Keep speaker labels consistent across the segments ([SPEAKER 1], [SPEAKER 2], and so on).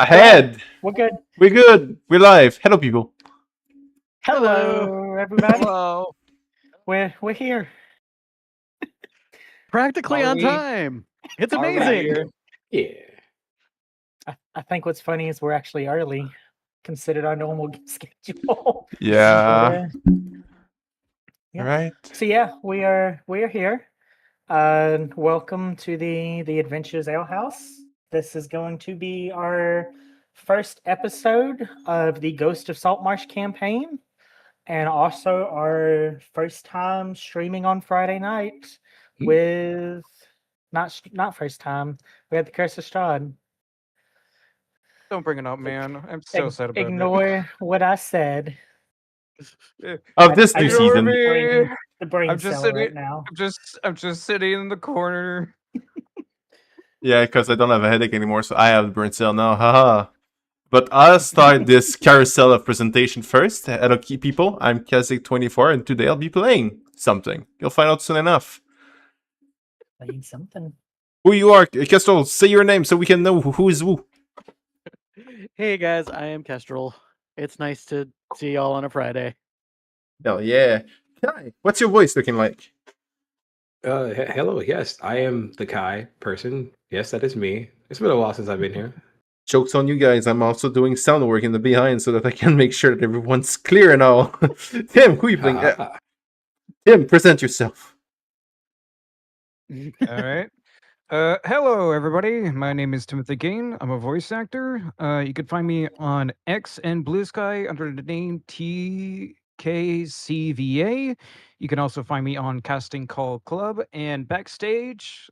[SPEAKER 1] Ahead.
[SPEAKER 2] We're good.
[SPEAKER 1] We're good. We're live. Hello, people.
[SPEAKER 2] Hello,
[SPEAKER 3] Hello.
[SPEAKER 2] everybody.
[SPEAKER 3] Hello.
[SPEAKER 2] We're here.
[SPEAKER 3] Practically
[SPEAKER 4] Are
[SPEAKER 3] on
[SPEAKER 4] we?
[SPEAKER 3] time. It's
[SPEAKER 4] Are we
[SPEAKER 3] amazing.
[SPEAKER 4] here? Yeah.
[SPEAKER 2] I think what's funny is we're actually early, considered our normal schedule.
[SPEAKER 1] Yeah.
[SPEAKER 2] Yeah.
[SPEAKER 1] Right.
[SPEAKER 2] So yeah, we are here. Welcome to the Adventures Ale House. This is going to be our first episode of the Ghost of Saltmarsh campaign, and also our first time streaming on Friday night with not first time. We had the Curse of Strahd.
[SPEAKER 3] Don't bring it up, man. I'm so sad about
[SPEAKER 2] Ignore what I said.
[SPEAKER 3] it.
[SPEAKER 1] Of this
[SPEAKER 2] I
[SPEAKER 1] new
[SPEAKER 2] just
[SPEAKER 1] season.
[SPEAKER 2] the brain
[SPEAKER 3] I'm just
[SPEAKER 2] cell right
[SPEAKER 3] sitting.
[SPEAKER 2] now.
[SPEAKER 3] I'm just sitting in the corner.
[SPEAKER 1] Yeah, because I don't have a headache anymore, so I have the burn cell now. Haha. But I'll start this carousel of presentation first. Hello, key people. I'm Kazik24, and today I'll be playing something. You'll find out soon enough.
[SPEAKER 2] Playing something.
[SPEAKER 1] Who you are, Kestrel? Say your name so we can know who is who.
[SPEAKER 3] Hey guys, I am Kestrel. It's nice to see y'all on a Friday.
[SPEAKER 1] Hell yeah. Kai, what's your voice looking like?
[SPEAKER 4] Hello. Yes, I am the Kai person. Yes, that is me. It's been a while since I've been here.
[SPEAKER 1] Joke's on you guys. I'm also doing sound work in the behind so that I can make sure that everyone's clear and all. Tim, who you playing?
[SPEAKER 4] Ah,
[SPEAKER 1] Tim, present yourself.
[SPEAKER 5] All right. Hello, everybody. My name is Timothy Gain. I'm a voice actor. You can find me on X and Blue Sky under the name TKCVA. You can also find me on Casting Call Club and Backstage.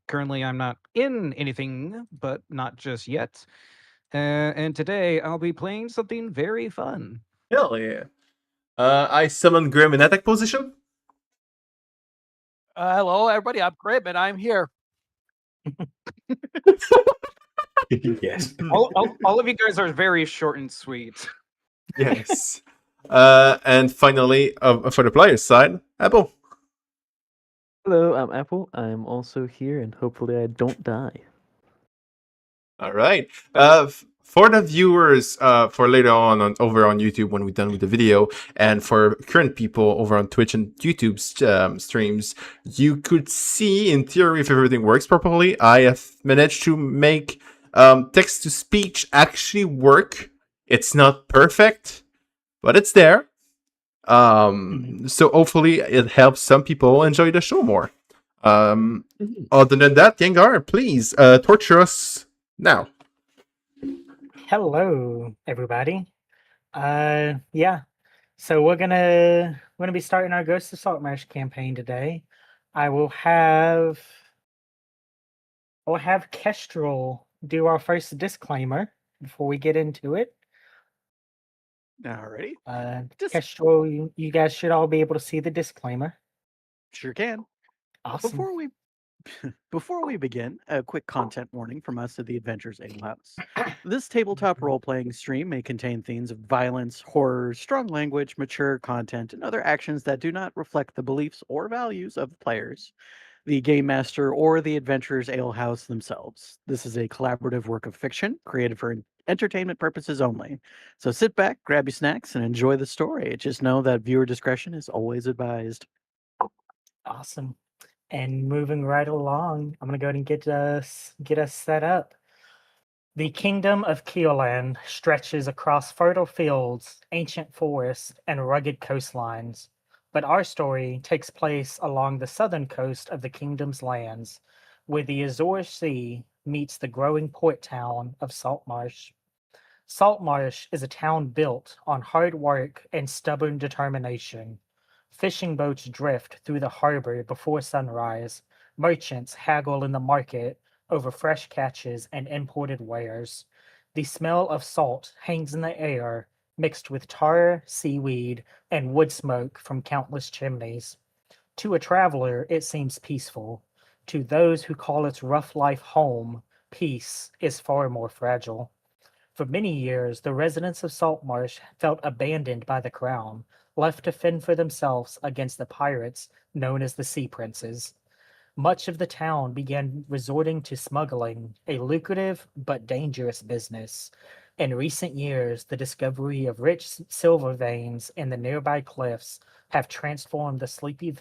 [SPEAKER 5] Currently, I'm not in anything, but not just yet. And today, I'll be playing something very fun.
[SPEAKER 1] Hell yeah. I summon Grim in attack position.
[SPEAKER 6] Hello, everybody. I'm Grim, and I'm here.
[SPEAKER 4] yes.
[SPEAKER 3] All of you guys are very short and sweet.
[SPEAKER 1] Yes. And finally, for the player's side, Apple.
[SPEAKER 7] Hello, I'm Apple. I'm also here, and hopefully I don't die.
[SPEAKER 1] All right. For the viewers, for later on over on YouTube when we're done with the video, and for current people over on Twitch and YouTube streams, you could see in theory if everything works properly. I have managed to make text to speech actually work. It's not perfect, but it's there. So hopefully it helps some people enjoy the show more. Other than that, Gengar, please torture us now.
[SPEAKER 2] Hello, everybody. Yeah. So we're gonna be starting our Ghost of Saltmarsh campaign today. I will have Kestrel do our first disclaimer before we get into it.
[SPEAKER 3] Alrighty.
[SPEAKER 2] Kestrel, you guys should all be able to see the disclaimer.
[SPEAKER 3] Sure can.
[SPEAKER 2] Awesome.
[SPEAKER 3] Before we begin, a quick content warning from us at the Adventures Ale House. This tabletop role-playing stream may contain themes of violence, horror, strong language, mature content, and other actions that do not reflect the beliefs or values of the players, the game master, or the Adventures Ale House themselves. This is a collaborative work of fiction created for entertainment purposes only. So sit back, grab your snacks, and enjoy the story. Just know that viewer discretion is always advised.
[SPEAKER 2] Awesome. And moving right along, I'm gonna go ahead and get us set up. The kingdom of Keoland stretches across fertile fields, ancient forests, and rugged coastlines. But our story takes place along the southern coast of the kingdom's lands, where the Azure Sea meets the growing port town of Saltmarsh. Saltmarsh is a town built on hard work and stubborn determination. Fishing boats drift through the harbor before sunrise. Merchants haggle in the market over fresh catches and imported wares. The smell of salt hangs in the air, mixed with tar, seaweed, and wood smoke from countless chimneys. To a traveler, it seems peaceful. To those who call its rough life home, peace is far more fragile. For many years, the residents of Saltmarsh felt abandoned by the crown, left to fend for themselves against the pirates known as the Sea Princes. Much of the town began resorting to smuggling, a lucrative but dangerous business. In recent years, the discovery of rich silver veins in the nearby cliffs have transformed the sleepy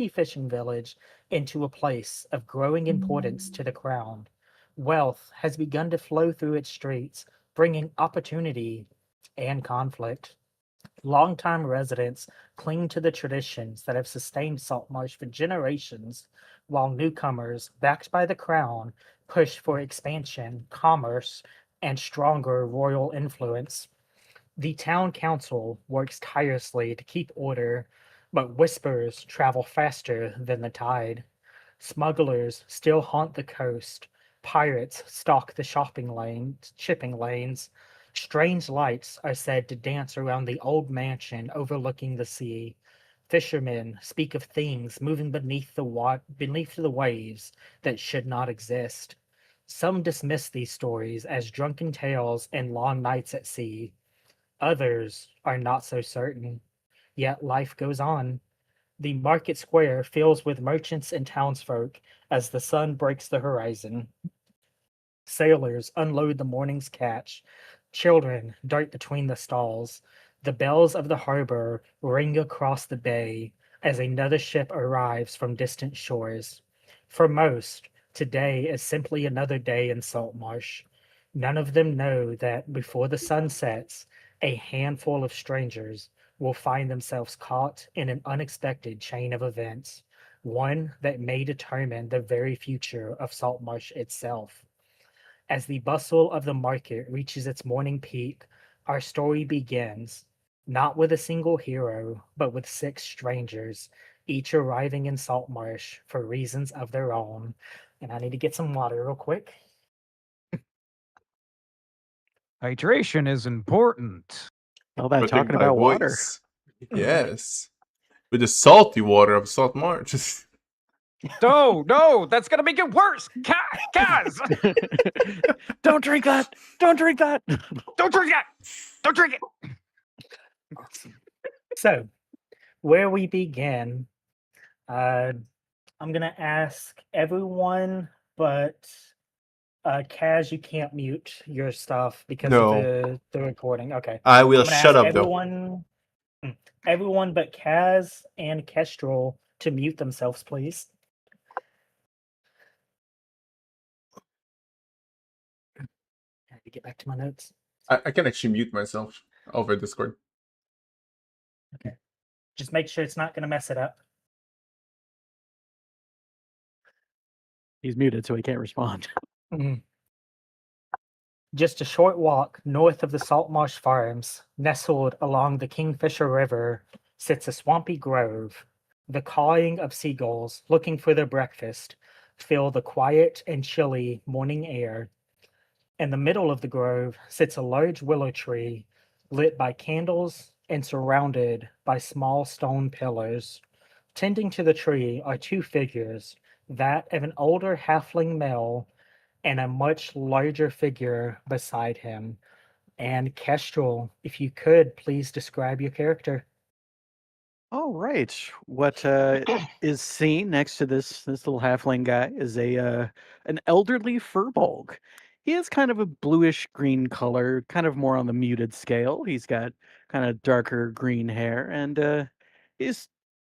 [SPEAKER 2] fishing village into a place of growing importance to the crown. Wealth has begun to flow through its streets, bringing opportunity and conflict. Longtime residents cling to the traditions that have sustained Saltmarsh for generations, while newcomers, backed by the crown, push for expansion, commerce, and stronger royal influence. The town council works tirelessly to keep order, but whispers travel faster than the tide. Smugglers still haunt the coast. Pirates stalk the shipping lanes. Strange lights are said to dance around the old mansion overlooking the sea. Fishermen speak of things moving beneath the waves that should not exist. Some dismiss these stories as drunken tales and long nights at sea. Others are not so certain. Yet life goes on. The market square fills with merchants and townsfolk as the sun breaks the horizon. Sailors unload the morning's catch. Children dart between the stalls. The bells of the harbor ring across the bay as another ship arrives from distant shores. For most, today is simply another day in Saltmarsh. None of them know that before the sun sets, a handful of strangers will find themselves caught in an unexpected chain of events, one that may determine the very future of Saltmarsh itself. As the bustle of the market reaches its morning peak, our story begins, not with a single hero, but with six strangers, each arriving in Saltmarsh for reasons of their own. And I need to get some water real quick.
[SPEAKER 5] Hydration is important.
[SPEAKER 3] All that
[SPEAKER 1] Protect
[SPEAKER 3] talking
[SPEAKER 1] my
[SPEAKER 3] about water.
[SPEAKER 1] voice. Yes. With the salty water of Saltmarsh.
[SPEAKER 5] No, that's gonna make it worse. Guys,
[SPEAKER 3] Don't drink that. Don't drink that.
[SPEAKER 5] don't drink that. Don't drink it.
[SPEAKER 2] Awesome. So, where we begin, I'm going to ask everyone, but Kaz, you can't mute your stuff because of
[SPEAKER 1] No.
[SPEAKER 2] the recording. Okay.
[SPEAKER 1] I will
[SPEAKER 2] I'm gonna
[SPEAKER 1] shut
[SPEAKER 2] ask
[SPEAKER 1] up though.
[SPEAKER 2] everyone but Kaz and Kestrel to mute themselves, please. I had to get back to my notes.
[SPEAKER 1] I can actually mute myself over Discord.
[SPEAKER 2] Okay. Just make sure it's not going to mess it up.
[SPEAKER 3] He's muted, so he can't respond.
[SPEAKER 2] Mhm. Just a short walk north of the Saltmarsh Farms, nestled along the Kingfisher River, sits a swampy grove. The cawing of seagulls looking for their breakfast fill the quiet and chilly morning air. In the middle of the grove sits a large willow tree, lit by candles and surrounded by small stone pillars. Tending to the tree are two figures, that of an older halfling male and a much larger figure beside him. And Kestrel, if you could please describe your character.
[SPEAKER 3] All right. What is seen next to this little halfling guy is an elderly furbolg. He is kind of a bluish green color, kind of more on the muted scale. He's got kind of darker green hair, and he's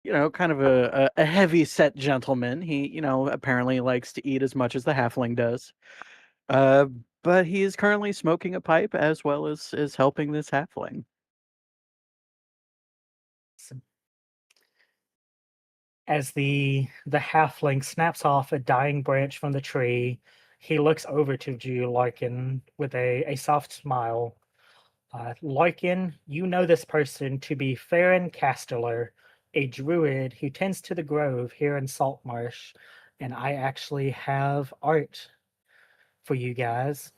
[SPEAKER 3] kind of a heavy set gentleman. He apparently likes to eat as much as the halfling does. Uh, but he is currently smoking a pipe as well as helping this halfling.
[SPEAKER 2] As the halfling snaps off a dying branch from the tree, he looks over to you, Larkin, with a soft smile. Larkin, you know this person to be Farron Castellar, a druid who tends to the grove here in Saltmarsh, and I actually have art for you guys.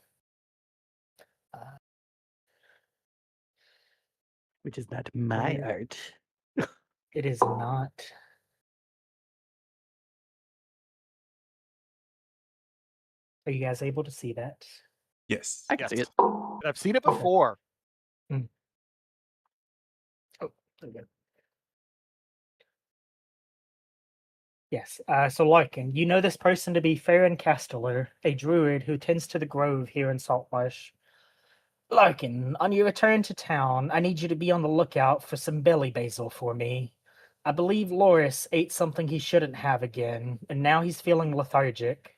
[SPEAKER 3] Which is not my
[SPEAKER 2] Where-
[SPEAKER 3] art.
[SPEAKER 2] It is not. Are you guys able to see that?
[SPEAKER 1] Yes.
[SPEAKER 3] I can see it.
[SPEAKER 6] I've seen it
[SPEAKER 2] Okay.
[SPEAKER 6] before.
[SPEAKER 2] Oh, there we go. Yes. So Larkin, you know this person to be Farron Casteller, a druid who tends to the grove here in Saltmarsh. Larkin, on your return to town, I need you to be on the lookout for some belly basil for me. I believe Loris ate something he shouldn't have again, and now he's feeling lethargic.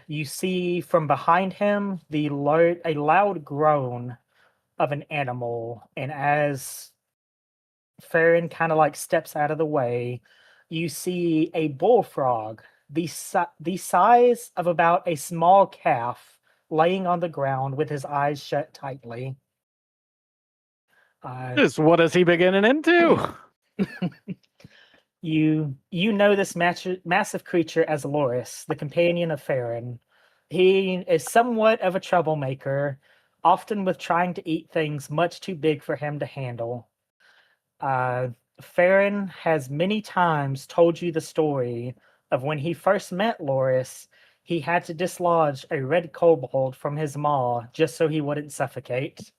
[SPEAKER 2] You see from behind him a loud groan of an animal, and as Farron kind of like steps out of the way, you see a bullfrog, the size of about a small calf, laying on the ground with his eyes shut tightly.
[SPEAKER 3] Just what is he beginning into?
[SPEAKER 2] You know this massive creature as Loris, the companion of Farron. He is somewhat of a troublemaker, often with trying to eat things much too big for him to handle. Farron has many times told you the story of when he first met Loris, he had to dislodge a red kobold from his maw just so he wouldn't suffocate.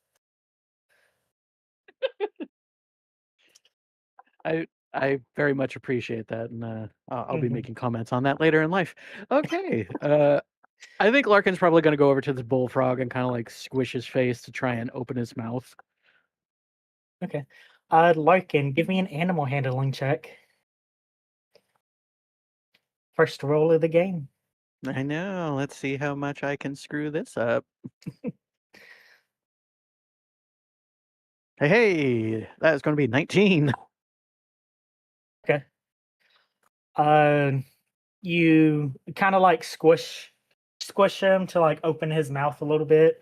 [SPEAKER 3] I very much appreciate that, and I'll be
[SPEAKER 2] Mhm.
[SPEAKER 3] making comments on that later in life. Okay, I think Larkin's probably going to go over to the bullfrog and kind of like squish his face to try and open his mouth.
[SPEAKER 2] Okay. Larkin, give me an animal handling check. First roll of the game.
[SPEAKER 3] I know. Let's see how much I can screw this up. Hey, that is going to be 19.
[SPEAKER 2] Okay. You kind of like squish him to like open his mouth a little bit,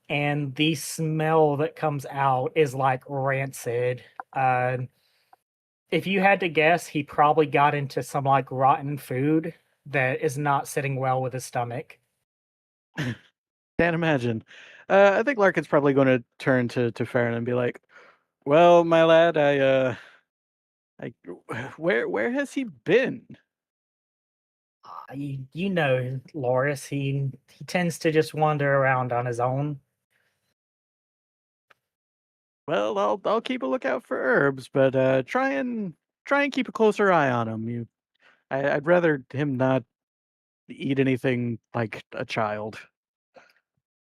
[SPEAKER 2] and the smell that comes out is like rancid. If you had to guess, he probably got into some like rotten food that is not sitting well with his stomach.
[SPEAKER 3] Can't imagine. I think Larkin's probably going to turn to Farron and be like, "Well, my lad, I, where has he been?"
[SPEAKER 2] You know, Loris, he tends to just wander around on his own.
[SPEAKER 3] Well, I'll keep a lookout for herbs, but try and keep a closer eye on him. I'd rather him not eat anything like a child.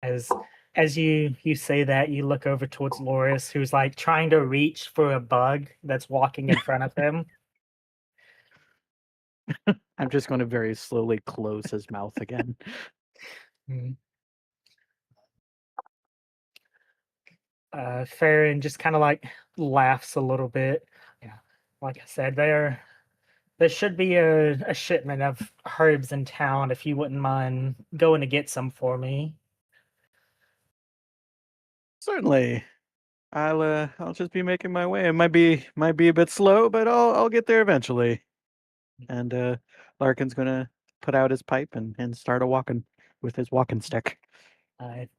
[SPEAKER 2] As you say that, you look over towards Loris, who's like trying to reach for a bug that's walking in front of him.
[SPEAKER 3] I'm just going to very slowly close his mouth again.
[SPEAKER 2] Mm. Farron just kind of like laughs a little bit. Yeah, like I said, there should be a shipment of herbs in town if you wouldn't mind going to get some for me.
[SPEAKER 3] Certainly, I'll just be making my way. It might be a bit slow, but I'll get there eventually. And Larkin's gonna put out his pipe and start a walking with his walking stick.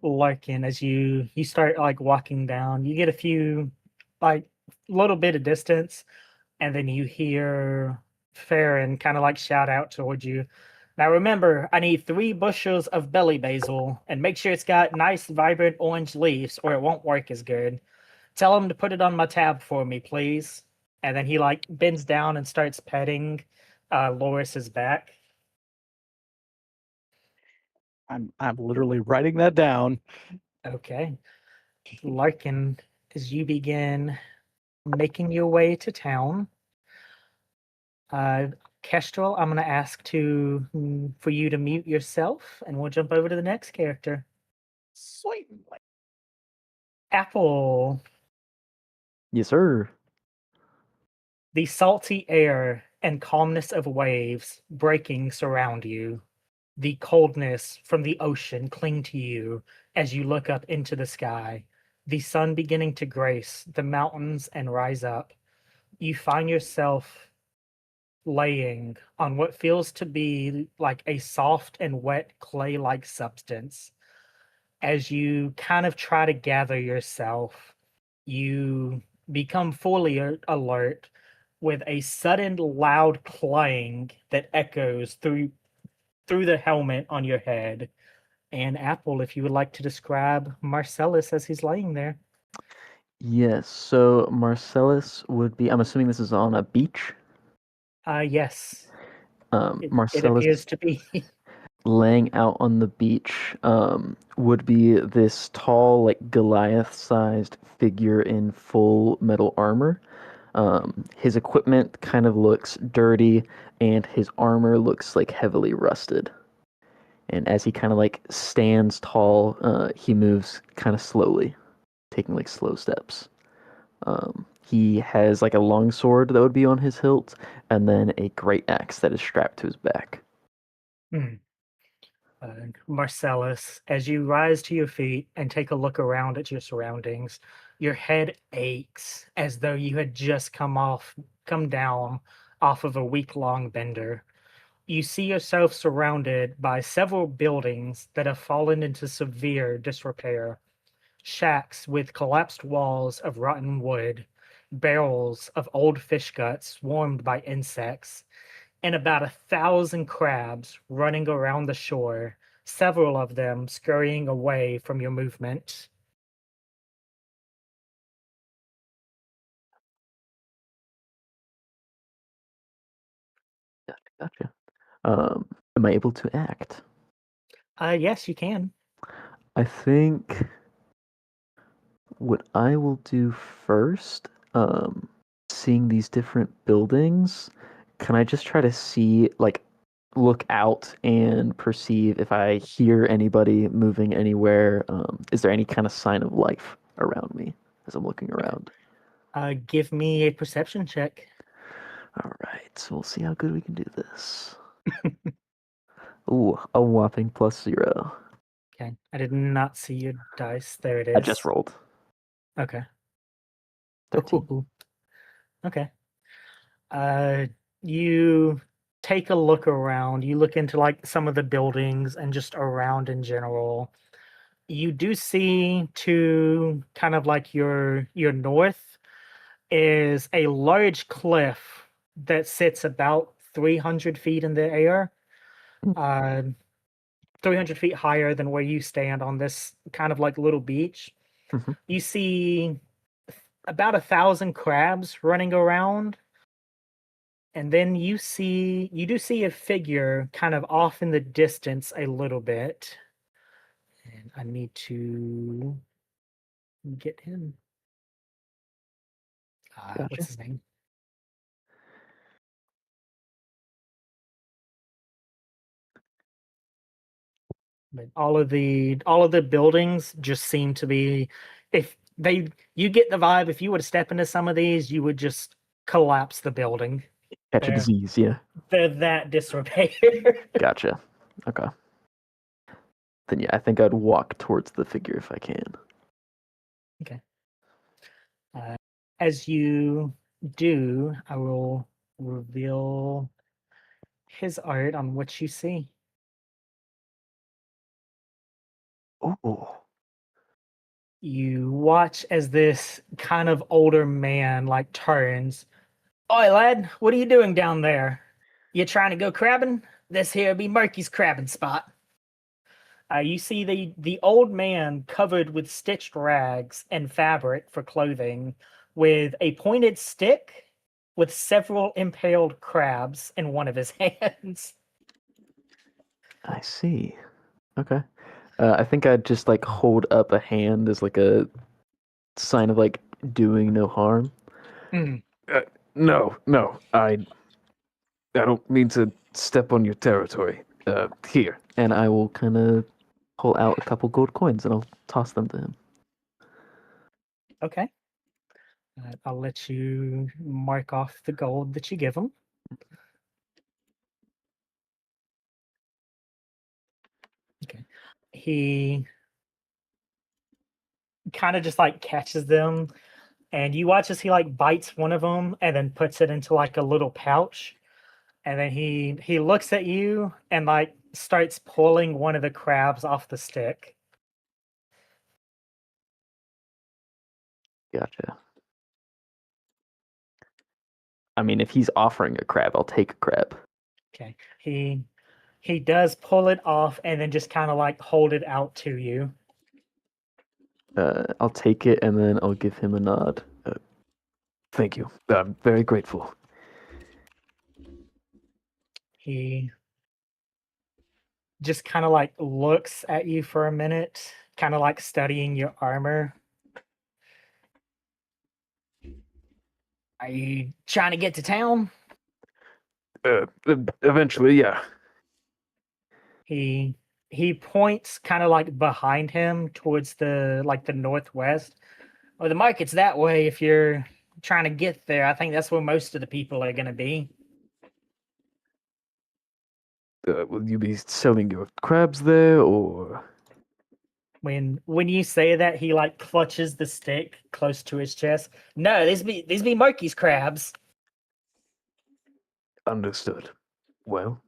[SPEAKER 2] Larkin, as you start like walking down, you get a few like little bit of distance, and then you hear Farron kind of like shout out towards you. Now remember, I need 3 bushels of belly basil, and make sure it's got nice, vibrant orange leaves, or it won't work as good. Tell him to put it on my tab for me, please. And then he like bends down and starts petting Loris's back.
[SPEAKER 3] I'm literally writing that down.
[SPEAKER 2] Okay. Larkin, as you begin making your way to town, Kestrel, I'm going to ask for you to mute yourself, and we'll jump over to the next character.
[SPEAKER 3] Sweet.
[SPEAKER 2] Apple.
[SPEAKER 7] Yes, sir.
[SPEAKER 2] The salty air and calmness of waves breaking surround you. The coldness from the ocean cling to you as you look up into the sky. The sun beginning to grace the mountains and rise up. You find yourself laying on what feels to be like a soft and wet clay-like substance. As you kind of try to gather yourself, you become fully alert with a sudden loud clang that echoes through the helmet on your head. And Apple, if you would like to describe Marcellus as he's laying there.
[SPEAKER 7] Yes, so Marcellus would be, I'm assuming this is on a beach.
[SPEAKER 2] Yes, it
[SPEAKER 7] Marcellus
[SPEAKER 2] appears to be.
[SPEAKER 7] laying out on the beach would be this tall, like Goliath-sized figure in full metal armor. His equipment kind of looks dirty, and his armor looks like heavily rusted. And as he kind of like stands tall, he moves kind of slowly, taking like slow steps. He has like a long sword that would be on his hilt, and then a great axe that is strapped to his back.
[SPEAKER 2] Marcellus, as you rise to your feet and take a look around at your surroundings, your head aches as though you had just come down off of a week-long bender. You see yourself surrounded by several buildings that have fallen into severe disrepair. Shacks with collapsed walls of rotten wood, barrels of old fish guts swarmed by insects, and about 1,000 crabs running around the shore, several of them scurrying away from your movement.
[SPEAKER 7] Gotcha. Am I able to act?
[SPEAKER 2] Yes, you can.
[SPEAKER 7] I think what I will do first, seeing these different buildings, can I just try to see, like, look out and perceive if I hear anybody moving anywhere? Is there any kind of sign of life around me as I'm looking around?
[SPEAKER 2] Give me a perception check.
[SPEAKER 7] All right, so we'll see how good we can do this. Ooh, a whopping +0.
[SPEAKER 2] Okay, I did not see your dice. There it is.
[SPEAKER 7] I just rolled
[SPEAKER 2] Okay.
[SPEAKER 7] 13.
[SPEAKER 2] Ooh. Okay. You take a look around. You look into like some of the buildings and just around in general. You do see to kind of like your north is a large cliff that sits about 300 feet in the air, uh, 300 feet higher than where you stand on this kind of like little beach.
[SPEAKER 7] Mhm.
[SPEAKER 2] You see about 1,000 crabs running around, and then you do see a figure kind of off in the distance a little bit, and I need to get him. What's
[SPEAKER 7] Gotcha.
[SPEAKER 2] his name? But all of the buildings just seem to be, if they you get the vibe, if you were to step into some of these, you would just collapse the building.
[SPEAKER 7] Catch a
[SPEAKER 2] They're
[SPEAKER 7] disease, yeah.
[SPEAKER 2] they're that disrepair.
[SPEAKER 7] Gotcha. Okay. Then yeah, I think I'd walk towards the figure if I can.
[SPEAKER 2] Okay. As you do, I will reveal his art on what you see.
[SPEAKER 7] Oh,
[SPEAKER 2] You watch as this kind of older man like turns. Oi, lad, what are you doing down there? You trying to go crabbing? This here be Murky's crabbing spot. You see the old man covered with stitched rags and fabric for clothing, with a pointed stick with several impaled crabs in one of his hands.
[SPEAKER 7] I see. Okay. I think I'd just like hold up a hand as like a sign of like doing no harm.
[SPEAKER 2] Mm.
[SPEAKER 7] No, I don't mean to step on your territory. Here, and I will kind of pull out a couple gold coins and I'll toss them to him.
[SPEAKER 2] Okay. I'll let you mark off the gold that you give him. Okay. He kind of just like catches them, and you watch as he like bites one of them and then puts it into like a little pouch, and then he looks at you and like starts pulling one of the crabs off the stick.
[SPEAKER 7] Gotcha. I mean, if he's offering a crab, I'll take a crab.
[SPEAKER 2] Okay. He does pull it off and then just kind of like hold it out to you.
[SPEAKER 7] I'll take it and then I'll give him a nod. Thank you. I'm very grateful.
[SPEAKER 2] He just kind of like looks at you for a minute, kind of like studying your armor. Are you trying to get to town?
[SPEAKER 7] Eventually, yeah.
[SPEAKER 2] He points kind of like behind him towards the northwest. Well, the market's that way if you're trying to get there. I think that's where most of the people are going to be.
[SPEAKER 7] Will you be selling your crabs there, or?
[SPEAKER 2] When you say that, he like clutches the stick close to his chest. No, these be Murky's crabs.
[SPEAKER 7] Understood. Well,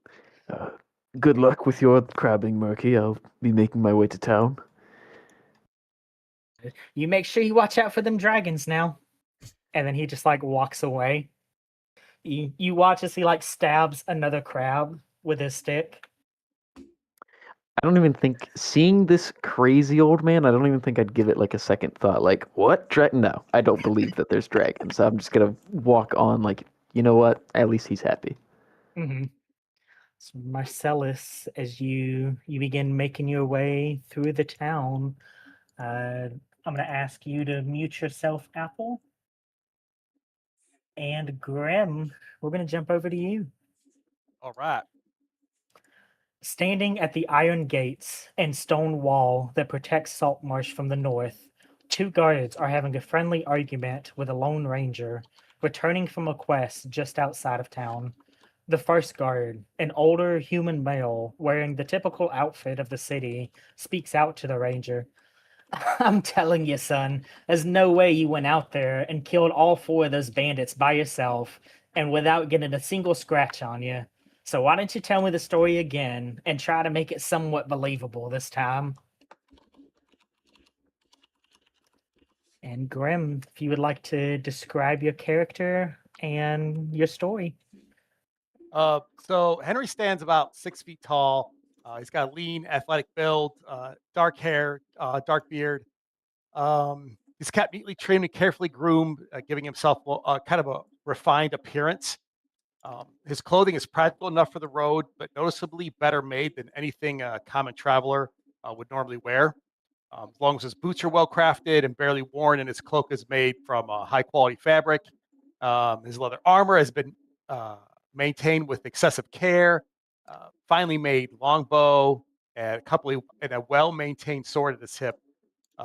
[SPEAKER 7] good luck with your crabbing, Murky. I'll be making my way to town.
[SPEAKER 2] You make sure you watch out for them dragons now. And then he just like walks away. You watch as he like stabs another crab with his stick.
[SPEAKER 7] I don't even think, seeing this crazy old man, I don't even think I'd give it like a second thought. Like, what? No, I don't believe that there's dragons. I'm just gonna walk on like, you know what? At least he's happy.
[SPEAKER 2] Mm-hmm. So Marcellus, as you begin making your way through the town, I'm gonna ask you to mute yourself, Apple. And Grim, we're gonna jump over to you.
[SPEAKER 6] All right.
[SPEAKER 2] Standing at the iron gates and stone wall that protects Saltmarsh from the north, two guards are having a friendly argument with a lone ranger returning from a quest just outside of town. The first guard, an older human male wearing the typical outfit of the city, speaks out to the ranger. I'm telling you, son, there's no way you went out there and killed all four of those bandits by yourself and without getting a single scratch on you. So why don't you tell me the story again and try to make it somewhat believable this time? And Grim, if you would like to describe your character and your story.
[SPEAKER 6] So Henry stands about 6 feet tall. He's got a lean, athletic build, dark hair, dark beard. He's kept neatly trimmed and carefully groomed, giving himself kind of a refined appearance. His clothing is practical enough for the road, but noticeably better made than anything a common traveler would normally wear. As long as his boots are well crafted and barely worn, and his cloak is made from high quality fabric. His leather armor has been maintained with excessive care. Finely made longbow and a well maintained sword at his hip.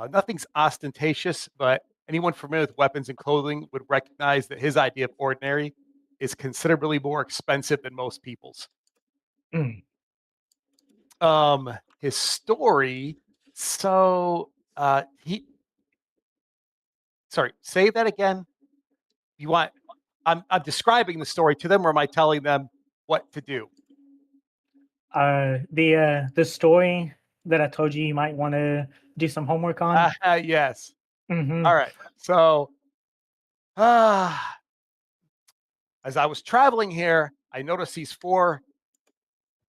[SPEAKER 6] Nothing's ostentatious, but anyone familiar with weapons and clothing would recognize that his idea of ordinary is considerably more expensive than most people's.
[SPEAKER 2] Mm.
[SPEAKER 6] His story. So sorry, say that again. You want? I'm describing the story to them, or am I telling them what to do?
[SPEAKER 2] The story that I told you might want to do some homework on.
[SPEAKER 6] Yes.
[SPEAKER 2] Mm-hmm.
[SPEAKER 6] All right. So, as I was traveling here, I noticed these four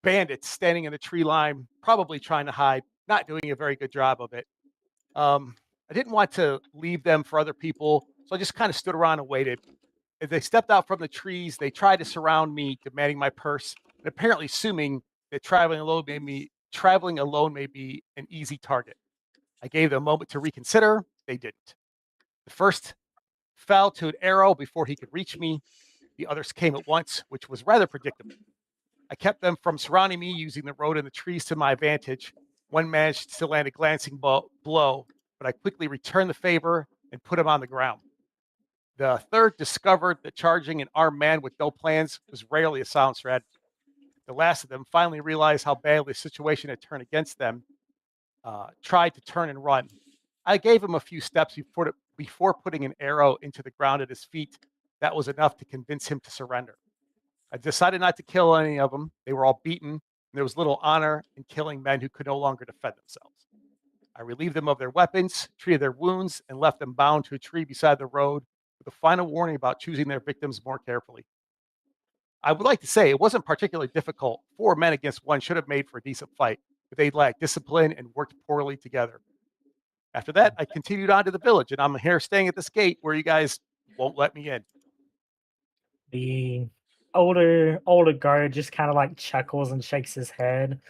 [SPEAKER 6] bandits standing in the tree line, probably trying to hide, not doing a very good job of it. I didn't want to leave them for other people, so I just kind of stood around and waited. As they stepped out from the trees, they tried to surround me, demanding my purse, and apparently assuming that traveling alone may be an easy target. I gave them a moment to reconsider. They didn't. The first fell to an arrow before he could reach me. The others came at once, which was rather predictable. I kept them from surrounding me, using the road and the trees to my advantage. One managed to land a glancing blow, but I quickly returned the favor and put him on the ground. The third discovered that charging an armed man with no plans was rarely a sound strategy. The last of them finally realized how badly the situation had turned against them, tried to turn and run. I gave him a few steps before putting an arrow into the ground at his feet. That was enough to convince him to surrender. I decided not to kill any of them. They were all beaten, and there was little honor in killing men who could no longer defend themselves. I relieved them of their weapons, treated their wounds, and left them bound to a tree beside the road with a final warning about choosing their victims more carefully. I would like to say it wasn't particularly difficult. 4 men against 1 should have made for a decent fight, but they lacked discipline and worked poorly together. After that, I continued on to the village, and I'm here staying at this gate where you guys won't let me in.
[SPEAKER 2] older guard just kind of like chuckles and shakes his head,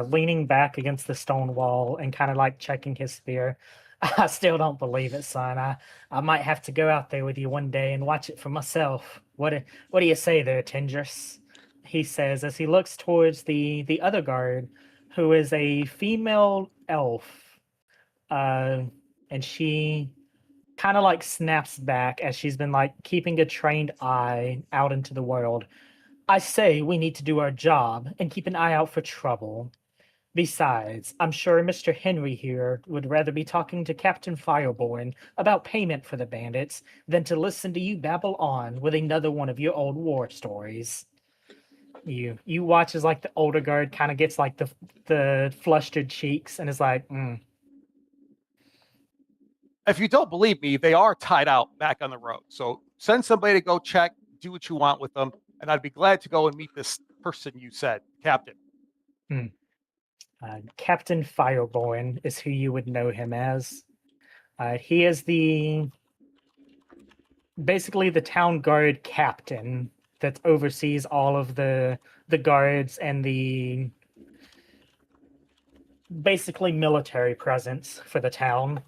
[SPEAKER 2] leaning back against the stone wall and kind of like checking his spear. I still don't believe it, son. I might have to go out there with you one day and watch it for myself. What do you say there, Tendris? He says as he looks towards the other guard, who is a female elf, and she kind of like snaps back as she's been like keeping a trained eye out into the world. I say we need to do our job and keep an eye out for trouble. Besides, I'm sure Mr. Henry here would rather be talking to Captain Fireborn about payment for the bandits than to listen to you babble on with another one of your old war stories. You watch as like the older guard kind of gets like the flustered cheeks and is like,
[SPEAKER 6] If you don't believe me, they are tied out back on the road. So send somebody to go check, do what you want with them, and I'd be glad to go and meet this person you said, Captain.
[SPEAKER 2] Captain Fireborn is who you would know him as. He is basically the town guard captain that oversees all of the guards and the basically military presence for the town.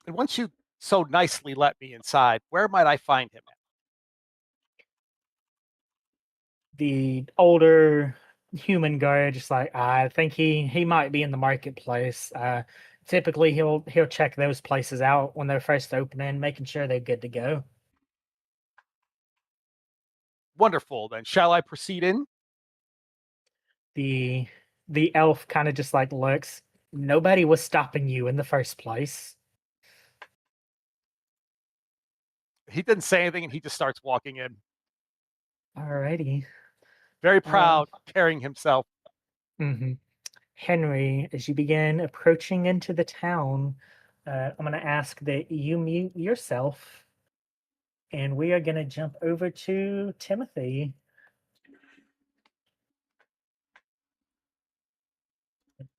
[SPEAKER 6] And once you so nicely let me inside, where might I find him at?
[SPEAKER 2] The older human guard just like, I think he might be in the marketplace. Typically he'll check those places out when they're first opening, making sure they're good to go.
[SPEAKER 6] Wonderful. Then shall I proceed in?
[SPEAKER 2] The elf kind of just like looks. Nobody was stopping you in the first place.
[SPEAKER 6] He didn't say anything and he just starts walking in.
[SPEAKER 2] Alrighty.
[SPEAKER 6] Very proud, carrying himself.
[SPEAKER 2] Mm-hmm. Henry, as you begin approaching into the town, I'm going to ask that you mute yourself, and we are going to jump over to Timothy.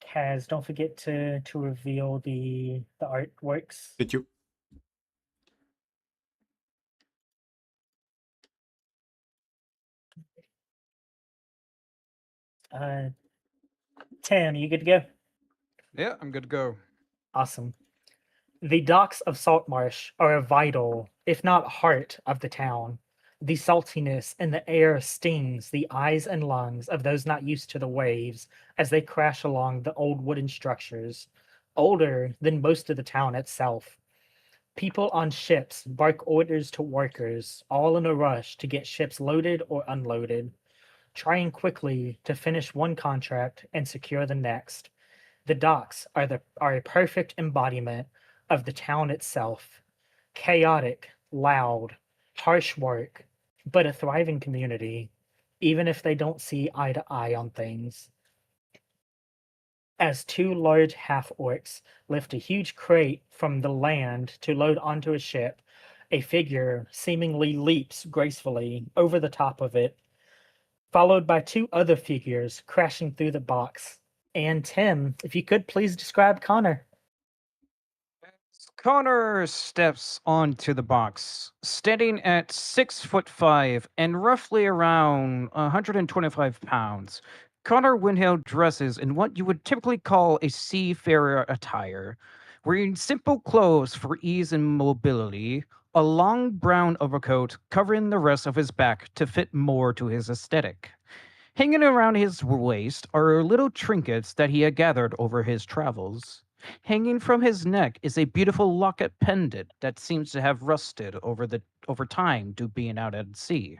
[SPEAKER 2] Kaz, don't forget to reveal the artworks.
[SPEAKER 1] Did you?
[SPEAKER 2] Tim, you good to go?
[SPEAKER 5] Yeah, I'm good to go.
[SPEAKER 2] Awesome. The docks of Saltmarsh are a vital, if not heart, of the town. The saltiness in the air stings the eyes and lungs of those not used to the waves as they crash along the old wooden structures, older than most of the town itself. People on ships bark orders to workers, all in a rush to get ships loaded or unloaded, trying quickly to finish one contract and secure the next. The docks are a perfect embodiment of the town itself. Chaotic, loud, harsh work, but a thriving community, even if they don't see eye to eye on things. As two large half-orcs lift a huge crate from the land to load onto a ship, a figure seemingly leaps gracefully over the top of it, followed by two other figures crashing through the box. And Tim, if you could please describe Connor.
[SPEAKER 5] Connor steps onto the box, standing at 6'5" and roughly around 125 pounds. Connor Windhill dresses in what you would typically call a seafarer attire, wearing simple clothes for ease and mobility, a long brown overcoat covering the rest of his back to fit more to his aesthetic. Hanging around his waist are little trinkets that he had gathered over his travels. Hanging from his neck is a beautiful locket pendant that seems to have rusted over time due being out at sea.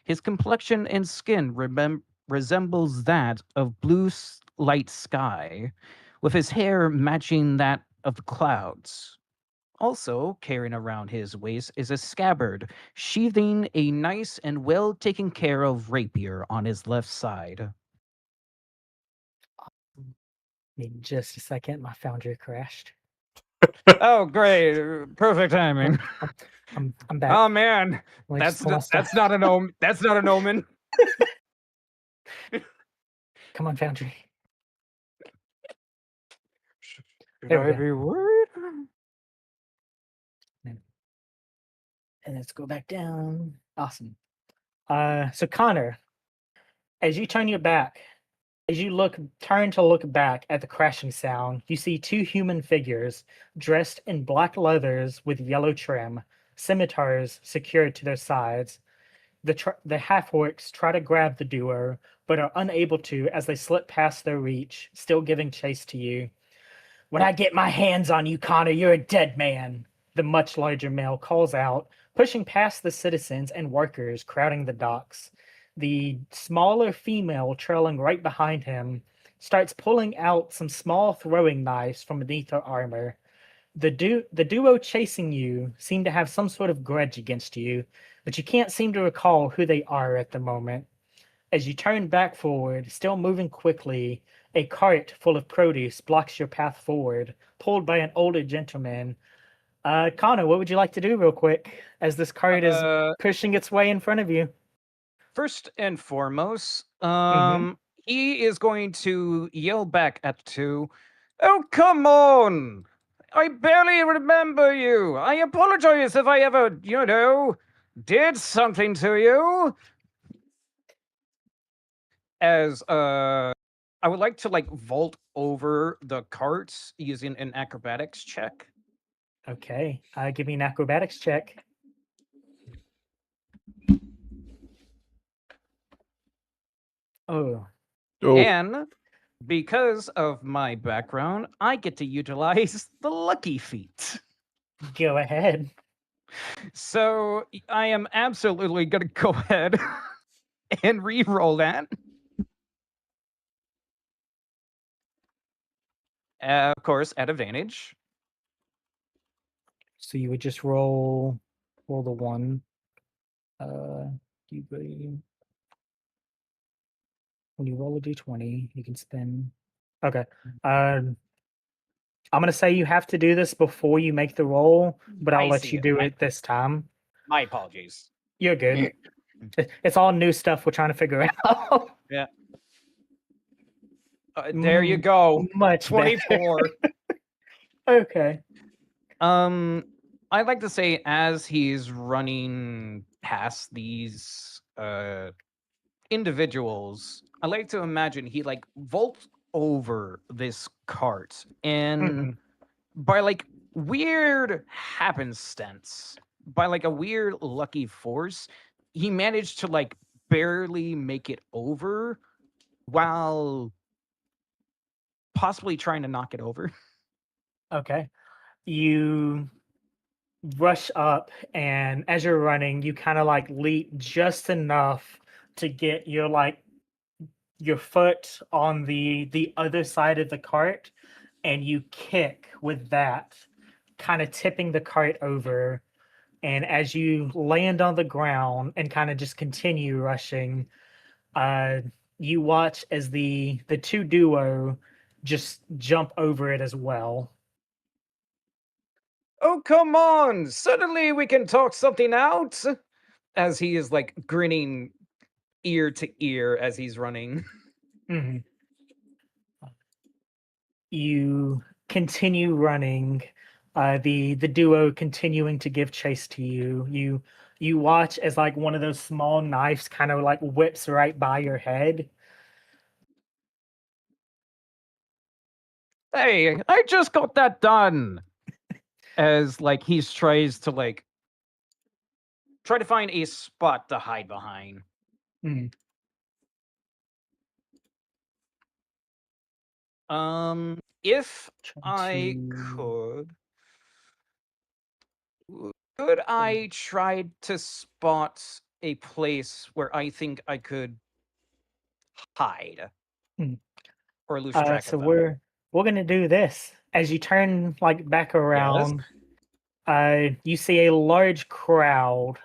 [SPEAKER 5] His complexion and skin resembles that of light sky, with his hair matching that of the clouds. Also carrying around his waist is a scabbard, sheathing a nice and well taken care of rapier on his left side.
[SPEAKER 2] Need just a second, my Foundry crashed.
[SPEAKER 5] Oh, great! Perfect timing.
[SPEAKER 2] I'm back.
[SPEAKER 5] Oh man,
[SPEAKER 2] Let me just pull my stuff.
[SPEAKER 5] that's not an omen. That's not an omen.
[SPEAKER 2] Come on, Foundry.
[SPEAKER 5] Should
[SPEAKER 2] There we
[SPEAKER 5] I
[SPEAKER 2] go.
[SPEAKER 5] be worried?
[SPEAKER 2] And let's go back down. Awesome. So Connor, as you turn your back, as you turn to look back at the crashing sound, you see two human figures dressed in black leathers with yellow trim, scimitars secured to their sides. The half-orcs try to grab the duo, but are unable to as they slip past their reach, still giving chase to you. When I get my hands on you, Connor, you're a dead man, the much larger male calls out, pushing past the citizens and workers crowding the docks. The smaller female, trailing right behind him, starts pulling out some small throwing knives from beneath her armor. The duo chasing you seem to have some sort of grudge against you, but you can't seem to recall who they are at the moment. As you turn back forward, still moving quickly, a cart full of produce blocks your path forward, pulled by an older gentleman. Connor, what would you like to do real quick as this cart is pushing its way in front of you?
[SPEAKER 5] First and foremost,
[SPEAKER 2] Mhm.
[SPEAKER 5] he is going to yell back at the two, "Oh, come on! I barely remember you. I apologize if I ever, did something to you." As I would like to like vault over the carts using an acrobatics check.
[SPEAKER 2] Okay, give me an acrobatics check. Oh,
[SPEAKER 1] Oh,
[SPEAKER 5] And because of my background, I get to utilize the lucky feat.
[SPEAKER 2] go ahead.
[SPEAKER 5] So I am absolutely gonna go ahead and re-roll that. Of course, at advantage.
[SPEAKER 2] So you would just roll the one. When you roll a d20, you can spin. Okay. I'm gonna say you have to do this before you make the roll, but I'll
[SPEAKER 5] I
[SPEAKER 2] let
[SPEAKER 5] see
[SPEAKER 2] you
[SPEAKER 5] it.
[SPEAKER 2] do it this time.
[SPEAKER 5] My apologies.
[SPEAKER 2] You're good. It's all new stuff we're trying to figure out.
[SPEAKER 5] Yeah. There you go.
[SPEAKER 2] Much better.
[SPEAKER 5] 24.
[SPEAKER 2] Okay.
[SPEAKER 5] I'd like to say as he's running past these individuals, I like to imagine he like vaults over this cart and
[SPEAKER 2] Mhm.
[SPEAKER 5] by like weird happenstance, by like a weird lucky force, he managed to like barely make it over while possibly trying to knock it over.
[SPEAKER 2] Okay. You rush up, and as you're running, you kind of like leap just enough to get your foot on the other side of the cart, and you kick with that, kind of tipping the cart over. And as you land on the ground and kind of just continue rushing, uh, you watch as the two duo just jump over it as well.
[SPEAKER 5] Oh, come on! Suddenly we can talk something out! As he is like grinning ear to ear as he's running.
[SPEAKER 2] Mhm. You continue running, the duo continuing to give chase to you. You watch as like one of those small knives kind of like whips right by your head.
[SPEAKER 5] Hey, I just got that done! As like he tries to like try to find a spot to hide behind.
[SPEAKER 2] Mhm.
[SPEAKER 5] If
[SPEAKER 2] Try
[SPEAKER 5] I
[SPEAKER 2] to-
[SPEAKER 5] could I try to spot a place where I think I could hide
[SPEAKER 2] Hmm.
[SPEAKER 5] or lose track
[SPEAKER 2] So
[SPEAKER 5] of them?
[SPEAKER 2] we're gonna do this. As you turn like back around, you see a large crowd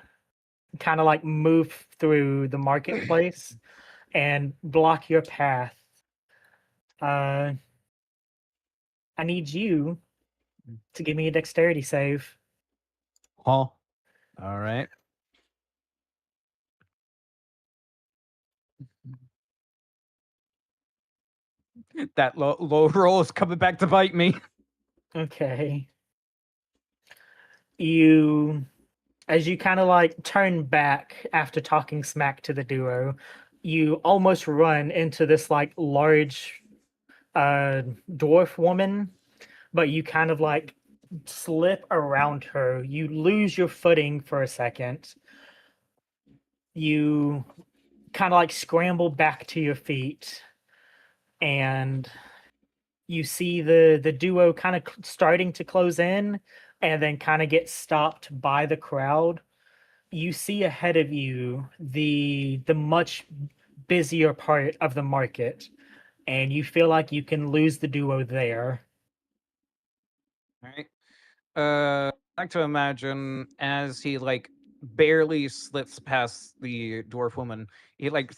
[SPEAKER 2] kind of like move through the marketplace and block your path. I need you to give me a dexterity save.
[SPEAKER 5] Huh. All right. That low roll is coming back to bite me.
[SPEAKER 2] Okay. You as you kind of like turn back after talking smack to the duo, you almost run into this like large dwarf woman, but you kind of like slip around her. You lose your footing for a second. You kind of like scramble back to your feet, and you see the duo kind of starting to close in, and then kind of get stopped by the crowd. You see ahead of you the much busier part of the market, and you feel like you can lose the duo there.
[SPEAKER 5] All right. I like to imagine as he like barely slips past the dwarf woman, he like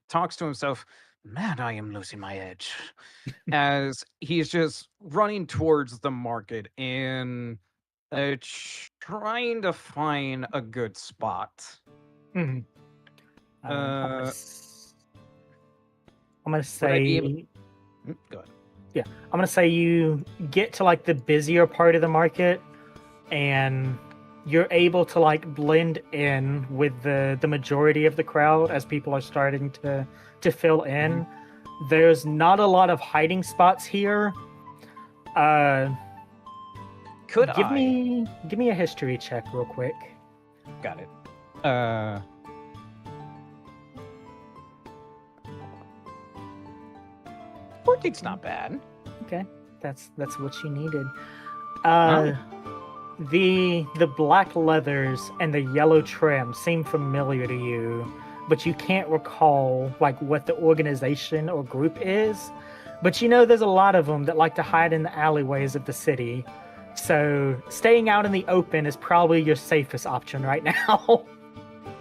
[SPEAKER 5] talks to himself, man, I am losing my edge. As he's just running towards the market and trying to find a good spot.
[SPEAKER 2] Mhm. I'm
[SPEAKER 5] Uh,
[SPEAKER 2] gonna
[SPEAKER 5] would I be able?
[SPEAKER 2] say
[SPEAKER 5] Go ahead.
[SPEAKER 2] I'm gonna say you get to like the busier part of the market, and you're able to like blend in with the majority of the crowd as people are starting to fill in. There's not a lot of hiding spots here.
[SPEAKER 5] Could
[SPEAKER 2] give
[SPEAKER 5] I?
[SPEAKER 2] me a history check real quick.
[SPEAKER 5] Got it. 14's not bad.
[SPEAKER 2] Okay, that's what you needed. The black leathers and the yellow trim seem familiar to you, but you can't recall like what the organization or group is. But you know there's a lot of them that like to hide in the alleyways of the city. So staying out in the open is probably your safest option right now.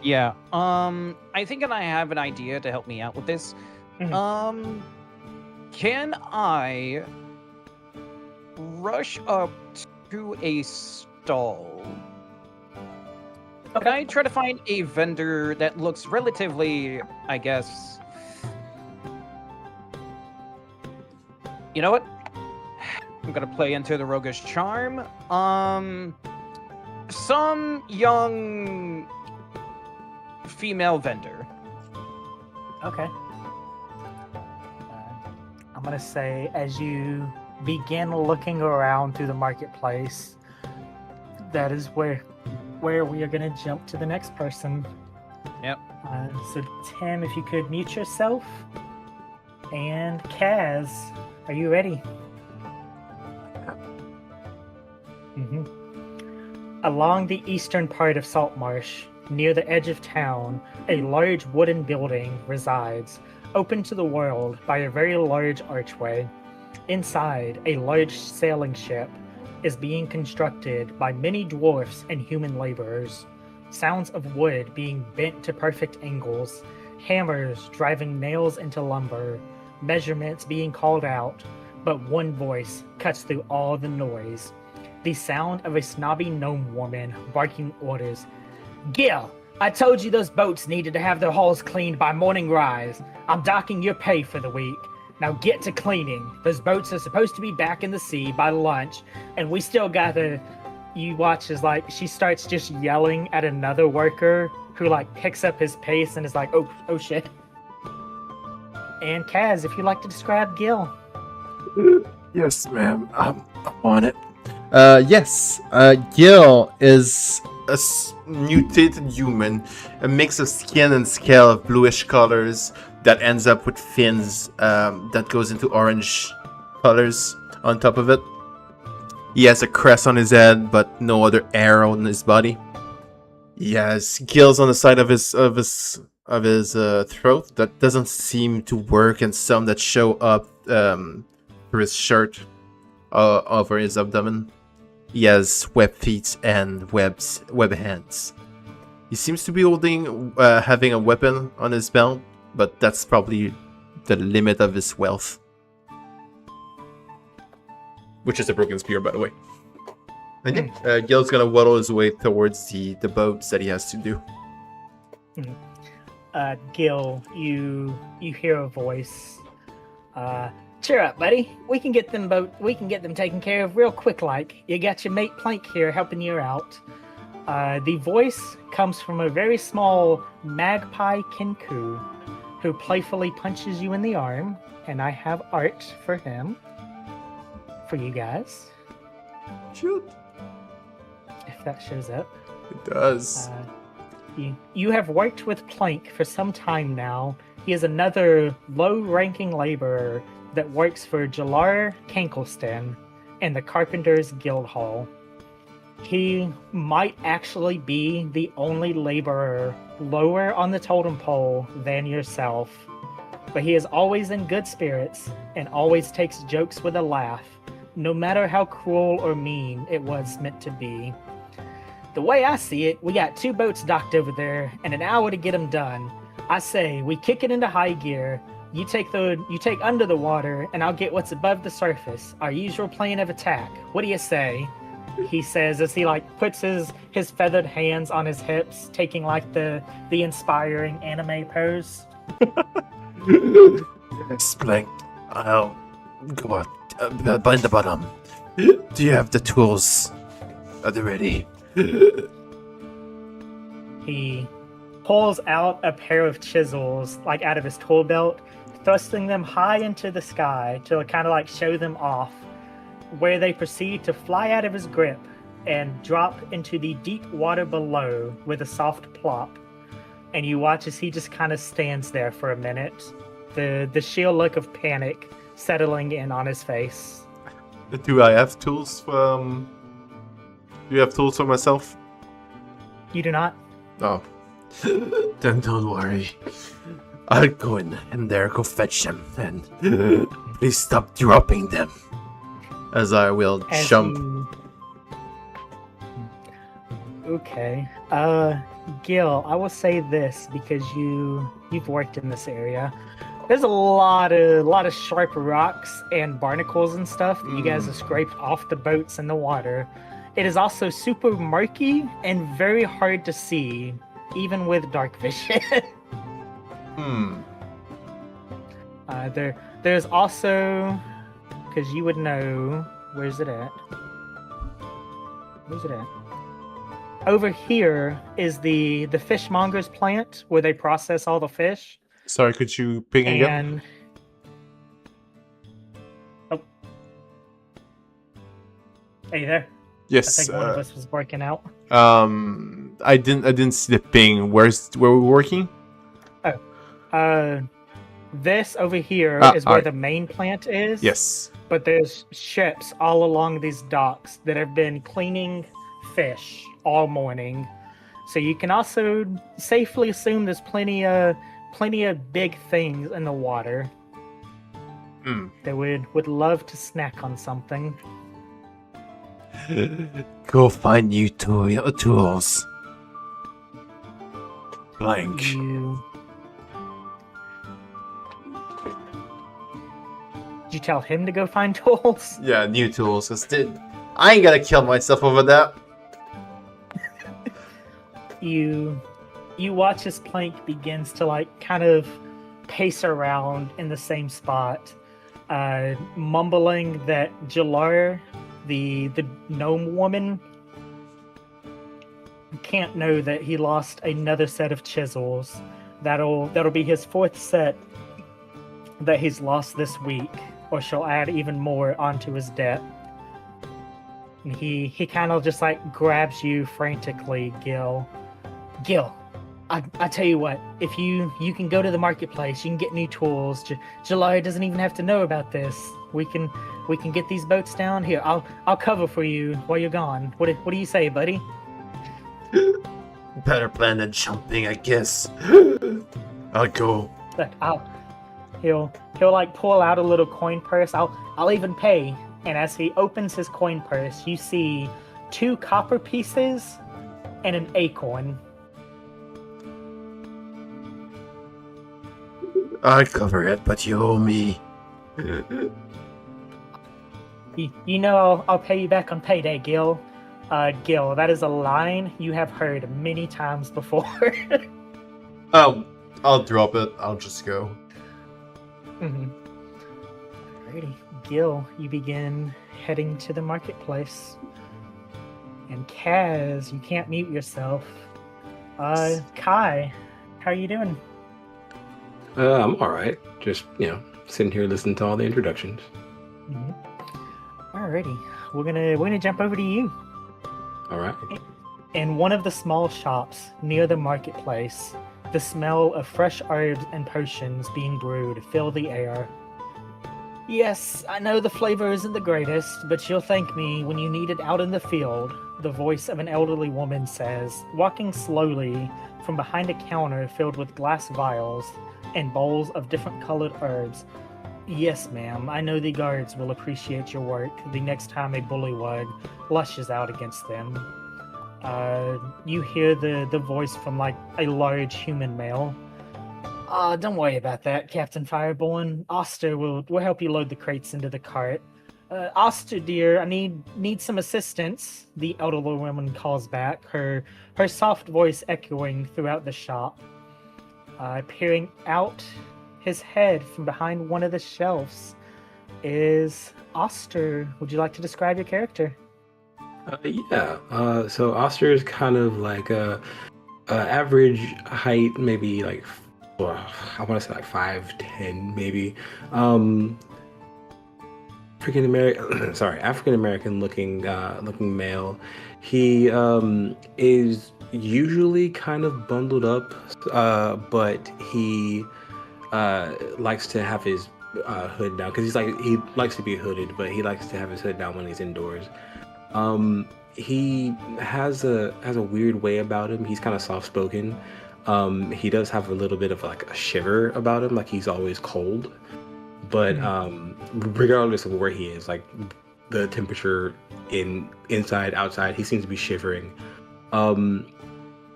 [SPEAKER 5] Yeah. I think I have an idea to help me out with this. Can I rush up to a stall? Can I try to find a vendor that looks relatively, I guess... You know what? I'm gonna play into the roguish charm. Some young female vendor.
[SPEAKER 2] Okay. I'm gonna say as you begin looking around through the marketplace, that is where we are gonna jump to the next person.
[SPEAKER 5] Yep.
[SPEAKER 2] So Tim, if you could mute yourself, and Kaz, are you ready? Along the eastern part of Saltmarsh, near the edge of town, a large wooden building resides, open to the world by a very large archway. Inside, a large sailing ship is being constructed by many dwarfs and human laborers. Sounds of wood being bent to perfect angles, hammers driving nails into lumber, measurements being called out, but one voice cuts through all the noise. The sound of a snobby gnome woman barking orders. Gil, I told you those boats needed to have their hulls cleaned by morning rise. I'm docking your pay for the week. Now get to cleaning. Those boats are supposed to be back in the sea by lunch, and we still gotta... You watch as like she starts just yelling at another worker who like picks up his pace and is like, oh shit. And Kaz, if you'd like to describe Gil.
[SPEAKER 1] Yes, ma'am. I'm on it. Yes. Gil is a mutated human, a mix of skin and scale of bluish colors that ends up with fins that goes into orange colors on top of it. He has a crest on his head, but no other hair on his body. He has gills on the side of his throat that doesn't seem to work, and some that show up through his shirt over his abdomen. He has web feet and web hands. He seems to be having a weapon on his belt, but that's probably the limit of his wealth. Which is a broken spear, by the way. I think Gil's gonna waddle his way towards the boats that he has to do.
[SPEAKER 2] Gil, you hear a voice. Cheer up, buddy. We can get them taken care of real quick like. You got your mate Plank here helping you out. The voice comes from a very small magpie kinku who playfully punches you in the arm, and I have art for him for you guys,
[SPEAKER 1] Shoot.
[SPEAKER 2] if that shows up.
[SPEAKER 1] It does.
[SPEAKER 2] You have worked with Plank for some time now. He is another low-ranking laborer that works for Jalar Kankelston in the Carpenters Guild Hall. He might actually be the only laborer lower on the totem pole than yourself, but he is always in good spirits and always takes jokes with a laugh, no matter how cruel or mean it was meant to be. The way I see it, we got 2 boats docked over there and an hour to get them done. I say we kick it into high gear. You take under the water, and I'll get what's above the surface. Our usual plan of attack. What do you say? He says as he like puts his feathered hands on his hips, taking like the inspiring anime pose.
[SPEAKER 1] Yes, Blank. I'll go on. Bind the bottom. Do you have the tools? Are they ready?
[SPEAKER 2] He pulls out a pair of chisels, like out of his tool belt, thrusting them high into the sky to kind of like show them off, where they proceed to fly out of his grip and drop into the deep water below with a soft plop. And you watch as he just kind of stands there for a minute, the sheer look of panic settling in on his face.
[SPEAKER 1] Do I have tools? Do you have tools for myself?
[SPEAKER 2] You do not?
[SPEAKER 1] Oh. Then don't worry. I'll go in there, go fetch them, and please stop dropping them. As I will
[SPEAKER 2] As
[SPEAKER 1] jump.
[SPEAKER 2] Okay. Gil, I will say this because you've worked in this area. There's a lot of sharp rocks and barnacles and stuff that you guys have scraped off the boats in the water. It is also super murky and very hard to see, even with dark vision. There's also, because you would know, where's it at? Where's it at? Over here is the fishmonger's plant where they process all the fish.
[SPEAKER 1] Sorry, could you ping again?
[SPEAKER 2] And oh, are you there?
[SPEAKER 1] Yes.
[SPEAKER 2] I think one of us was working out.
[SPEAKER 1] I didn't see the ping. Where we're working?
[SPEAKER 2] This over here is where the main plant is.
[SPEAKER 1] Yes.
[SPEAKER 2] But there's ships all along these docks that have been cleaning fish all morning. So you can also safely assume there's plenty of big things in the water. They would love to snack on something.
[SPEAKER 1] Go find new tools. Blank.
[SPEAKER 2] Did you tell him to go find tools?
[SPEAKER 1] Yeah, new tools. I ain't gonna kill myself over that.
[SPEAKER 2] You watch as Plank begins to like kind of pace around in the same spot, mumbling that Jalar, the gnome woman, can't know that he lost another set of chisels. That'll be his 4th set that he's lost this week, or she'll add even more onto his debt. And he kind of just like grabs you frantically, Gil. Gil, I tell you what, if you can go to the marketplace, you can get new tools. Jalar doesn't even have to know about this. We can get these boats down here. I'll cover for you while you're gone. What do you say, buddy?
[SPEAKER 1] Better plan than jumping, I guess. I'll go.
[SPEAKER 2] Look, he'll like pull out a little coin purse. I'll even pay. And as he opens his coin purse, you see 2 copper pieces and an acorn.
[SPEAKER 1] I'll cover it, but you owe me.
[SPEAKER 2] You know I'll pay you back on payday, Gil. Gil, that is a line you have heard many times before.
[SPEAKER 1] I'll drop it. I'll just go.
[SPEAKER 2] Alrighty, Gil, you begin heading to the marketplace. And Kaz, you can't mute yourself. Kai, how are you doing?
[SPEAKER 4] I'm all right. Just sitting here listening to all the introductions.
[SPEAKER 2] Alrighty, we're gonna jump over to you.
[SPEAKER 4] All right.
[SPEAKER 2] In one of the small shops near the marketplace, the smell of fresh herbs and potions being brewed fill the air. Yes, I know the flavor isn't the greatest, but you'll thank me when you need it out in the field, the voice of an elderly woman says, walking slowly from behind a counter filled with glass vials and bowls of different colored herbs. Yes, ma'am, I know the guards will appreciate your work the next time a bullywug lushes out against them. You hear the voice from like a large human male. Don't worry about that, Captain Fireborn. Oster will help you load the crates into the cart. Oster, dear, I need some assistance, the elderly woman calls back, her soft voice echoing throughout the shop. Peering out his head from behind one of the shelves is Oster. Would you like to describe your character?
[SPEAKER 4] Yeah. So Oster is kind of like a average height, maybe like I want to say like 5'10", maybe. African American looking male. He is usually kind of bundled up, but he likes to have his hood down because he likes to be hooded, but he likes to have his hood down when he's indoors. He has a weird way about him. He's kind of soft spoken. He does have a little bit of like a shiver about him, like he's always cold. But regardless of where he is, like the temperature inside, outside, he seems to be shivering.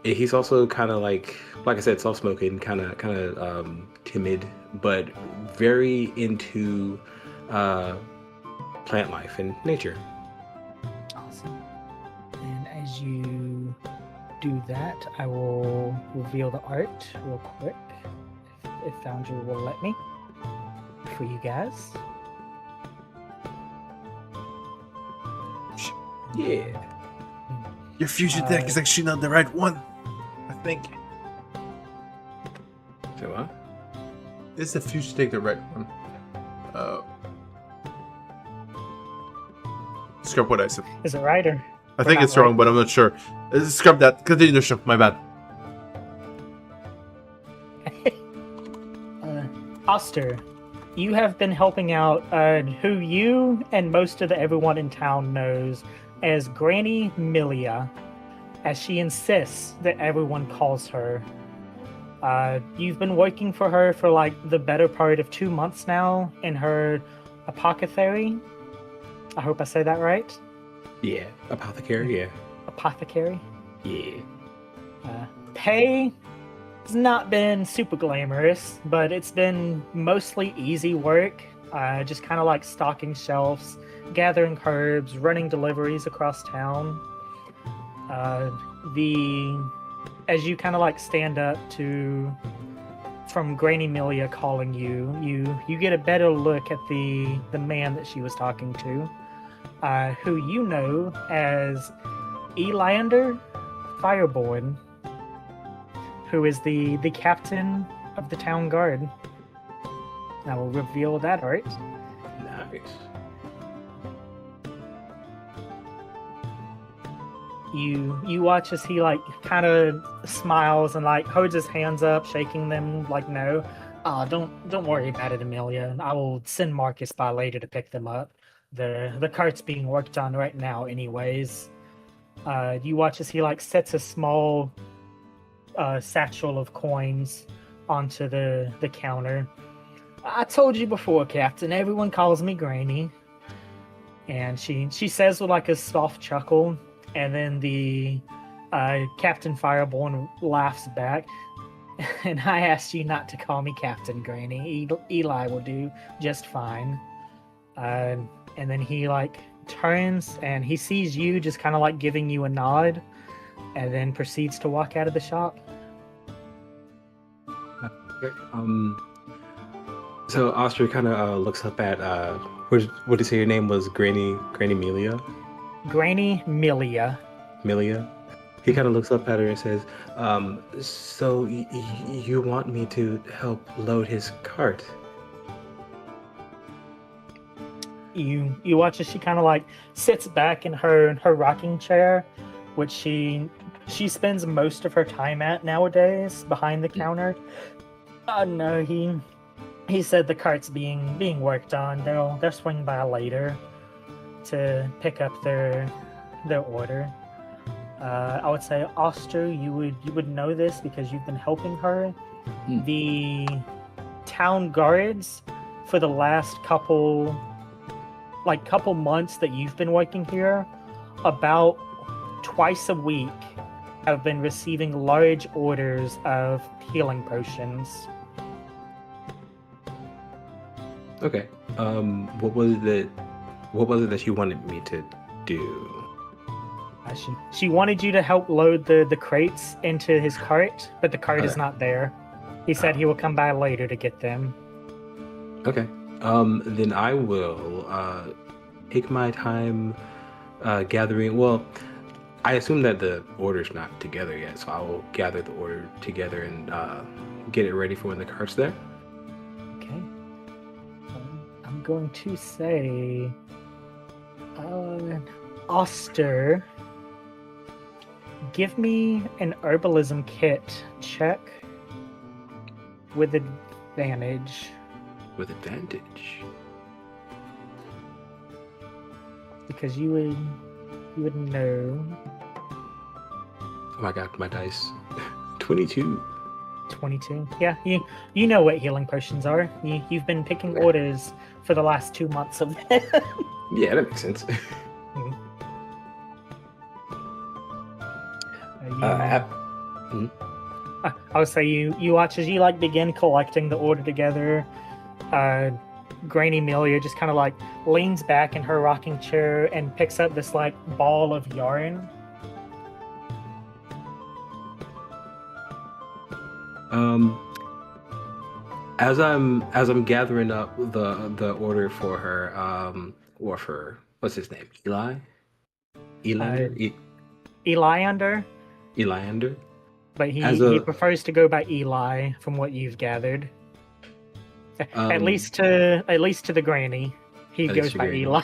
[SPEAKER 4] He's also kind of like I said, soft spoken, kind of timid, but very into plant life and nature.
[SPEAKER 2] Awesome. And as you do that, I will reveal the art real quick, if Foundry will let me, for you guys.
[SPEAKER 4] Yeah.
[SPEAKER 1] Your fusion deck is actually not the right one, I think.
[SPEAKER 4] So what?
[SPEAKER 1] Is the fusion deck the right one? Scrub what I said.
[SPEAKER 2] Is it right or?
[SPEAKER 1] I think
[SPEAKER 2] not
[SPEAKER 1] it's wrong,
[SPEAKER 2] right?
[SPEAKER 1] but I'm not sure. Scrub that. Continue the show. My bad.
[SPEAKER 2] Oster, you have been helping out who you and most of everyone in town knows as Granny Milia, as she insists that everyone calls her. You've been working for her for like the better part of 2 months now in her apothecary. I hope I say that right.
[SPEAKER 4] Yeah. Apothecary. Yeah.
[SPEAKER 2] Apothecary.
[SPEAKER 4] Yeah.
[SPEAKER 2] Pay has not been super glamorous, but it's been mostly easy work. Just kind of like stocking shelves, gathering herbs, running deliveries across town. As you kind of like stand up from Granny Milia calling you get a better look at the man that she was talking to, who you know as Elander Fireborn, who is the captain of the town guard. I will reveal that art.
[SPEAKER 4] Nice.
[SPEAKER 2] You watch as he like kind of smiles and like holds his hands up, shaking them like no. Don't worry about it, Amelia. I will send Marcus by later to pick them up. The cart's being worked on right now anyways. You watch as he like sets a small satchel of coins onto the counter. I told you before, Captain, everyone calls me Granny. And she says with like a soft chuckle, and then the Captain Fireborn laughs back. And I asked you not to call me Captain, Granny. Eli will do just fine. And then he like turns and he sees you just kind of like giving you a nod, and then proceeds to walk out of the shop.
[SPEAKER 4] Okay. So Oster kind of looks up at what did you say your name was? Granny Milia?
[SPEAKER 2] Granny Milia.
[SPEAKER 4] Milia. He kind of looks up at her and says, "So you want me to help load his cart?"
[SPEAKER 2] You watch as she kind of like sits back in her rocking chair, which she spends most of her time at nowadays behind the counter. No, he said the cart's being worked on. They'll swing by later to pick up their order. I would say, Oster, you would know this because you've been helping her. The town guards for the last couple months that you've been working here, about twice a week have been receiving large orders of healing potions.
[SPEAKER 4] Okay. What was it that you wanted me to do?
[SPEAKER 2] She wanted you to help load the crates into his cart, but the cart is not there. He said he will come by later to get them.
[SPEAKER 4] Okay. Then I will take my time gathering. Well, I assume that the order's not together yet, so I will gather the order together and get it ready for when the cart's there.
[SPEAKER 2] Okay. I'm going to say, Oster, give me an herbalism kit check with advantage.
[SPEAKER 4] With advantage.
[SPEAKER 2] Because you would know.
[SPEAKER 4] Oh my god, my dice. 22.
[SPEAKER 2] 22. Yeah, you know what healing potions are. You've been picking orders for the last 2 months of them.
[SPEAKER 4] Yeah, that makes sense.
[SPEAKER 2] I would say you watch as you like begin collecting the order together. Granny Amelia just kind of like leans back in her rocking chair and picks up this like ball of yarn.
[SPEAKER 4] As I'm gathering up the order for her, or for what's his name?
[SPEAKER 2] Eliander,
[SPEAKER 4] Eliander.
[SPEAKER 2] but he prefers to go by Eli, from what you've gathered. At least to the granny, he goes by Eli.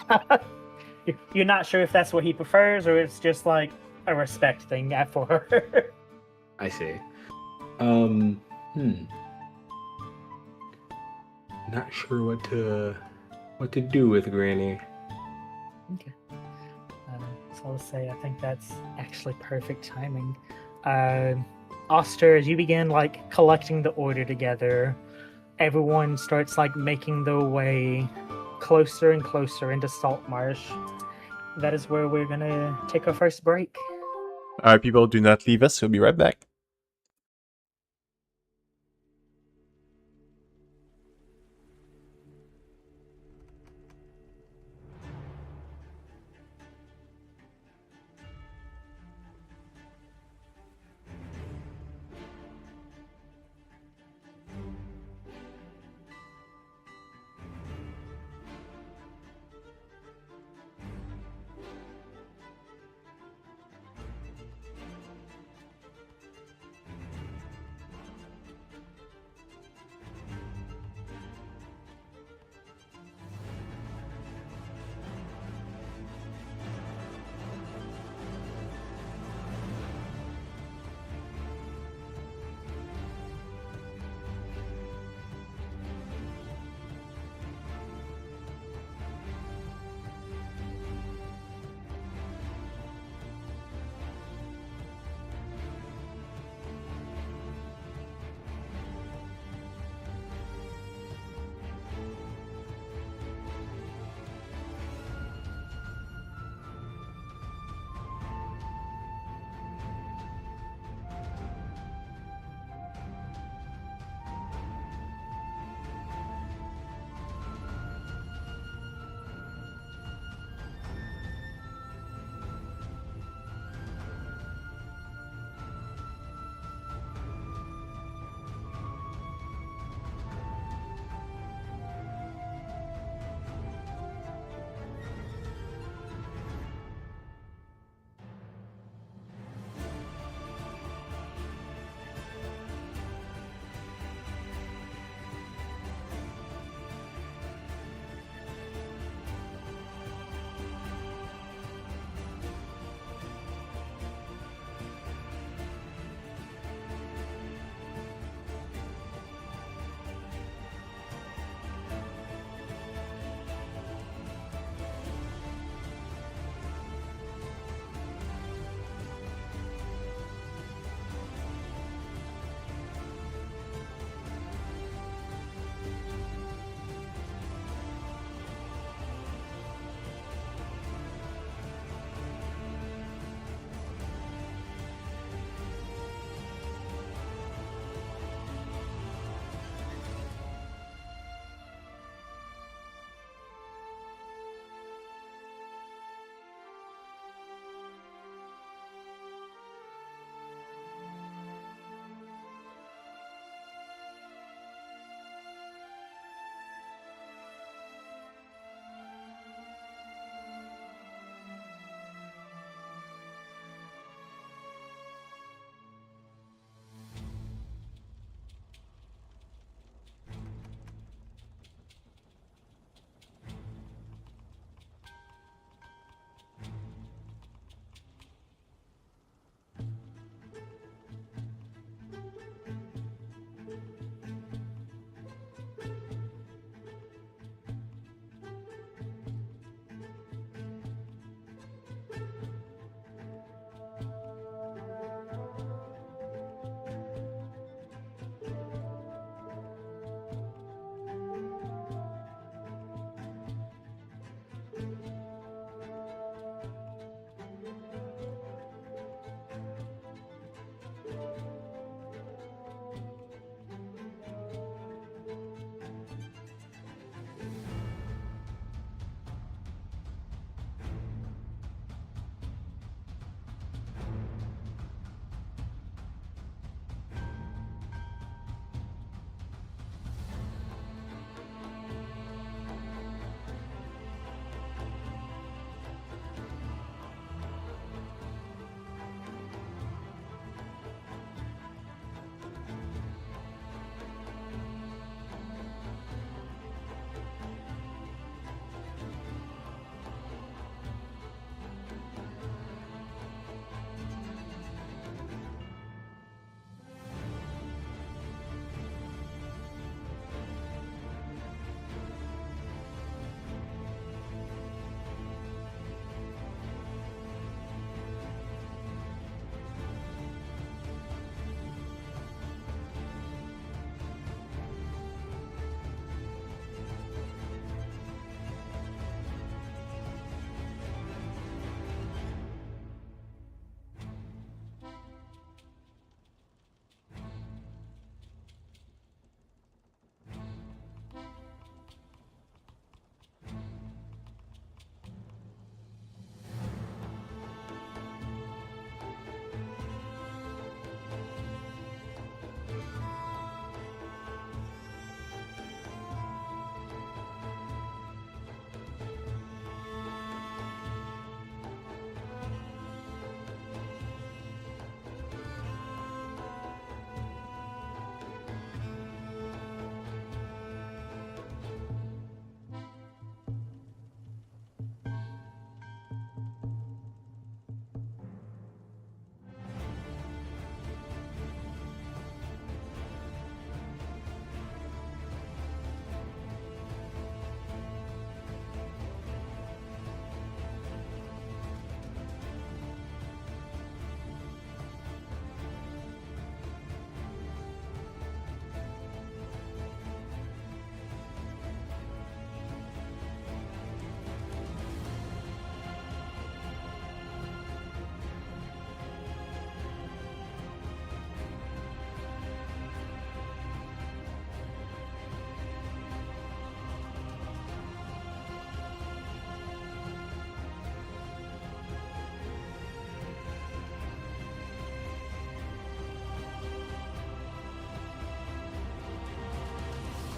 [SPEAKER 2] You're not sure if that's what he prefers or it's just like a respect thing for her.
[SPEAKER 4] I see. Not sure what to do with Granny.
[SPEAKER 2] Okay. So I'll say I think that's actually perfect timing. Oster, as you begin like collecting the order together, everyone starts like making their way closer and closer into Saltmarsh. That is where we're gonna take our first break.
[SPEAKER 1] All right, people, do not leave us. We'll be right back.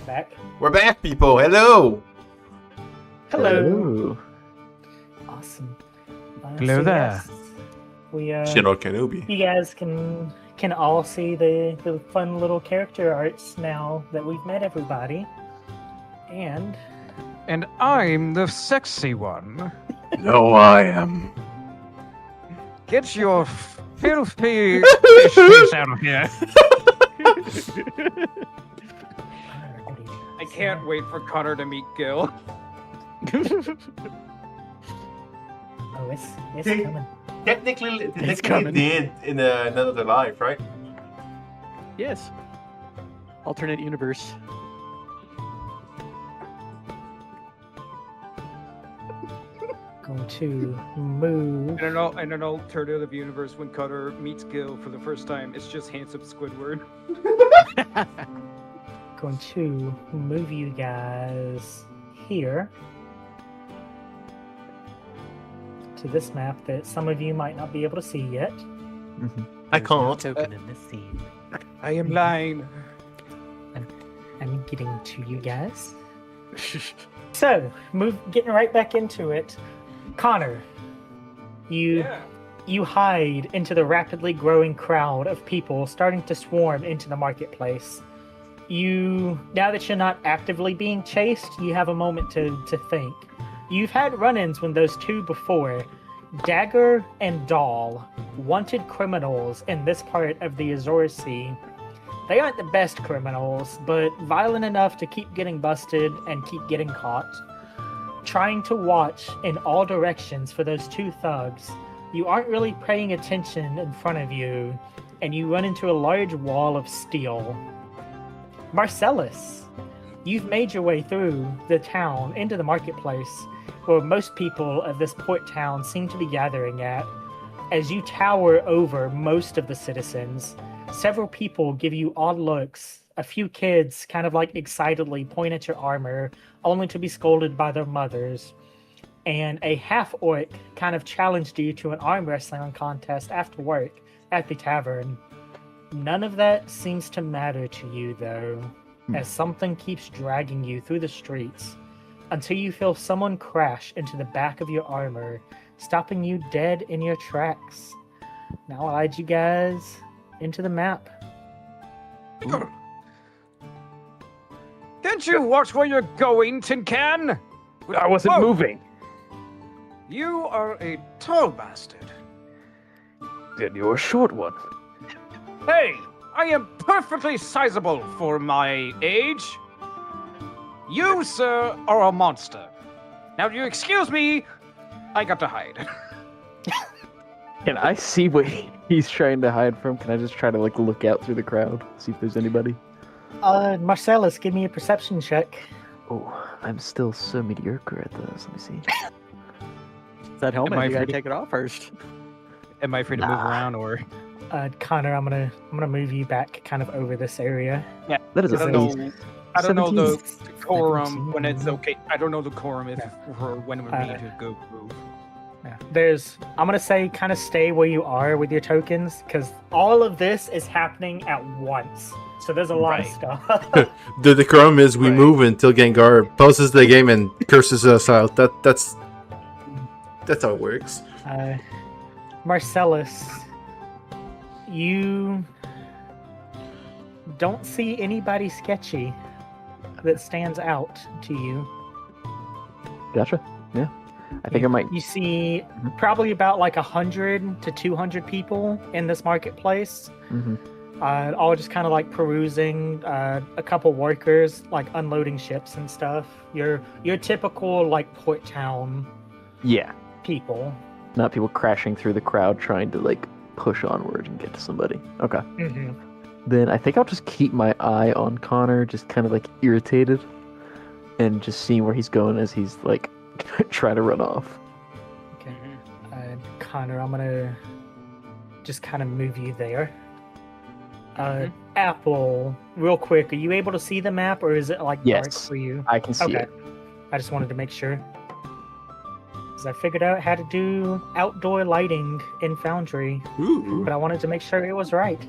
[SPEAKER 2] back.
[SPEAKER 1] We're back, people. Hello.
[SPEAKER 2] Hello. Awesome.
[SPEAKER 5] Hello there.
[SPEAKER 2] yes, we
[SPEAKER 1] General Kenobi.
[SPEAKER 2] you guys can all see the fun little character arts now that we've met everybody. And
[SPEAKER 5] I'm the sexy one.
[SPEAKER 1] No, I am.
[SPEAKER 5] Get your filthy fish face out of here. I can't wait for Connor to meet Gil.
[SPEAKER 2] Oh, it's
[SPEAKER 1] Hey.
[SPEAKER 2] coming.
[SPEAKER 1] Technically,
[SPEAKER 3] coming.
[SPEAKER 1] did in another life, right?
[SPEAKER 3] Yes. Alternate universe.
[SPEAKER 2] Going to move.
[SPEAKER 5] In an alternative universe, when Connor meets Gil for the first time, it's just handsome Squidward.
[SPEAKER 2] Going to move you guys here to this map that some of you might not be able to see yet.
[SPEAKER 1] I can't.
[SPEAKER 3] Token in this scene.
[SPEAKER 5] I am lying.
[SPEAKER 2] I'm getting to you guys. So, getting right back into it. Connor, you hide into the rapidly growing crowd of people starting to swarm into the marketplace. Now that you're not actively being chased, you have a moment to think. You've had run-ins with those two before. Dagger and Doll, wanted criminals in this part of the Azores Sea. They aren't the best criminals, but violent enough to keep getting busted and keep getting caught. Trying to watch in all directions for those two thugs, you aren't really paying attention in front of you, and you run into a large wall of steel. Marcellus, you've made your way through the town into the marketplace, where most people of this port town seem to be gathering at. As you tower over most of the citizens, several people give you odd looks. A few kids kind of like excitedly point at your armor, only to be scolded by their mothers. And a half-orc kind of challenged you to an arm wrestling contest after work at the tavern. None of that seems to matter to you, though, as something keeps dragging you through the streets until you feel someone crash into the back of your armor, stopping you dead in your tracks. Now I'll guide you guys into the map.
[SPEAKER 5] Can't you watch where you're going, Tin Can?
[SPEAKER 7] I wasn't
[SPEAKER 5] Whoa.
[SPEAKER 7] moving.
[SPEAKER 5] You are a tall bastard.
[SPEAKER 7] Then you're a short one.
[SPEAKER 5] Hey, I am perfectly sizable for my age. You, sir, are a monster. Now, you excuse me, I got to hide.
[SPEAKER 7] Can I see what he's trying to hide from? Can I just try to like look out through the crowd, see if there's anybody?
[SPEAKER 2] Marcellus, give me a perception check.
[SPEAKER 7] Oh, I'm still so mediocre at those. Let me see.
[SPEAKER 3] That helmet,
[SPEAKER 5] I
[SPEAKER 3] you gotta
[SPEAKER 5] free to-
[SPEAKER 3] take it off first.
[SPEAKER 5] Am I free to move
[SPEAKER 7] Nah.
[SPEAKER 5] around, or?
[SPEAKER 2] Connor, I'm gonna move you back kind of over this area.
[SPEAKER 7] That is
[SPEAKER 5] I
[SPEAKER 7] a
[SPEAKER 5] don't know. I don't know the
[SPEAKER 2] 17.
[SPEAKER 5] decorum when it's okay. I don't know the quorum if or when we need to go move.
[SPEAKER 2] Yeah. I'm gonna say kind of stay where you are with your tokens, because all of this is happening at once. So there's a lot of
[SPEAKER 5] Right.
[SPEAKER 2] stuff.
[SPEAKER 1] The decorum is we
[SPEAKER 5] Right.
[SPEAKER 1] move until Gengar pauses the game and curses us out. That's how it works.
[SPEAKER 2] Marcellus, you don't see anybody sketchy that stands out to you.
[SPEAKER 7] Gotcha. Yeah. I think I might.
[SPEAKER 2] You see probably about like 100 to 200 people in this marketplace.
[SPEAKER 7] Mhm.
[SPEAKER 2] All just kind of like perusing. A couple workers like unloading ships and stuff. Your typical like port town
[SPEAKER 7] Yeah.
[SPEAKER 2] people.
[SPEAKER 7] Not people crashing through the crowd trying to like push onward and get to somebody. Okay.
[SPEAKER 2] Mm-hmm.
[SPEAKER 7] Then I think I'll just keep my eye on Connor, just kind of like irritated, and just seeing where he's going as he's like trying to run off.
[SPEAKER 2] Okay. Connor, I'm gonna just kind of move you there. Apple, real quick, are you able to see the map, or is it like dark
[SPEAKER 7] Yes.
[SPEAKER 2] for you?
[SPEAKER 7] I can see
[SPEAKER 2] Okay.
[SPEAKER 7] it.
[SPEAKER 2] I just wanted to make sure. Because I figured out how to do outdoor lighting in Foundry,
[SPEAKER 1] Ooh,
[SPEAKER 2] but I wanted to make sure it was right.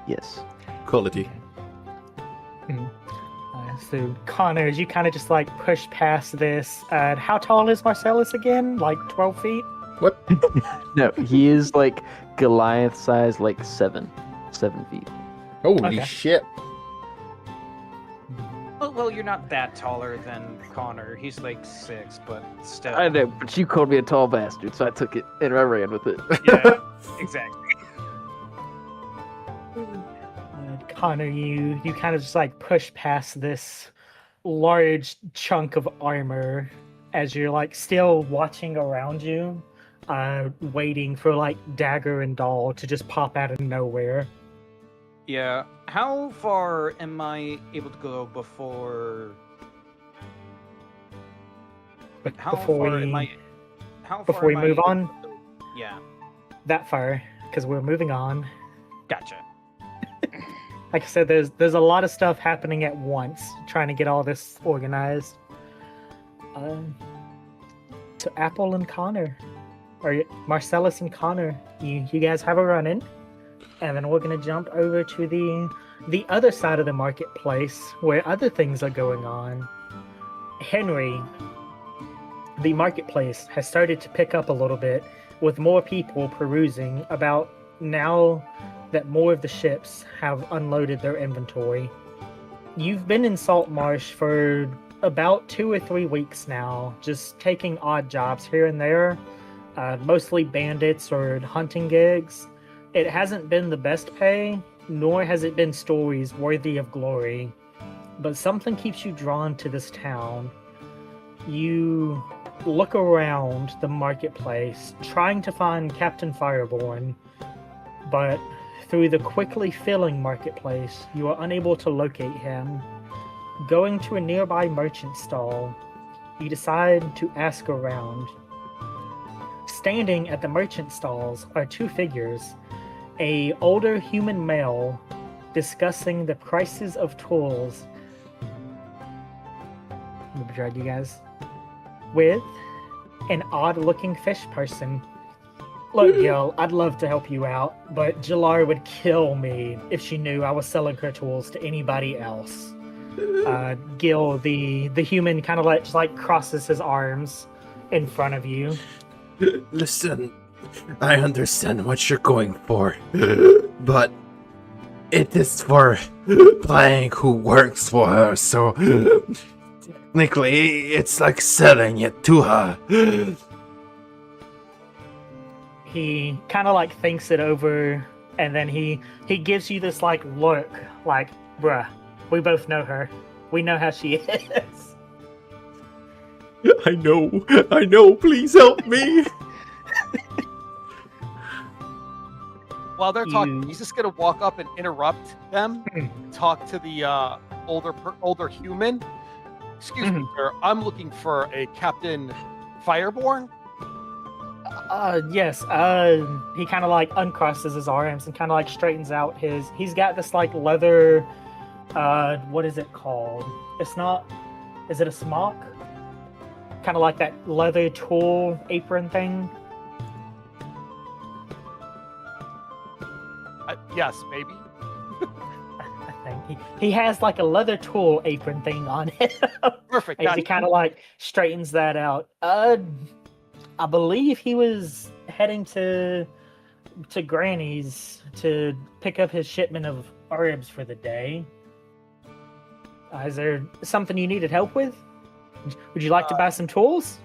[SPEAKER 7] Yes.
[SPEAKER 1] quality.
[SPEAKER 2] So Connor, as you kind of just like push past this, how tall is Marcellus again? Like 12 feet?
[SPEAKER 1] What?
[SPEAKER 7] No, he is like Goliath size, like 7 feet.
[SPEAKER 1] Holy
[SPEAKER 2] Okay.
[SPEAKER 1] shit.
[SPEAKER 5] Well, you're not that taller than Connor. He's like 6, but still.
[SPEAKER 7] I know, but you called me a tall bastard, so I took it and I ran with it.
[SPEAKER 5] Yeah, exactly.
[SPEAKER 2] Connor, you kind of just like push past this large chunk of armor as you're like still watching around you, waiting for like Dagger and Doll to just pop out of nowhere.
[SPEAKER 5] Yeah. How far am I able to go before?
[SPEAKER 2] But
[SPEAKER 5] How
[SPEAKER 2] before
[SPEAKER 5] far
[SPEAKER 2] we
[SPEAKER 5] am I? How
[SPEAKER 2] before
[SPEAKER 5] far
[SPEAKER 2] we
[SPEAKER 5] am
[SPEAKER 2] move
[SPEAKER 5] I
[SPEAKER 2] on?
[SPEAKER 5] able to- Yeah.
[SPEAKER 2] that far, because we're moving on.
[SPEAKER 5] Gotcha.
[SPEAKER 2] Like I said, there's a lot of stuff happening at once, trying to get all this organized. So Apple and Connor, or Marcellus and Connor, you guys have a run-in, and then we're gonna jump over to the other side of the marketplace where other things are going on. Henry, the marketplace has started to pick up a little bit, with more people perusing about now that more of the ships have unloaded their inventory. You've been in Saltmarsh for about 2 or 3 weeks now, just taking odd jobs here and there, mostly bandits or hunting gigs. It hasn't been the best pay, nor has it been stories worthy of glory, but something keeps you drawn to this town. You look around the marketplace, trying to find Captain Fireborn, but through the quickly filling marketplace, you are unable to locate him. Going to a nearby merchant stall, you decide to ask around. Standing at the merchant stalls are 2 figures, a older human male discussing the prices of tools. Let me drag you guys. With an odd-looking fish person. Look, Gil, I'd love to help you out, but Jalar would kill me if she knew I was selling her tools to anybody else. Gil, the human, kind of just like crosses his arms in front of you.
[SPEAKER 1] Listen, I understand what you're going for, but it is for playing who works for her, so technically it's like selling it to her.
[SPEAKER 2] He kind of like thinks it over, and then he gives you this like look, like, bruh, we both know her. We know how she is.
[SPEAKER 1] I know, please help me.
[SPEAKER 6] While they're talking,
[SPEAKER 2] You-
[SPEAKER 6] he's just gonna walk up and interrupt them, talk to the older human. Excuse me, sir. I'm looking for a Captain Fireborn.
[SPEAKER 2] Yes. He kind of like uncrosses his arms and kind of like straightens out his. He's got this like leather. What is it called? It's not. Is it a smock? Kind of like that leather tool apron thing.
[SPEAKER 6] Yes, maybe.
[SPEAKER 2] I think he has like a leather tool apron thing on him.
[SPEAKER 6] Perfect.
[SPEAKER 2] As he kind of like straightens that out. I believe he was heading to Granny's to pick up his shipment of herbs for the day. Is there something you needed help with? Would you like to buy some tools?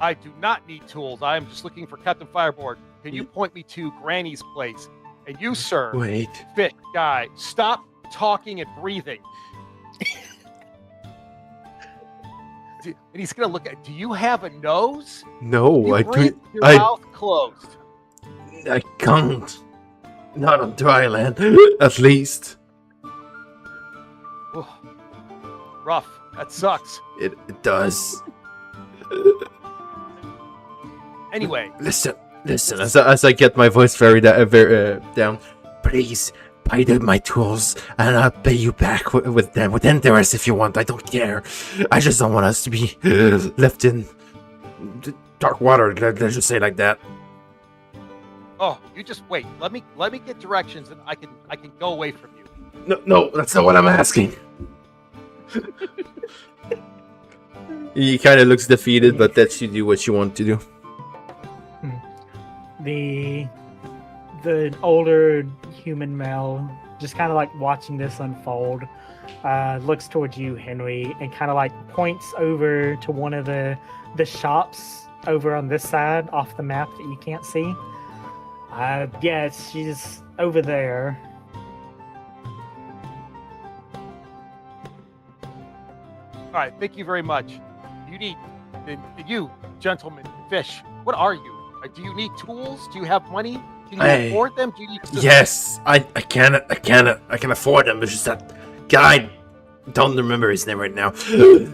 [SPEAKER 6] I do not need tools. I am just looking for Captain Fireborn. Can you point me to Granny's place? And you, sir,
[SPEAKER 1] Wait.
[SPEAKER 6] fit guy, stop talking and breathing. And he's gonna look at. Do you have a nose?
[SPEAKER 1] No,
[SPEAKER 6] You
[SPEAKER 1] I
[SPEAKER 6] breathe
[SPEAKER 1] do.
[SPEAKER 6] with your
[SPEAKER 1] I-
[SPEAKER 6] mouth closed.
[SPEAKER 1] I can't. Not on dry land, at least.
[SPEAKER 6] Ooh. Rough. That sucks.
[SPEAKER 1] It does.
[SPEAKER 6] Anyway,
[SPEAKER 1] Listen. As I get my voice very down, please buy my tools, and I'll pay you back with them with interest if you want. I don't care. I just don't want us to be left in dark water. Let's just say like that.
[SPEAKER 6] oh, you just wait. Let me get directions, and I can go away from you.
[SPEAKER 1] No, that's not what I'm asking. He kind of looks defeated, but lets you do what you want to do.
[SPEAKER 2] The older human male, just kind of like watching this unfold, looks towards you, Henry, and kind of like points over to one of the shops over on this side off the map that you can't see. Yeah, she's over there.
[SPEAKER 6] All right, thank you very much. You gentlemen, fish, what are you? Do you need tools? Do you have money? Can you afford them? Do you need assistance?
[SPEAKER 1] Yes, I can afford them. It's just that guy, don't remember his name right now,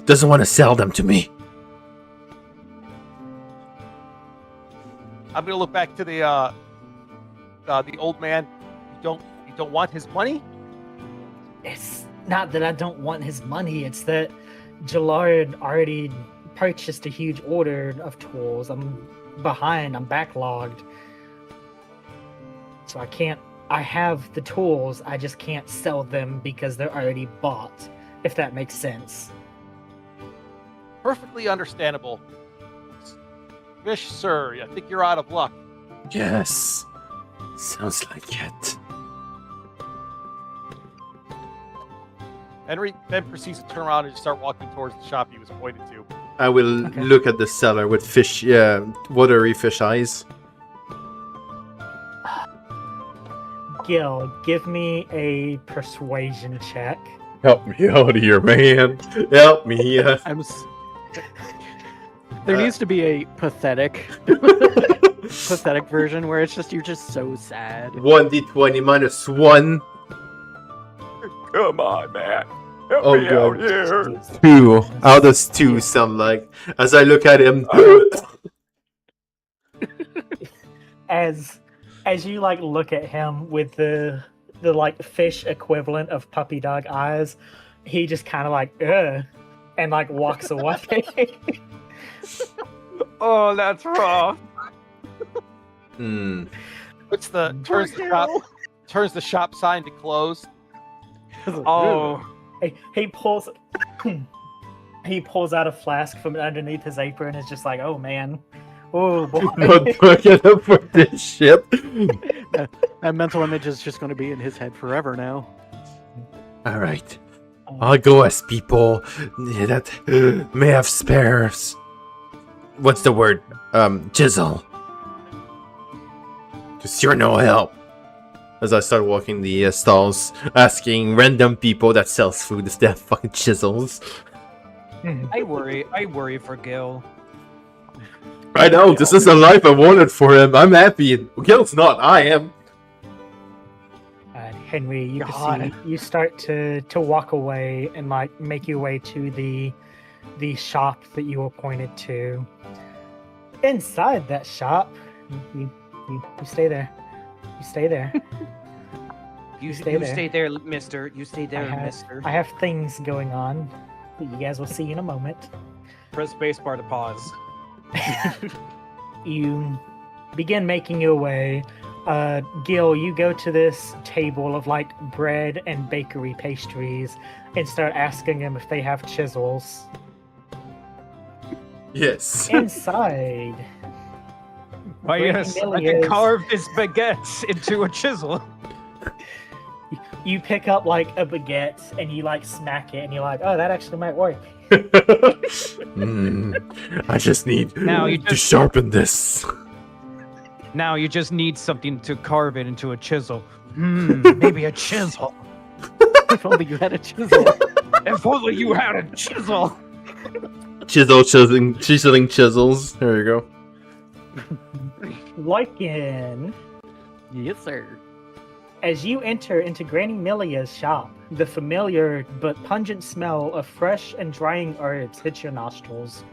[SPEAKER 1] doesn't want to sell them to me.
[SPEAKER 6] I'm gonna look back to the old man. You don't want his money?
[SPEAKER 2] It's not that I don't want his money, it's that Jallard already purchased a huge order of tools. I'm behind, I'm backlogged. So I have the tools, I just can't sell them because they're already bought, if that makes sense.
[SPEAKER 6] Perfectly understandable. Fish, sir, I think you're out of luck.
[SPEAKER 1] Yes, sounds like it.
[SPEAKER 6] Henry then proceeds to turn around and just start walking towards the shop he was pointed to.
[SPEAKER 1] I will look at the seller with watery fish eyes.
[SPEAKER 2] Gil, give me a persuasion check.
[SPEAKER 1] Help me out here, man. Help me.
[SPEAKER 3] There needs to be a pathetic version where it's just you're just so sad.
[SPEAKER 1] 1d20 minus 1.
[SPEAKER 6] Come on, man.
[SPEAKER 1] Oh god. 2. How does 2 sound like? As I look at him.
[SPEAKER 2] As you like look at him with the like fish equivalent of puppy dog eyes, he just kind of like and like walks away.
[SPEAKER 5] Oh, that's rough.
[SPEAKER 6] Turns the shop sign to close.
[SPEAKER 5] Oh,
[SPEAKER 2] he pulls out a flask from underneath his apron and is just like, oh man, oh boy.
[SPEAKER 1] Not looking up for this shit.
[SPEAKER 3] That mental image is just going to be in his head forever now.
[SPEAKER 1] All right, I'll go as people that may have spares. What's the word? Chisel. Cause you're no help. As I start walking the stalls, asking random people that sells food if they have fucking chisels.
[SPEAKER 5] I worry for Gil.
[SPEAKER 1] I know, this is the life I wanted for him. I'm happy. Gil's not, I am.
[SPEAKER 2] Henry, you start to walk away and like make your way to the shop that you were pointed to. Inside that shop, you stay there. You stay there.
[SPEAKER 5] You stay there, mister. You stay there, mister.
[SPEAKER 2] I have things going on that you guys will see in a moment.
[SPEAKER 5] Press spacebar to pause.
[SPEAKER 2] You begin making your way. Gil, you go to this table of like bread and bakery pastries and start asking them if they have chisels.
[SPEAKER 1] Yes.
[SPEAKER 2] Inside.
[SPEAKER 5] Why, yes, I can carve this baguette into a chisel.
[SPEAKER 2] You pick up like a baguette and you like smack it and you're like, oh, that actually might work.
[SPEAKER 1] I just need to sharpen this.
[SPEAKER 5] Now you just need something to carve it into a chisel. Maybe a chisel.
[SPEAKER 3] If only you had a chisel.
[SPEAKER 5] If only you had a chisel.
[SPEAKER 1] Chiseling chisels. There you go.
[SPEAKER 2] Lycan.
[SPEAKER 3] Yes, sir.
[SPEAKER 2] As you enter into Granny Milia's shop, the familiar but pungent smell of fresh and drying herbs hits your nostrils.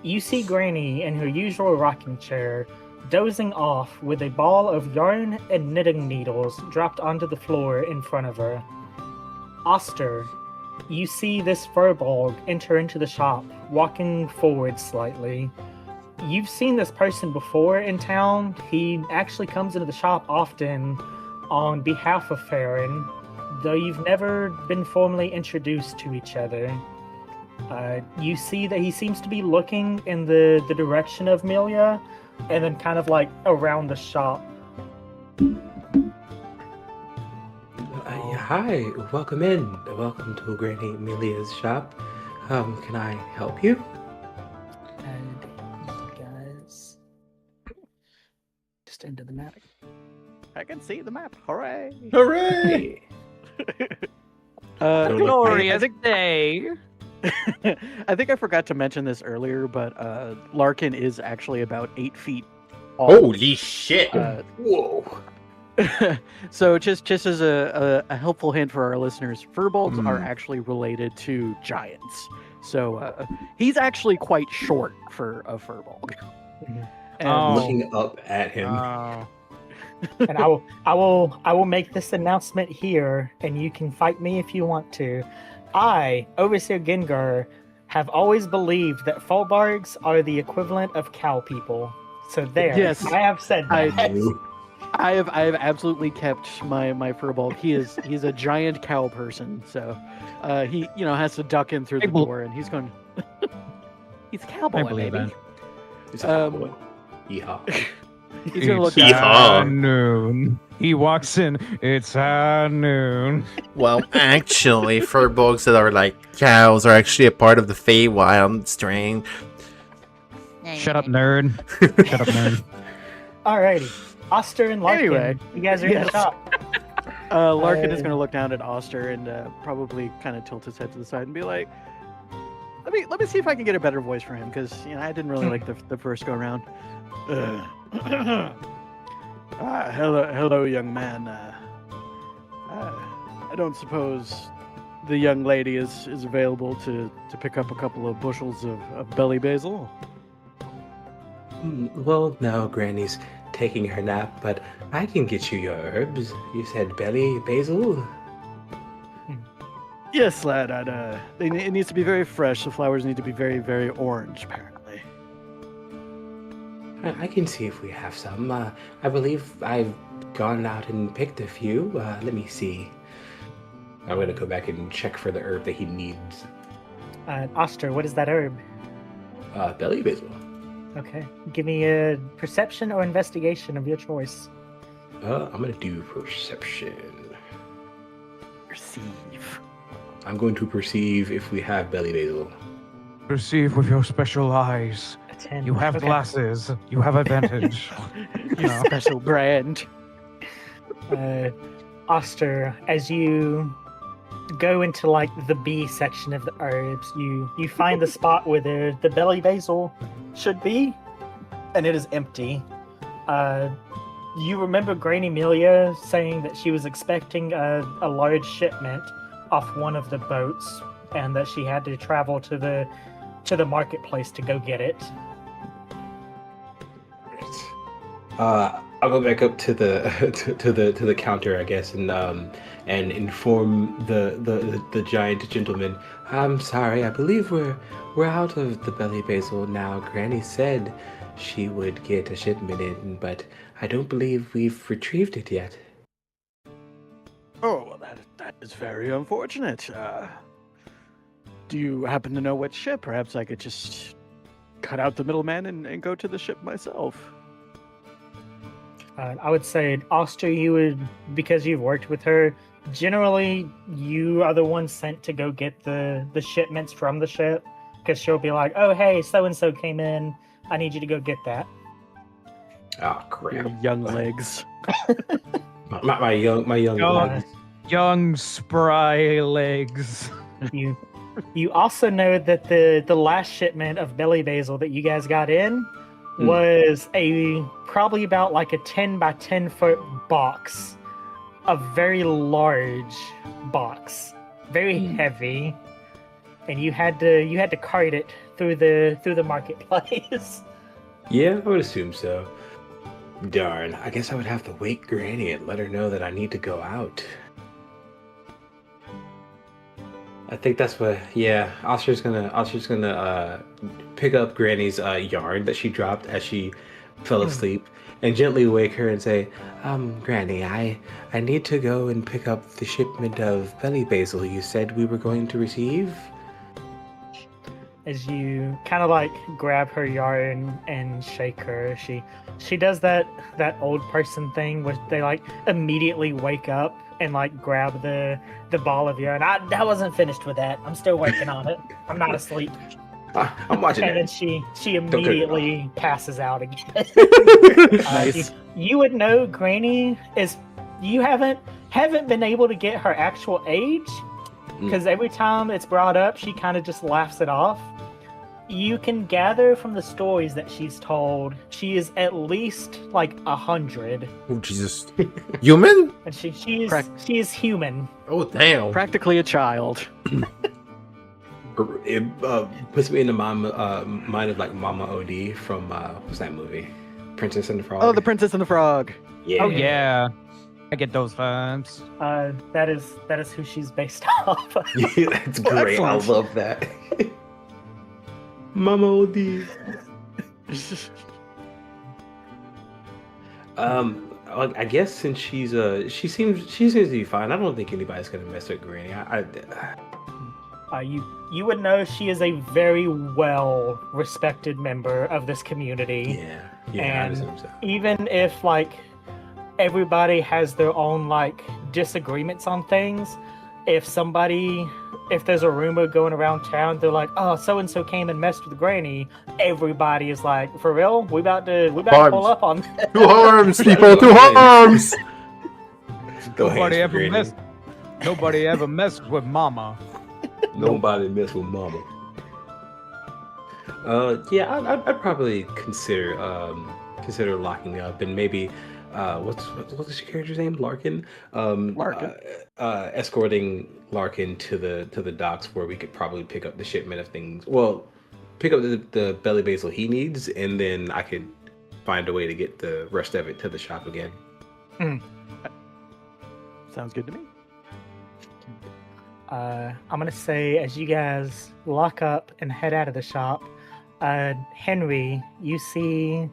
[SPEAKER 2] You see Granny in her usual rocking chair, dozing off with a ball of yarn and knitting needles dropped onto the floor in front of her. Oster, you see this furbolg enter into the shop, walking forward slightly. You've seen this person before in town. He actually comes into the shop often on behalf of Farron. though you've never been formally introduced to each other, you see that he seems to be looking in the direction of Milia, and then kind of like around the shop.
[SPEAKER 4] Hi, welcome in. Welcome to Granny Amelia's shop. Can I help you?
[SPEAKER 2] And you guys just into the map.
[SPEAKER 3] I can see the map. Hooray!
[SPEAKER 1] Hooray!
[SPEAKER 4] Don't look
[SPEAKER 5] Glorious
[SPEAKER 3] think-
[SPEAKER 5] day.
[SPEAKER 3] I think I forgot to mention this earlier, but Larkin is actually about 8 feet tall.
[SPEAKER 1] Holy shit!
[SPEAKER 4] Whoa.
[SPEAKER 3] So just as a helpful hint for our listeners, furbolgs are
[SPEAKER 1] Hmm.
[SPEAKER 3] actually related to giants. So he's actually quite short for a furbolg.
[SPEAKER 2] Mhm.
[SPEAKER 3] And
[SPEAKER 5] Oh.
[SPEAKER 4] Looking up at him.
[SPEAKER 5] Oh.
[SPEAKER 2] And I will make this announcement here, and you can fight me if you want to. I, Overseer Gengar, have always believed that Folbargs are the equivalent of cow people. So there,
[SPEAKER 3] Yes.
[SPEAKER 2] I have said that.
[SPEAKER 3] I have absolutely kept my furbolg. He's a giant cow person, so he has to duck in through the
[SPEAKER 5] I bel-
[SPEAKER 3] door, and he's going. He's a cowboy,
[SPEAKER 5] I believe
[SPEAKER 3] baby.
[SPEAKER 5] that.
[SPEAKER 4] He's a
[SPEAKER 3] Um,
[SPEAKER 4] cowboy. Yeehaw.
[SPEAKER 3] He's gonna look
[SPEAKER 5] It's
[SPEAKER 3] down.
[SPEAKER 1] Yeehaw.
[SPEAKER 5] high noon. He walks in. It's high noon.
[SPEAKER 1] Well, actually, furbolgs that are like cows are actually a part of the Feywild strain.
[SPEAKER 5] Shut up, nerd. Shut up, nerd.
[SPEAKER 2] Alrighty, Oster and Larkin,
[SPEAKER 3] Anyway,
[SPEAKER 2] you guys are in the
[SPEAKER 3] yes.
[SPEAKER 2] shop.
[SPEAKER 3] Larkin is
[SPEAKER 2] Uh,
[SPEAKER 3] going to look down at Oster and probably kind of tilt his head to the side and be like, "Let me see if I can get a better voice for him, because I didn't really like the first go around." Hello, young man. I don't suppose the young lady is available to pick up a couple of bushels of belly basil.
[SPEAKER 4] Well, no, Granny's taking her nap, but I can get you your herbs. You said belly basil?
[SPEAKER 3] Yes, lad. It needs to be very fresh. The flowers need to be very, very orange, apparently.
[SPEAKER 4] I can see if we have some. I believe I've gone out and picked a few. Let me see. I'm going to go back and check for the herb that he needs.
[SPEAKER 2] Oster, what is that herb?
[SPEAKER 4] Belly basil.
[SPEAKER 2] Okay, give me a perception or investigation of your choice.
[SPEAKER 4] I'm going to do perception.
[SPEAKER 3] Perceive.
[SPEAKER 4] I'm going to perceive if we have belly basil.
[SPEAKER 5] Perceive with your special eyes.
[SPEAKER 2] A 10.
[SPEAKER 5] You have
[SPEAKER 2] Okay.
[SPEAKER 5] glasses. You have advantage.
[SPEAKER 3] Your
[SPEAKER 5] No.
[SPEAKER 3] special brand.
[SPEAKER 2] Oster, as you go into like the B section of the herbs, you find the spot where the belly basil should be, and it is empty. You remember Granny Amelia saying that she was expecting a large shipment off one of the boats, and that she had to travel to the marketplace to go get it.
[SPEAKER 4] I'll go back up to the to the counter, I guess, and inform the giant gentleman. I'm sorry, I believe we're out of the belly basil now. Granny said she would get a shipment in, but I don't believe we've retrieved it yet.
[SPEAKER 3] Oh, well, that is very unfortunate. Do you happen to know which ship? Perhaps I could just cut out the middleman and go to the ship myself.
[SPEAKER 2] I would say, Oster, you would, because you've worked with her, generally you are the one sent to go get the shipments from the ship, because she'll be like, oh, hey, so-and-so came in. I need you to go get that.
[SPEAKER 4] Oh
[SPEAKER 3] Your
[SPEAKER 4] crap!
[SPEAKER 3] young legs.
[SPEAKER 4] My young
[SPEAKER 5] God.
[SPEAKER 4] legs.
[SPEAKER 5] Young, spry legs.
[SPEAKER 2] You also know that the last shipment of belly basil that you guys got in was probably about like a 10 by 10 foot box, a very large box, very heavy, and you had to cart it through the marketplace.
[SPEAKER 4] Yeah, I would assume so. Darn, I guess I would have to wake Granny and let her know that I need to go out. I think that's what. Yeah, Oster's gonna pick up Granny's yarn that she dropped as she fell asleep, and gently wake her and say, Granny, I need to go and pick up the shipment of belly basil you said we were going to receive.
[SPEAKER 2] As you kind of like grab her yarn and shake her, she does that old person thing where they like immediately wake up and like grab the ball of yarn. I wasn't finished with that. I'm still working on it. I'm not asleep.
[SPEAKER 4] I'm watching
[SPEAKER 2] And then
[SPEAKER 4] it.
[SPEAKER 2] she immediately passes out again.
[SPEAKER 3] Nice.
[SPEAKER 2] You would know Granny is. You haven't been able to get her actual age because every time it's brought up, she kind of just laughs it off. You can gather from the stories that she's told, she is at least like 100,
[SPEAKER 1] Oh Jesus! Human?
[SPEAKER 2] and she
[SPEAKER 3] Correct.
[SPEAKER 2] is human.
[SPEAKER 1] Oh damn!
[SPEAKER 3] Practically a child.
[SPEAKER 4] It puts me in the mind of like Mama OD from what's that movie? Princess and the Frog.
[SPEAKER 3] Oh, the Princess and the Frog.
[SPEAKER 4] Yeah.
[SPEAKER 5] Oh yeah, I get those vibes.
[SPEAKER 2] That is who she's based off of.
[SPEAKER 4] Yeah, that's great. I
[SPEAKER 3] excellent.
[SPEAKER 4] love that. Mama OD. I guess since she seems to be fine. I don't think anybody's gonna mess with Granny.
[SPEAKER 2] You would know she is a very well respected member of this community.
[SPEAKER 4] Yeah, I
[SPEAKER 2] And
[SPEAKER 4] assume so.
[SPEAKER 2] even if like everybody has their own like disagreements on things, if there's a rumor going around town, they're like, oh, so and so came and messed with Granny, everybody is like, for real, we about to pull up on this.
[SPEAKER 1] 2 arms, people, 2 arms.
[SPEAKER 4] Go
[SPEAKER 5] Nobody
[SPEAKER 4] hands for
[SPEAKER 5] ever
[SPEAKER 4] Granny.
[SPEAKER 5] Nobody ever messed with Mama.
[SPEAKER 4] Nobody mess with Mama. Yeah, I'd probably consider locking up and maybe what's your character's name? Larkin.
[SPEAKER 3] Larkin.
[SPEAKER 4] Escorting Larkin to the docks where we could probably pick up the shipment of things. Well, pick up the belly basil he needs, and then I could find a way to get the rest of it to the shop again.
[SPEAKER 3] Sounds good to me.
[SPEAKER 2] I'm gonna say as you guys lock up and head out of the shop, Henry, you see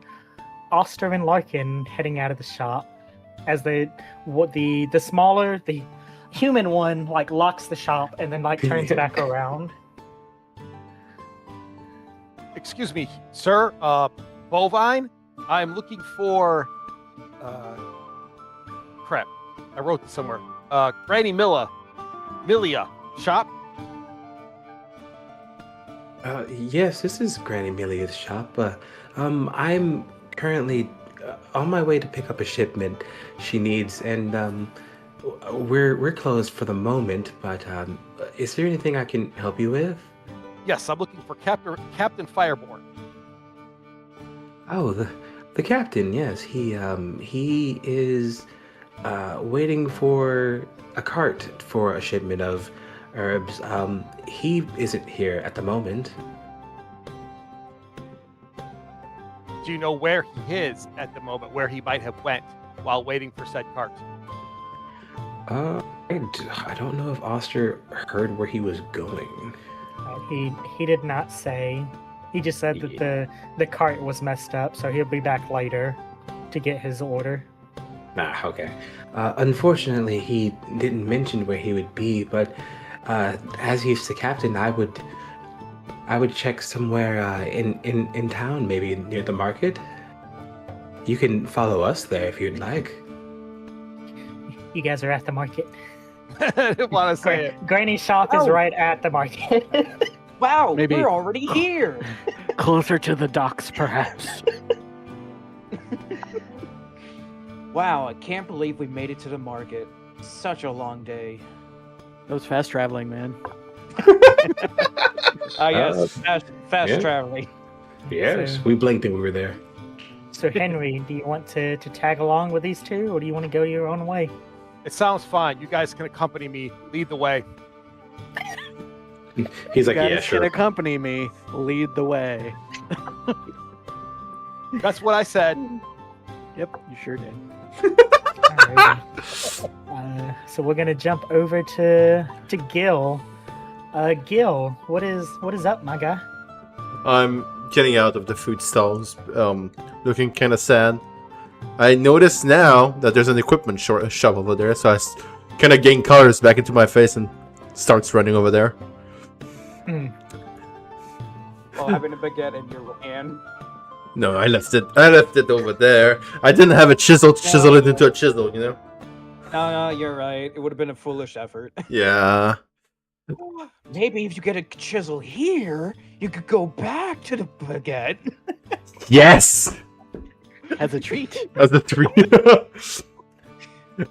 [SPEAKER 2] Oster and Larkin heading out of the shop as the human one like locks the shop and then like turns back around.
[SPEAKER 6] Excuse me, sir. Bovine. I'm looking for. Crap. I wrote this somewhere. Granny Milia shop.
[SPEAKER 4] Yes, this is Granny Milia's shop. I'm currently on my way to pick up a shipment she needs, and we're closed for the moment. But is there anything I can help you with?
[SPEAKER 6] Yes, I'm looking for Captain Fireborn.
[SPEAKER 4] Oh, the captain. Yes, he is waiting for a cart for a shipment of herbs. He isn't here at the moment.
[SPEAKER 6] Do you know where he is at the moment? Where he might have went while waiting for said cart?
[SPEAKER 4] I don't know if Oster heard where he was going.
[SPEAKER 2] He did not say. He just said that the cart was messed up, so he'll be back later to get his order.
[SPEAKER 4] Okay. Unfortunately, he didn't mention where he would be, but as he's the captain, I would check somewhere in town, maybe near the market. You can follow us there if you'd like.
[SPEAKER 2] You guys are at the market.
[SPEAKER 6] I didn't want to say it.
[SPEAKER 2] Granny's shop is
[SPEAKER 8] Oh.
[SPEAKER 2] right at the market.
[SPEAKER 8] Wow,
[SPEAKER 3] Maybe-
[SPEAKER 8] we're already here.
[SPEAKER 3] Closer to the docks, perhaps.
[SPEAKER 8] Wow, I can't believe we made it to the market. Such a long day.
[SPEAKER 3] That was fast traveling, man.
[SPEAKER 8] Yes, fast
[SPEAKER 4] yeah.
[SPEAKER 8] traveling.
[SPEAKER 4] Yes,
[SPEAKER 2] So-
[SPEAKER 4] we blinked and we were there.
[SPEAKER 2] So Henry, do you want to tag along with these two, or do you want to go your own way?
[SPEAKER 6] It sounds fine. You guys can accompany me. Lead the way.
[SPEAKER 4] He's like,
[SPEAKER 3] You
[SPEAKER 4] yeah,
[SPEAKER 3] guys
[SPEAKER 4] sure.
[SPEAKER 3] can accompany me. Lead the way.
[SPEAKER 6] That's what I said.
[SPEAKER 3] Yep, you sure did.
[SPEAKER 2] Alrighty. So we're gonna jump over to Gil. Gil, what is up, my guy?
[SPEAKER 1] I'm getting out of the food stalls, looking kind of sad. I notice now that there's an equipment shop over there, so I kind of gain colors back into my face and starts running over there.
[SPEAKER 8] While having a baguette in your hand.
[SPEAKER 1] No, I left it over there. I didn't have a chisel it into a chisel, you know?
[SPEAKER 8] No, you're right. It would have been a foolish effort.
[SPEAKER 1] Yeah.
[SPEAKER 8] Maybe if you get a chisel here, you could go back to the baguette.
[SPEAKER 1] Yes!
[SPEAKER 3] As a treat.
[SPEAKER 1] As a treat.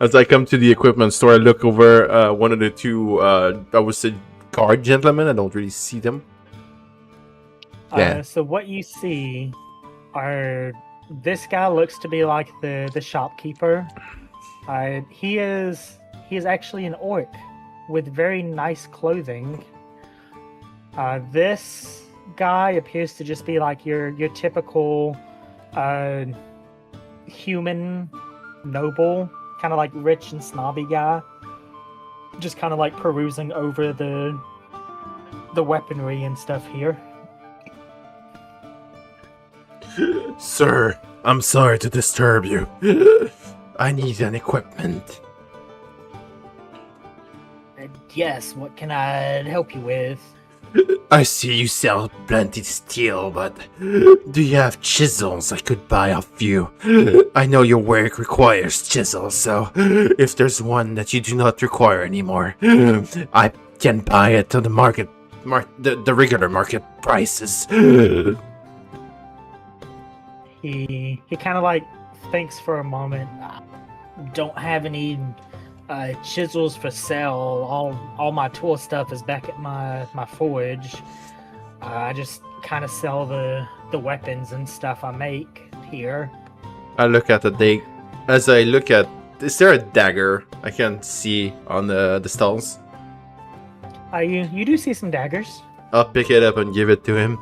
[SPEAKER 1] As I come to the equipment store, I look over one of the two, I would say, guard gentlemen. I don't really see them. Yeah.
[SPEAKER 2] So what you see are this guy looks to be like the shopkeeper. He is actually an orc with very nice clothing. This guy appears to just be like your typical human noble, kind of like rich and snobby guy, just kind of like perusing over the weaponry and stuff here.
[SPEAKER 1] Sir, I'm sorry to disturb you. I need an equipment.
[SPEAKER 2] Yes, what can I help you with?
[SPEAKER 1] I see you sell plenty steel, but do you have chisels I could buy off you? I know your work requires chisels, so if there's one that you do not require anymore, I can buy it to the the regular market prices.
[SPEAKER 2] He kind of like thinks for a moment. Don't have any chisels for sale. All my tool stuff is back at my forge. I just kind of sell the weapons and stuff I make here.
[SPEAKER 1] I look at the day. As I look at, is there a dagger I can see on the stalls?
[SPEAKER 2] You do see some daggers.
[SPEAKER 1] I'll pick it up and give it to him.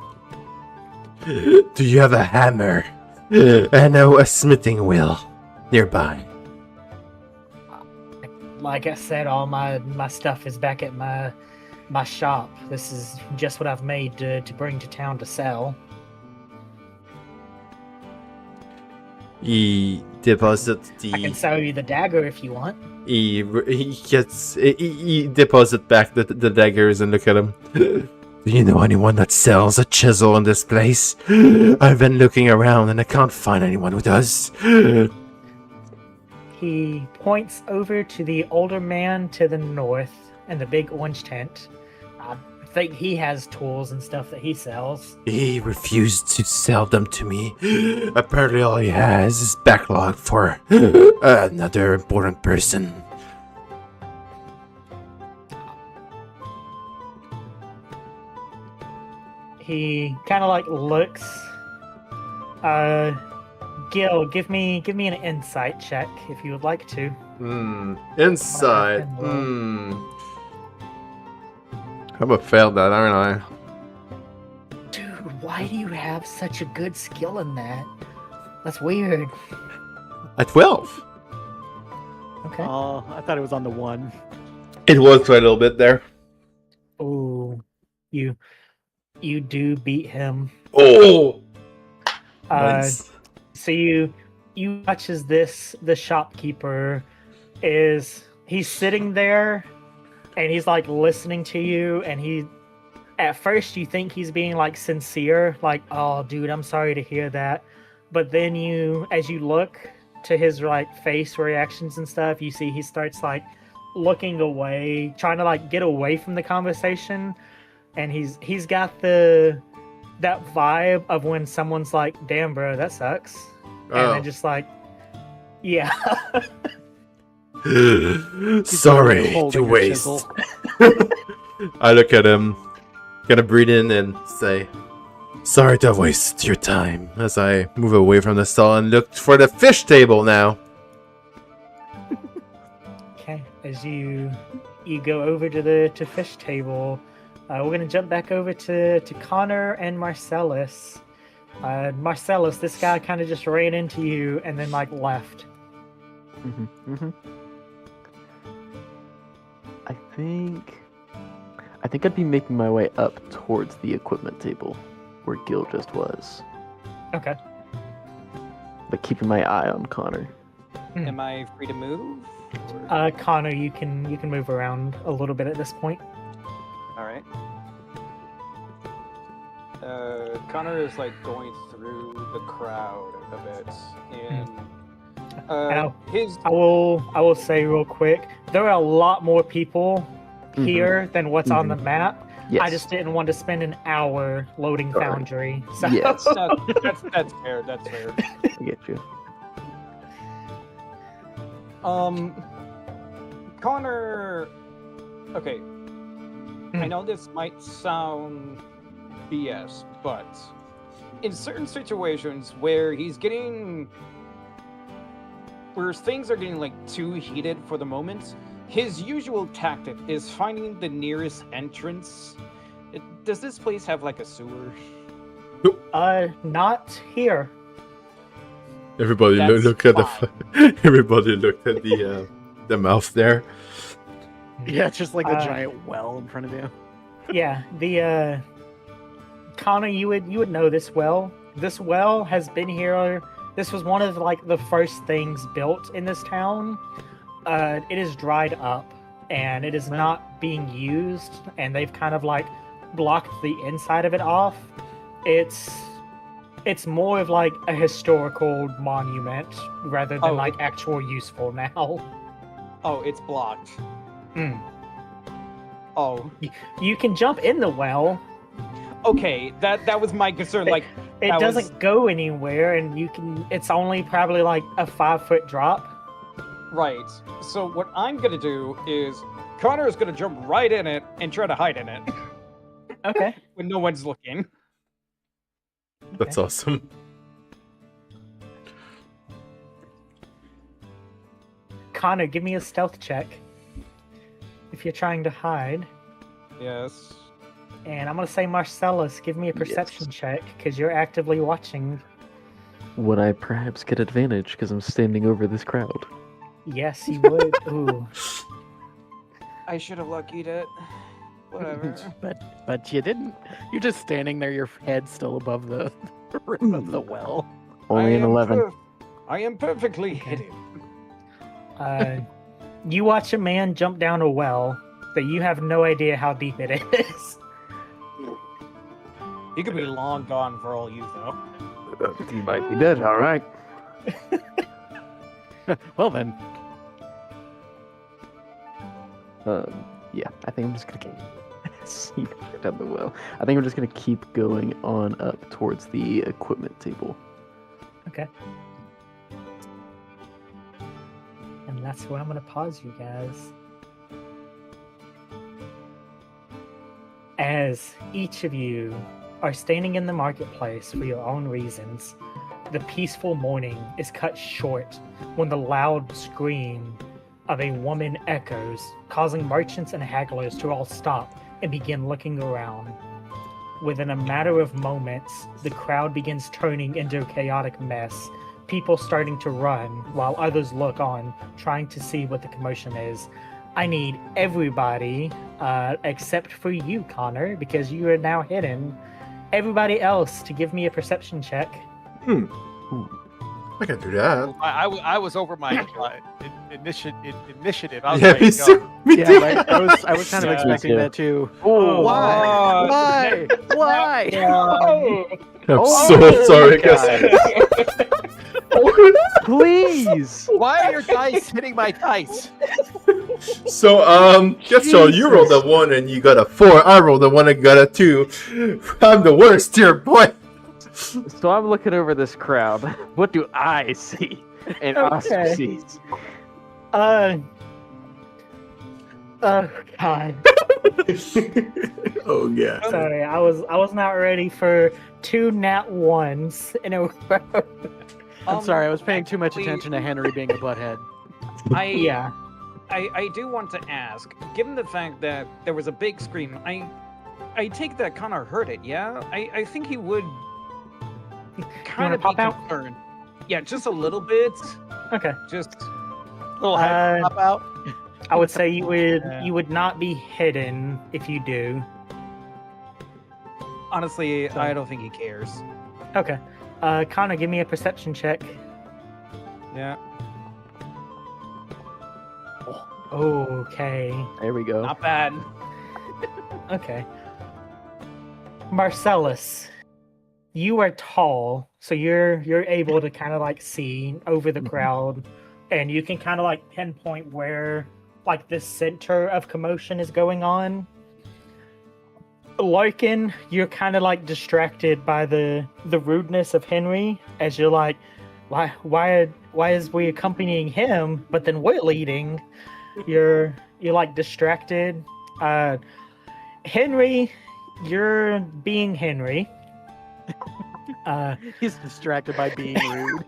[SPEAKER 1] Do you have a hammer? And a smithing wheel nearby?
[SPEAKER 2] Like I said, all my stuff is back at my shop. This is just what I've made to bring to town to sell.
[SPEAKER 1] He deposits
[SPEAKER 2] I can
[SPEAKER 1] the.
[SPEAKER 2] sell you the dagger if you want.
[SPEAKER 1] He deposits back the daggers and look at him. Do you know anyone that sells a chisel in this place? I've been looking around and I can't find anyone who does.
[SPEAKER 2] He points over to the older man to the north in the big orange tent. I think he has tools and stuff that he sells.
[SPEAKER 1] He refused to sell them to me. Apparently all he has is backlog for another important person.
[SPEAKER 2] He kind of like looks. Gil, give me an insight check if you would like to.
[SPEAKER 1] Inside. I'm gonna fail that, aren't I?
[SPEAKER 2] Dude, why do you have such a good skill in that? That's weird.
[SPEAKER 1] A 12.
[SPEAKER 2] Okay.
[SPEAKER 3] Oh, I thought it was on the 1.
[SPEAKER 1] It was for a little bit there.
[SPEAKER 2] Oh, you do beat him.
[SPEAKER 1] Oh!
[SPEAKER 2] Nice. So you watch as the shopkeeper he's sitting there and he's like listening to you, and at first you think he's being like sincere, like, oh dude, I'm sorry to hear that. But then as you look to his like face reactions and stuff, you see he starts like looking away, trying to like get away from the conversation. And he's got that vibe of when someone's like, damn bro, that sucks. And then just like, yeah.
[SPEAKER 1] Sorry to waste. I look at him, gonna breathe in and say, sorry to waste your time, as I move away from the stall and look for the fish table now.
[SPEAKER 2] Okay, as you go over to the fish table, we're gonna jump back over to Connor and Marcellus. Marcellus, this guy kind of just ran into you and then like left.
[SPEAKER 7] I think I'd be making my way up towards the equipment table where Gil just was.
[SPEAKER 2] Okay.
[SPEAKER 7] but keeping my eye on Connor.
[SPEAKER 5] Am I free to move? Or-
[SPEAKER 2] Connor, you can move around a little bit at this point.
[SPEAKER 5] All right. Connor is like going through the crowd a bit, and
[SPEAKER 2] Ow.
[SPEAKER 5] his
[SPEAKER 2] I will say real quick, there are a lot more people here than what's on the map.
[SPEAKER 7] Yes.
[SPEAKER 2] I just didn't want to spend an hour loading
[SPEAKER 7] Sorry.
[SPEAKER 2] Foundry. So.
[SPEAKER 7] Yes.
[SPEAKER 5] that's fair. That's fair.
[SPEAKER 7] I get you.
[SPEAKER 5] Connor. Okay. I know this might sound BS, but in certain situations where where things are getting like too heated for the moment, his usual tactic is finding the nearest entrance. Does this place have like a sewer?
[SPEAKER 2] Not here.
[SPEAKER 1] Everybody
[SPEAKER 5] That's
[SPEAKER 1] look at
[SPEAKER 5] fine.
[SPEAKER 1] everybody looked at the mouth there.
[SPEAKER 3] Yeah, it's just like the
[SPEAKER 2] Uh,
[SPEAKER 3] giant well in front of you.
[SPEAKER 2] Yeah, the Connor, you would know this well. This well has been here. This was one of like the first things built in this town. It is dried up and it is not being used, and they've kind of like blocked the inside of it off. It's more of like a historical monument rather than
[SPEAKER 5] Oh.
[SPEAKER 2] like actual useful now.
[SPEAKER 5] Oh, it's blocked.
[SPEAKER 2] Mm.
[SPEAKER 5] Oh,
[SPEAKER 2] You can jump in the well.
[SPEAKER 5] okay. That was my concern. Like,
[SPEAKER 2] It
[SPEAKER 5] That
[SPEAKER 2] doesn't
[SPEAKER 5] was-
[SPEAKER 2] go anywhere, and you can. It's only probably like a 5-foot drop.
[SPEAKER 5] right. So what I'm gonna do is Connor is gonna jump right in it and try to hide in it
[SPEAKER 2] Okay.
[SPEAKER 5] when no one's looking.
[SPEAKER 1] That's awesome.
[SPEAKER 2] Connor, give me a stealth check if you're trying to hide.
[SPEAKER 5] Yes.
[SPEAKER 2] And I'm gonna say Marcellus, give me a perception check because you're actively watching.
[SPEAKER 7] Would I perhaps get advantage because I'm standing over this crowd?
[SPEAKER 2] Yes, you would. Ooh.
[SPEAKER 5] I should have luckied it. Whatever.
[SPEAKER 3] But you didn't. You're just standing there, your head still above the rim of the well.
[SPEAKER 7] Only an 11.
[SPEAKER 5] I am perfectly hidden.
[SPEAKER 2] You watch a man jump down a well that you have no idea how deep it is.
[SPEAKER 5] He could be long gone for all you know.
[SPEAKER 7] You might be dead. All right.
[SPEAKER 3] Well then,
[SPEAKER 7] Yeah, I think I'm just gonna see down the well. I think I'm just gonna keep going on up towards the equipment table.
[SPEAKER 2] Okay. And that's where I'm gonna pause you guys. As each of you are standing in the marketplace for your own reasons, the peaceful morning is cut short when the loud scream of a woman echoes, causing merchants and hagglers to all stop and begin looking around. Within a matter of moments, the crowd begins turning into a chaotic mess, people starting to run while others look on, trying to see what the commotion is. I need everybody, except for you, Connor, because you are now hidden. Everybody else to give me a perception check.
[SPEAKER 1] I can do that.
[SPEAKER 6] I was over my initiative. I was
[SPEAKER 1] Yeah,
[SPEAKER 6] ready
[SPEAKER 1] me
[SPEAKER 6] to go.
[SPEAKER 1] too. Me
[SPEAKER 3] yeah,
[SPEAKER 1] too.
[SPEAKER 3] right. I was kind of
[SPEAKER 5] Yeah.
[SPEAKER 3] expecting
[SPEAKER 7] too.
[SPEAKER 3] that too.
[SPEAKER 2] Oh,
[SPEAKER 3] Why? Why?
[SPEAKER 1] I'm
[SPEAKER 7] Oh
[SPEAKER 1] so
[SPEAKER 7] my
[SPEAKER 1] sorry,
[SPEAKER 7] God.
[SPEAKER 1] guys.
[SPEAKER 7] Please.
[SPEAKER 6] Why are your dice hitting my dice?
[SPEAKER 1] So, guess what? You rolled a 1 and you got a 4. I rolled a 1 and got a 2. I'm the worst here, boy.
[SPEAKER 7] So I'm looking over this crowd. What do I see? And Oscar
[SPEAKER 2] Okay.
[SPEAKER 7] sees.
[SPEAKER 2] Oh God.
[SPEAKER 1] Oh, yeah.
[SPEAKER 2] Sorry, I was not ready for 2 nat 1s in a row.
[SPEAKER 3] I'm sorry, I was paying too much
[SPEAKER 5] actually-
[SPEAKER 3] attention to Henry being a butthead.
[SPEAKER 2] Yeah.
[SPEAKER 5] I do want to ask, given the fact that there was a big scream, I take that Connor heard it, yeah? I think he would kind
[SPEAKER 2] wanna
[SPEAKER 5] of be
[SPEAKER 2] pop out?
[SPEAKER 5] concerned. Yeah, just a little bit.
[SPEAKER 2] Okay.
[SPEAKER 5] Just
[SPEAKER 6] Little head
[SPEAKER 2] Uh,
[SPEAKER 6] pop out.
[SPEAKER 2] I would say you
[SPEAKER 5] Yeah.
[SPEAKER 2] would not be hidden if you do.
[SPEAKER 5] honestly, I don't think he cares.
[SPEAKER 2] Okay. Connor, give me a perception check.
[SPEAKER 5] Yeah.
[SPEAKER 2] Okay.
[SPEAKER 7] There we go.
[SPEAKER 8] Not bad.
[SPEAKER 2] Okay. Marcellus, you are tall, so you're able to kind of like see over the crowd, and you can kind of like pinpoint where like the center of commotion is going on. Larkin, you're kind of like distracted by the rudeness of Henry, as you're like, why is we accompanying him, but then we're leading? You're like distracted. Henry, you're being Henry.
[SPEAKER 3] He's distracted by being rude.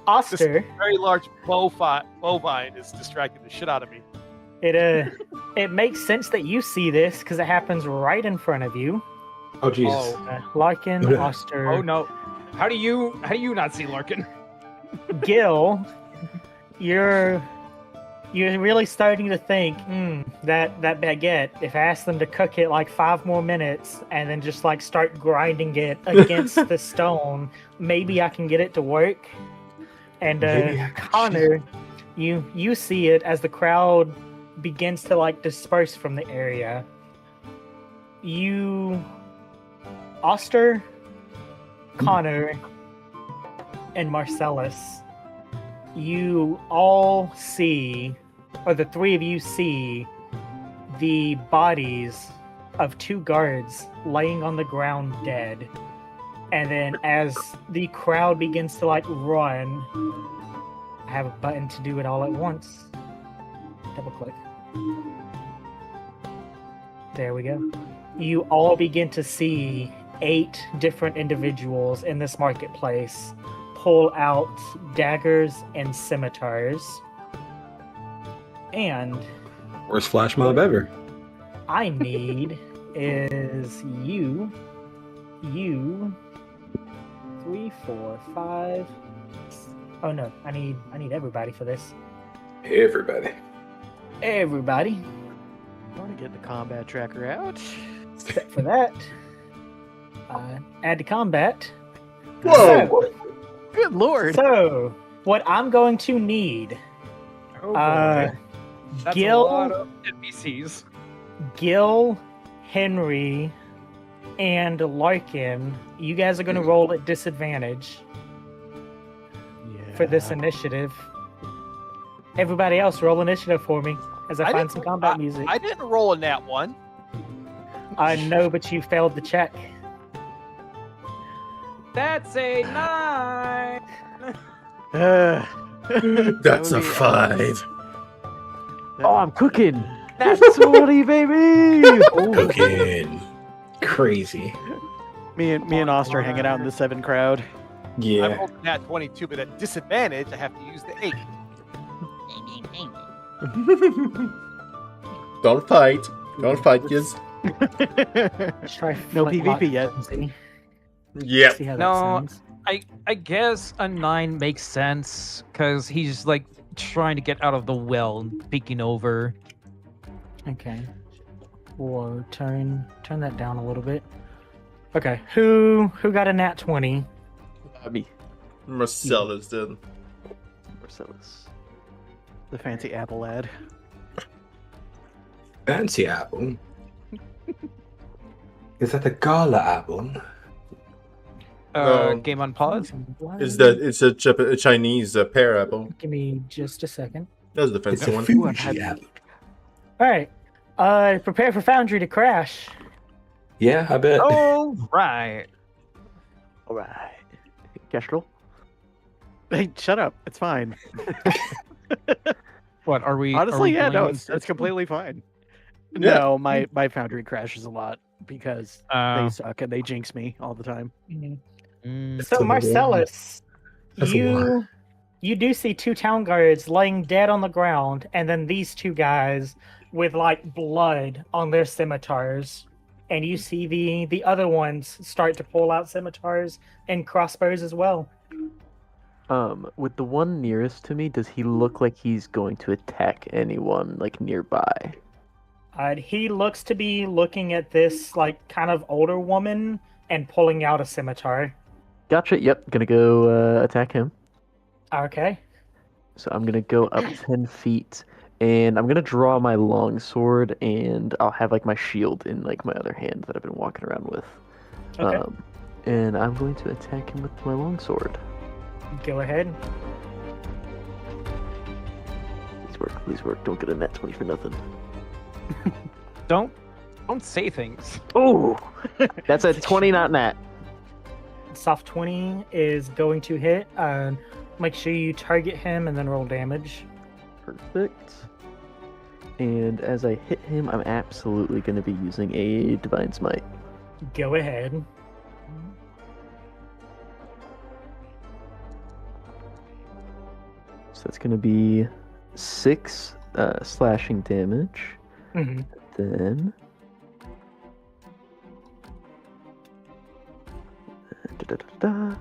[SPEAKER 2] Oster,
[SPEAKER 6] Very large bovine is distracting the shit out of me.
[SPEAKER 2] it makes sense that you see this because it happens right in front of you.
[SPEAKER 4] Oh Jesus!
[SPEAKER 2] Larkin, Oster,
[SPEAKER 8] Oh no. How do you not see Larkin?
[SPEAKER 2] Gil, you're really starting to think, that baguette, if I ask them to cook it like 5 more minutes and then just like start grinding it against the stone, maybe I can get it to work. And
[SPEAKER 4] Maybe I could
[SPEAKER 2] Connor, you see it as the crowd begins to like disperse from the area. Oster, Connor, and Marcellus, you all see, or the 3 of you see, the bodies of 2 guards laying on the ground dead. And then as the crowd begins to like run, I have a button to do it all at once. Double click. There we go. You all begin to see 8 different individuals in this marketplace pull out daggers and scimitars. And
[SPEAKER 4] Worst flash mob ever.
[SPEAKER 2] I need is you, 3, 4, 5. Oh no, I need everybody for this.
[SPEAKER 4] Everybody.
[SPEAKER 2] Everybody,
[SPEAKER 3] I want to get the combat tracker out.
[SPEAKER 2] except for that. Add to combat.
[SPEAKER 4] Whoa!
[SPEAKER 3] Good lord.
[SPEAKER 2] So, what I'm going to need,
[SPEAKER 8] Oh,
[SPEAKER 2] uh,
[SPEAKER 8] boy. That's
[SPEAKER 2] Gil-
[SPEAKER 8] a lot of NPCs.
[SPEAKER 2] Gil, Henry, and Larkin, you guys are going to roll at disadvantage for this initiative. Everybody else, roll initiative for me as I find some combat music.
[SPEAKER 6] I didn't roll a nat 1.
[SPEAKER 2] I know, but you failed the check.
[SPEAKER 8] That's a 9.
[SPEAKER 1] That's a 5.
[SPEAKER 7] Oh, I'm cooking. That's 20, baby. Oh,
[SPEAKER 4] Cooking. Crazy.
[SPEAKER 3] Me and Oster hanging out in the 7 crowd.
[SPEAKER 6] I
[SPEAKER 4] Yeah.
[SPEAKER 6] rolled a nat 22, but at disadvantage, I have to use the 8.
[SPEAKER 1] Don't fight. Don't fight, kids.
[SPEAKER 2] Try
[SPEAKER 3] No
[SPEAKER 2] flintlock
[SPEAKER 3] PvP yet.
[SPEAKER 2] frenzy.
[SPEAKER 1] Yep.
[SPEAKER 2] See how that
[SPEAKER 5] No,
[SPEAKER 2] sounds.
[SPEAKER 5] I guess a 9 makes sense because he's like trying to get out of the well and peeking over.
[SPEAKER 2] Okay. Whoa, turn that down a little bit. Okay, who got a nat 20?
[SPEAKER 7] me,
[SPEAKER 1] Marcellus did.
[SPEAKER 7] Marcellus.
[SPEAKER 3] The fancy apple lad.
[SPEAKER 4] Fancy apple. Is that the gala apple?
[SPEAKER 5] Game on pause.
[SPEAKER 1] It's a Chinese pear apple.
[SPEAKER 2] Give me just a second.
[SPEAKER 1] That's the
[SPEAKER 4] It's
[SPEAKER 1] fancy
[SPEAKER 4] a
[SPEAKER 1] one.
[SPEAKER 4] Fuji apple.
[SPEAKER 2] All right. Prepare for Foundry to crash.
[SPEAKER 4] Yeah, I bet.
[SPEAKER 5] Oh, right.
[SPEAKER 7] All right. Kestrel.
[SPEAKER 3] Hey, shut up. It's fine.
[SPEAKER 5] What are we?
[SPEAKER 3] Honestly, yeah, no,
[SPEAKER 5] playing
[SPEAKER 3] it's completely fine.
[SPEAKER 1] Yeah.
[SPEAKER 3] No, my Foundry crashes a lot because
[SPEAKER 5] Oh.
[SPEAKER 3] they suck and they jinx me all the time.
[SPEAKER 4] It's
[SPEAKER 2] So
[SPEAKER 4] a war.
[SPEAKER 2] Marcellus,
[SPEAKER 4] That's a war.
[SPEAKER 2] you do see 2 town guards laying dead on the ground, and then these 2 guys with like blood on their scimitars, and you see the other ones start to pull out scimitars and crossbows as well.
[SPEAKER 7] With the one nearest to me, does he look like he's going to attack anyone like nearby?
[SPEAKER 2] He looks to be looking at this like kind of older woman and pulling out a scimitar.
[SPEAKER 7] Gotcha. Yep. Gonna go attack him.
[SPEAKER 2] Okay.
[SPEAKER 7] So I'm gonna go up 10 feet, and I'm gonna draw my long sword, and I'll have like my shield in like my other hand that I've been walking around with.
[SPEAKER 2] Okay.
[SPEAKER 7] And I'm going to attack him with my long sword.
[SPEAKER 2] Go ahead.
[SPEAKER 7] Please work. Don't get a net 20 for nothing.
[SPEAKER 5] Don't say things.
[SPEAKER 7] Oh, that's a 20, not nat.
[SPEAKER 2] Soft 20 is going to hit. Make sure you target him and then roll damage.
[SPEAKER 7] Perfect. And as I hit him, I'm absolutely going to be using a Divine Smite.
[SPEAKER 2] Go ahead.
[SPEAKER 7] So that's going to be 6 slashing damage.
[SPEAKER 2] Mm-hmm.
[SPEAKER 7] Then... Da-da-da-da.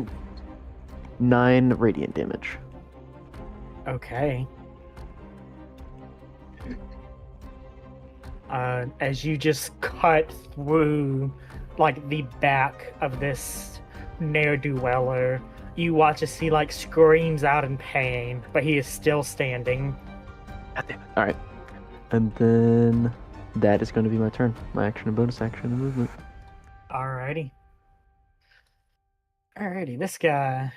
[SPEAKER 7] Ooh. 9 radiant damage.
[SPEAKER 2] Okay. As you just cut through, like, the back of this ne'er-do-weller, you watch as he, like, screams out in pain, but he is still standing.
[SPEAKER 7] God damn it. Alright. And then that is going to be my turn. My action and bonus action and movement.
[SPEAKER 2] Alrighty. Alrighty, this guy,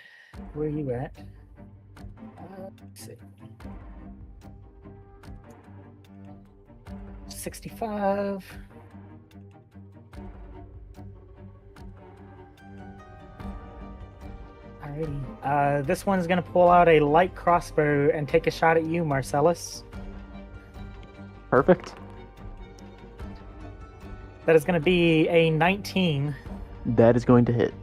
[SPEAKER 2] where are you at? Let's see. 65. Alrighty. This one's gonna pull out a light crossbow and take a shot at you, Marcellus.
[SPEAKER 7] Perfect.
[SPEAKER 2] That is gonna be a 19.
[SPEAKER 7] That is going to hit.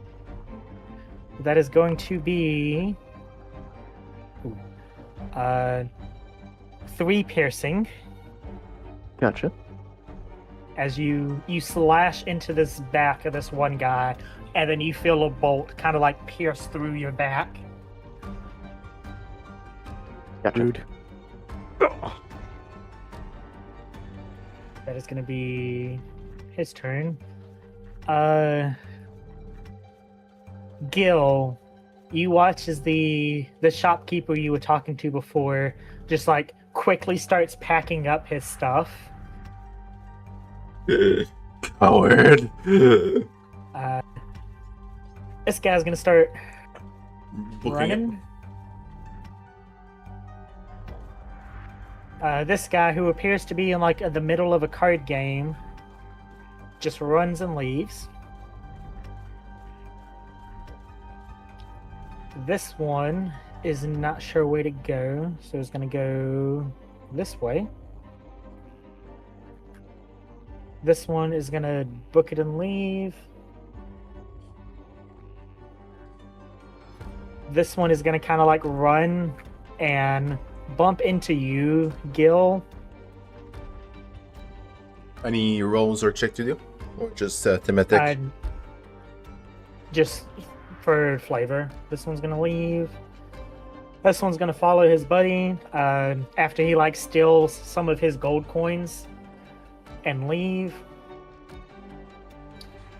[SPEAKER 2] That is going to be 3 piercing.
[SPEAKER 7] Gotcha.
[SPEAKER 2] As you slash into this back of this one guy, and then you feel a bolt kind of like pierce through your back.
[SPEAKER 7] Gotcha.
[SPEAKER 3] Rude.
[SPEAKER 2] That is going to be his turn. Gil, you watch as the shopkeeper you were talking to before just like quickly starts packing up his stuff.
[SPEAKER 1] Coward.
[SPEAKER 2] This guy's gonna start
[SPEAKER 1] Looking
[SPEAKER 2] running. This guy, who appears to be in like the middle of a card game, just runs and leaves. This one is not sure where to go, so it's gonna go this way. This one is gonna book it and leave. This one is gonna kind of like run and bump into you, Gil.
[SPEAKER 1] Any rolls or check to do? Or just thematic?
[SPEAKER 2] Just for flavor. This one's gonna leave. This one's gonna follow his buddy after he like steals some of his gold coins and leave.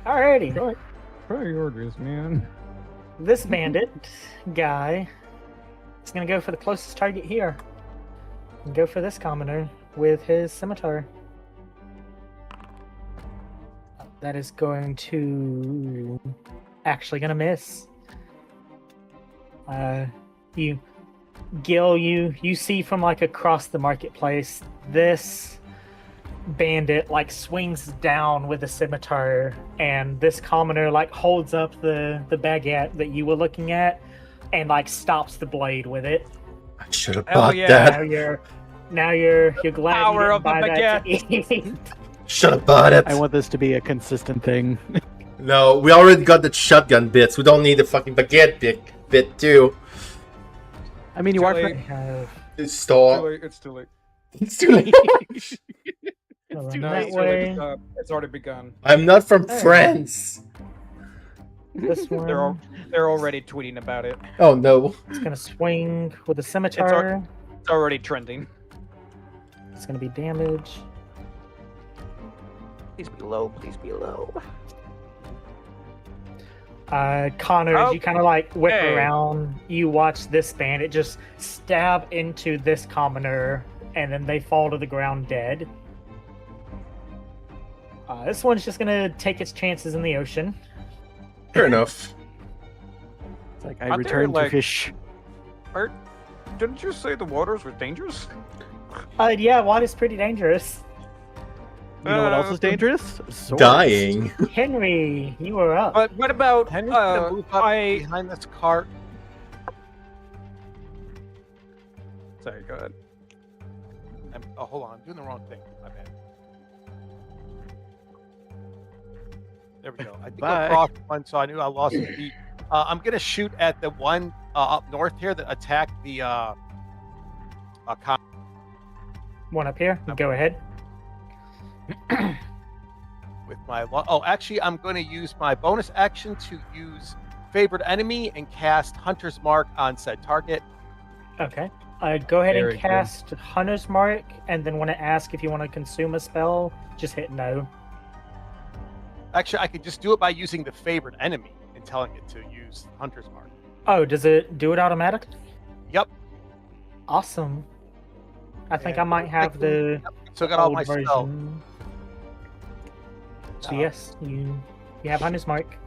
[SPEAKER 2] Alrighty.
[SPEAKER 5] Priorities, man.
[SPEAKER 2] This bandit guy is gonna go for the closest target here. And go for this commoner with his scimitar. That is going to actually gonna miss. Gil, you see from like across the marketplace, this bandit like swings down with a scimitar, and this commoner like holds up the baguette that you were looking at and like stops the blade with it.
[SPEAKER 1] I should have
[SPEAKER 5] Hell
[SPEAKER 1] bought
[SPEAKER 5] yeah.
[SPEAKER 1] that.
[SPEAKER 2] Now you're glad
[SPEAKER 5] Power
[SPEAKER 2] you
[SPEAKER 5] of the
[SPEAKER 2] didn't buy that to eat.
[SPEAKER 1] Should have bought it.
[SPEAKER 3] I want this to be a consistent thing.
[SPEAKER 1] No, we already got the shotgun bits. We don't need the fucking baguette bit too.
[SPEAKER 3] I mean, you
[SPEAKER 5] Too
[SPEAKER 3] are.
[SPEAKER 5] late.
[SPEAKER 2] Have
[SPEAKER 1] It's
[SPEAKER 5] Too
[SPEAKER 1] too
[SPEAKER 5] late. It's too late.
[SPEAKER 1] It's too late.
[SPEAKER 2] run
[SPEAKER 3] too
[SPEAKER 5] No,
[SPEAKER 2] that
[SPEAKER 3] late.
[SPEAKER 5] it's already
[SPEAKER 2] way.
[SPEAKER 5] begun. It's already begun.
[SPEAKER 1] I'm not from
[SPEAKER 2] Hey.
[SPEAKER 1] France.
[SPEAKER 2] This one
[SPEAKER 5] They're already tweeting about it.
[SPEAKER 1] Oh no.
[SPEAKER 2] is gonna swing with a scimitar.
[SPEAKER 5] It's already trending.
[SPEAKER 2] It's gonna be damage.
[SPEAKER 8] Please be low. Please be low.
[SPEAKER 2] Connor, as you kind of like whip
[SPEAKER 8] Okay.
[SPEAKER 2] around, you watch this bandit just stab into this commoner, and then they fall to the ground dead. This one's just gonna take its chances in the ocean.
[SPEAKER 1] Fair enough.
[SPEAKER 3] It's like I
[SPEAKER 8] Aren't there,
[SPEAKER 3] return to
[SPEAKER 8] like-
[SPEAKER 3] fish.
[SPEAKER 5] Didn't you say the waters were dangerous?
[SPEAKER 2] Yeah, water's pretty dangerous.
[SPEAKER 3] You know what else is dangerous? Swords.
[SPEAKER 1] Dying.
[SPEAKER 2] Henry, you were up.
[SPEAKER 5] But what about
[SPEAKER 6] Henry's gonna move up
[SPEAKER 5] I?
[SPEAKER 6] behind this cart.
[SPEAKER 5] Sorry, go ahead.
[SPEAKER 6] Oh, hold on. I'm doing the wrong thing. My bad. There we go. I think
[SPEAKER 3] Bye.
[SPEAKER 6] I crossed one, so I knew I lost the beat. I'm going to shoot at the one up north here that attacked the
[SPEAKER 2] One up here. Go ahead.
[SPEAKER 6] with my... Oh, actually, I'm going to use my bonus action to use Favored Enemy and cast Hunter's Mark on said target.
[SPEAKER 2] Okay. Go ahead
[SPEAKER 5] Very
[SPEAKER 2] and
[SPEAKER 5] good.
[SPEAKER 2] cast Hunter's Mark, and then when I ask if you want to consume a spell, just hit no.
[SPEAKER 6] Actually, I could just do it by using the Favored Enemy and telling it to use Hunter's Mark.
[SPEAKER 2] Oh, does it do it automatically?
[SPEAKER 6] Yep.
[SPEAKER 2] Awesome. I think
[SPEAKER 6] Yeah.
[SPEAKER 2] I might have the
[SPEAKER 6] So I got all
[SPEAKER 2] old
[SPEAKER 6] my spells.
[SPEAKER 2] version. So yes, you have Hunter's Mark.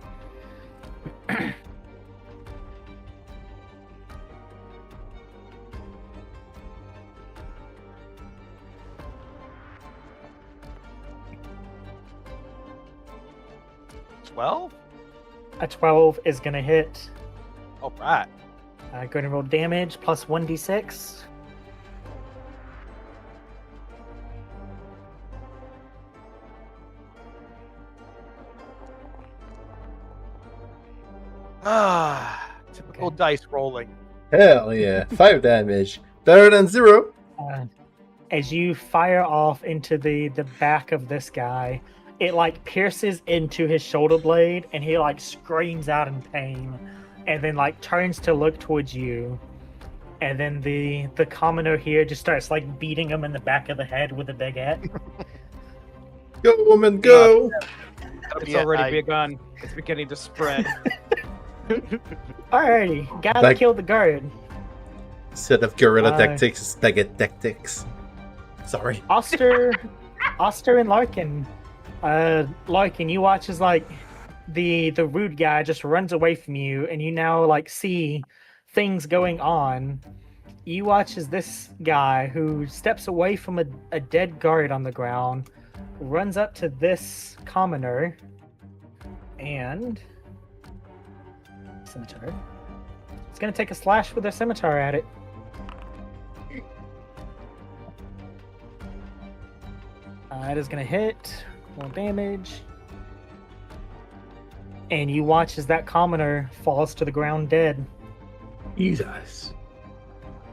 [SPEAKER 6] Well,
[SPEAKER 2] A 12 is gonna hit.
[SPEAKER 6] all right.
[SPEAKER 2] Go ahead and roll damage plus 1d6.
[SPEAKER 6] Typical
[SPEAKER 2] Okay.
[SPEAKER 6] dice rolling.
[SPEAKER 1] Hell yeah. 5 damage. Better than 0.
[SPEAKER 2] As you fire off into the back of this guy, it like pierces into his shoulder blade, and he like screams out in pain, and then like turns to look towards you, and then the commoner here just starts like beating him in the back of the head with a big hat.
[SPEAKER 1] Go, woman, go.
[SPEAKER 5] It's
[SPEAKER 6] Yeah,
[SPEAKER 5] already
[SPEAKER 6] I-
[SPEAKER 5] begun. It's beginning to spread.
[SPEAKER 2] Alrighty, gotta
[SPEAKER 1] Like-
[SPEAKER 2] kill the guard.
[SPEAKER 1] Instead of guerrilla
[SPEAKER 2] Uh,
[SPEAKER 1] tactics, spaghetti tactics. Sorry.
[SPEAKER 2] Oster and Larkin. Larkin, you watch as like the rude guy just runs away from you, and you now like see things going on. You watch as this guy who steps away from a dead guard on the ground runs up to this commoner and scimitar. It's gonna take a slash with their scimitar at it. It is going to hit. Roll damage. And you watch as that commoner falls to the ground dead.
[SPEAKER 4] Jesus.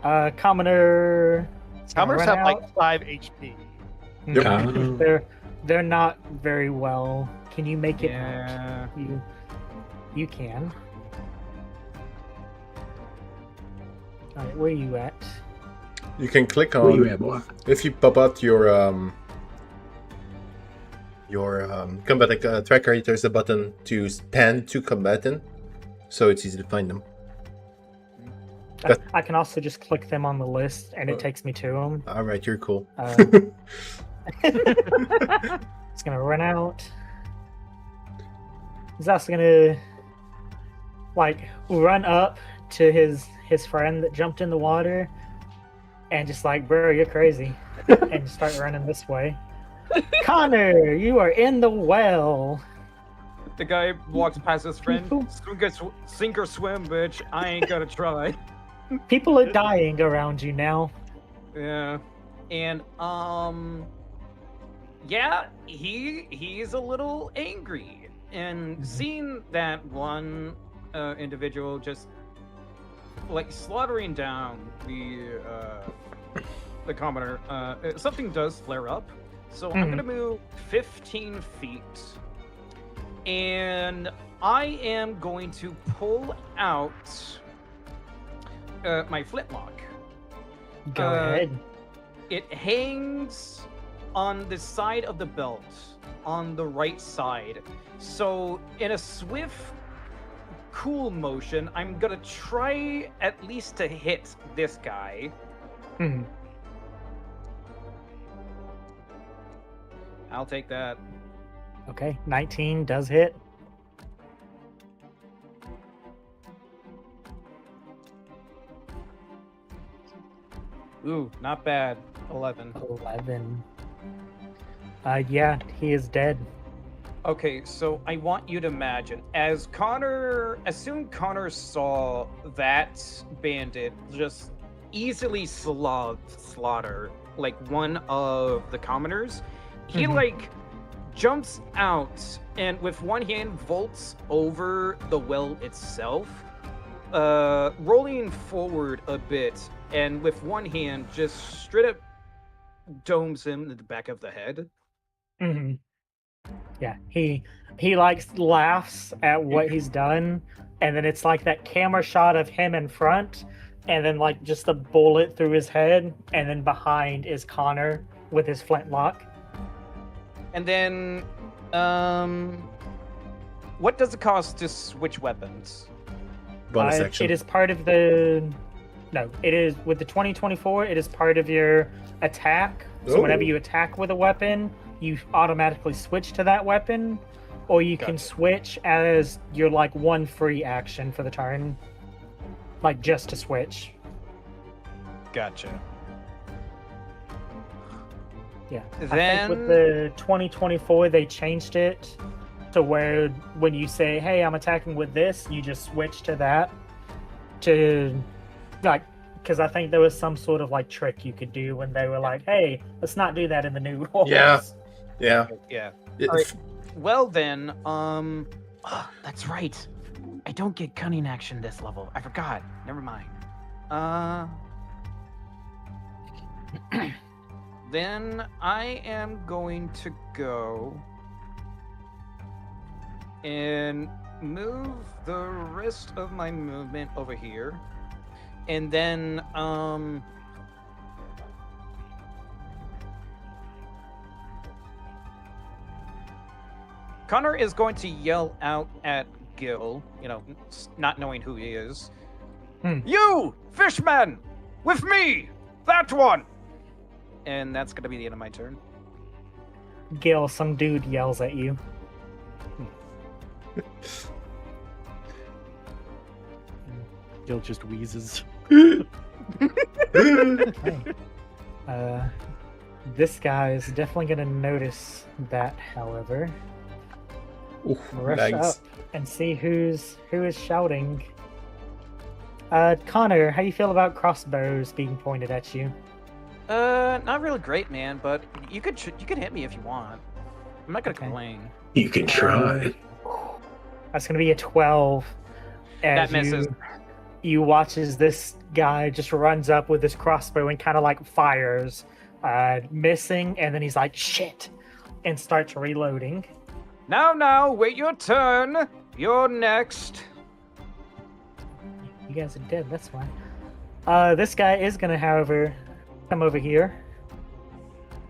[SPEAKER 2] Commoner. it's gonna
[SPEAKER 6] Commoners
[SPEAKER 2] run
[SPEAKER 6] have
[SPEAKER 2] out.
[SPEAKER 6] like 5 HP.
[SPEAKER 1] Yep.
[SPEAKER 4] Um,
[SPEAKER 2] They're not very well. Can you make it
[SPEAKER 5] Yeah.
[SPEAKER 2] out? You can. Alright, where are you at?
[SPEAKER 1] You can click
[SPEAKER 4] where you
[SPEAKER 1] on...
[SPEAKER 4] at, boy?
[SPEAKER 1] If you pop out your combat tracker, there's a button to pan to combatant, so it's easy to find them.
[SPEAKER 2] I can also just click them on the list, and it takes me to them.
[SPEAKER 1] All right, you're cool.
[SPEAKER 2] It's gonna run out. He's also gonna like run up to his friend that jumped in the water and just like, bro, you're crazy, and start running this way. Connor, you are in the well.
[SPEAKER 5] The guy walks past his friend. Sink or swim, bitch. I ain't gonna try.
[SPEAKER 2] People are dying around you now.
[SPEAKER 5] Yeah. And yeah, he's a little angry. And seeing that one individual just like slaughtering down the commoner, something does flare up. So I'm gonna move 15 feet, and I am going to pull out my flintlock.
[SPEAKER 2] Go ahead.
[SPEAKER 5] It hangs on the side of the belt, on the right side. So in a swift, cool motion, I'm gonna try at least to hit this guy.
[SPEAKER 2] Mhm.
[SPEAKER 5] I'll take that.
[SPEAKER 2] Okay, 19 does hit.
[SPEAKER 5] Ooh, not bad. 11.
[SPEAKER 2] 11. Yeah, he is dead.
[SPEAKER 5] Okay, so I want you to imagine as soon Connor saw that bandit just easily slaughter like one of the commoners, he
[SPEAKER 2] Mhm.
[SPEAKER 5] like jumps out and with one hand vaults over the well itself, rolling forward a bit, and with one hand just straight up domes him in the back of the head.
[SPEAKER 2] Hmm. Yeah, he like laughs at what he's done, and then it's like that camera shot of him in front, and then like just a bullet through his head, and then behind is Connor with his flintlock.
[SPEAKER 5] And then, what does it cost to switch weapons?
[SPEAKER 1] Bonus action.
[SPEAKER 2] It is part of the. No, it is with the 2024. It is part of your attack. So whenever
[SPEAKER 1] Ooh.
[SPEAKER 2] you attack with a weapon, you automatically switch to that weapon, or you can
[SPEAKER 5] Gotcha.
[SPEAKER 2] switch as your like one free action for the turn, like just to switch.
[SPEAKER 5] Gotcha.
[SPEAKER 2] Yeah. I
[SPEAKER 5] Then,
[SPEAKER 2] think with the 2024, they changed it to where when you say, "Hey, I'm attacking with this," you just switch to that. To like, because I think there was some sort of like trick you could do when they were like, "Hey, let's not do that in the new rules."
[SPEAKER 1] Yeah. Yeah.
[SPEAKER 5] yeah.
[SPEAKER 1] It-
[SPEAKER 5] All right. Well then, that's right. I don't get cunning action this level. I forgot. Never mind. Then I am going to go and move the rest of my movement over here. And then, Connor is going to yell out at Gil, not knowing who he is. You, fishman, with me, that one. And that's going to be the end of my turn.
[SPEAKER 2] Gil, some dude yells at you.
[SPEAKER 3] Gil just wheezes.
[SPEAKER 2] This guy is definitely gonna notice that. However,
[SPEAKER 1] Ooh,
[SPEAKER 2] rush
[SPEAKER 1] nice.
[SPEAKER 2] up and see who is shouting. Connor, how you feel about crossbows being pointed at you?
[SPEAKER 5] Not really great, man, but you could hit me if you want. I'm not gonna
[SPEAKER 2] Okay.
[SPEAKER 5] complain.
[SPEAKER 4] You can try.
[SPEAKER 2] That's gonna be a 12.
[SPEAKER 5] That misses.
[SPEAKER 2] You watch as this guy just runs up with this crossbow and kind of like fires, missing, and then he's like, "Shit," and starts reloading.
[SPEAKER 5] Now, wait your turn. You're next.
[SPEAKER 2] You guys are dead, that's why. This guy is gonna, however, come over here.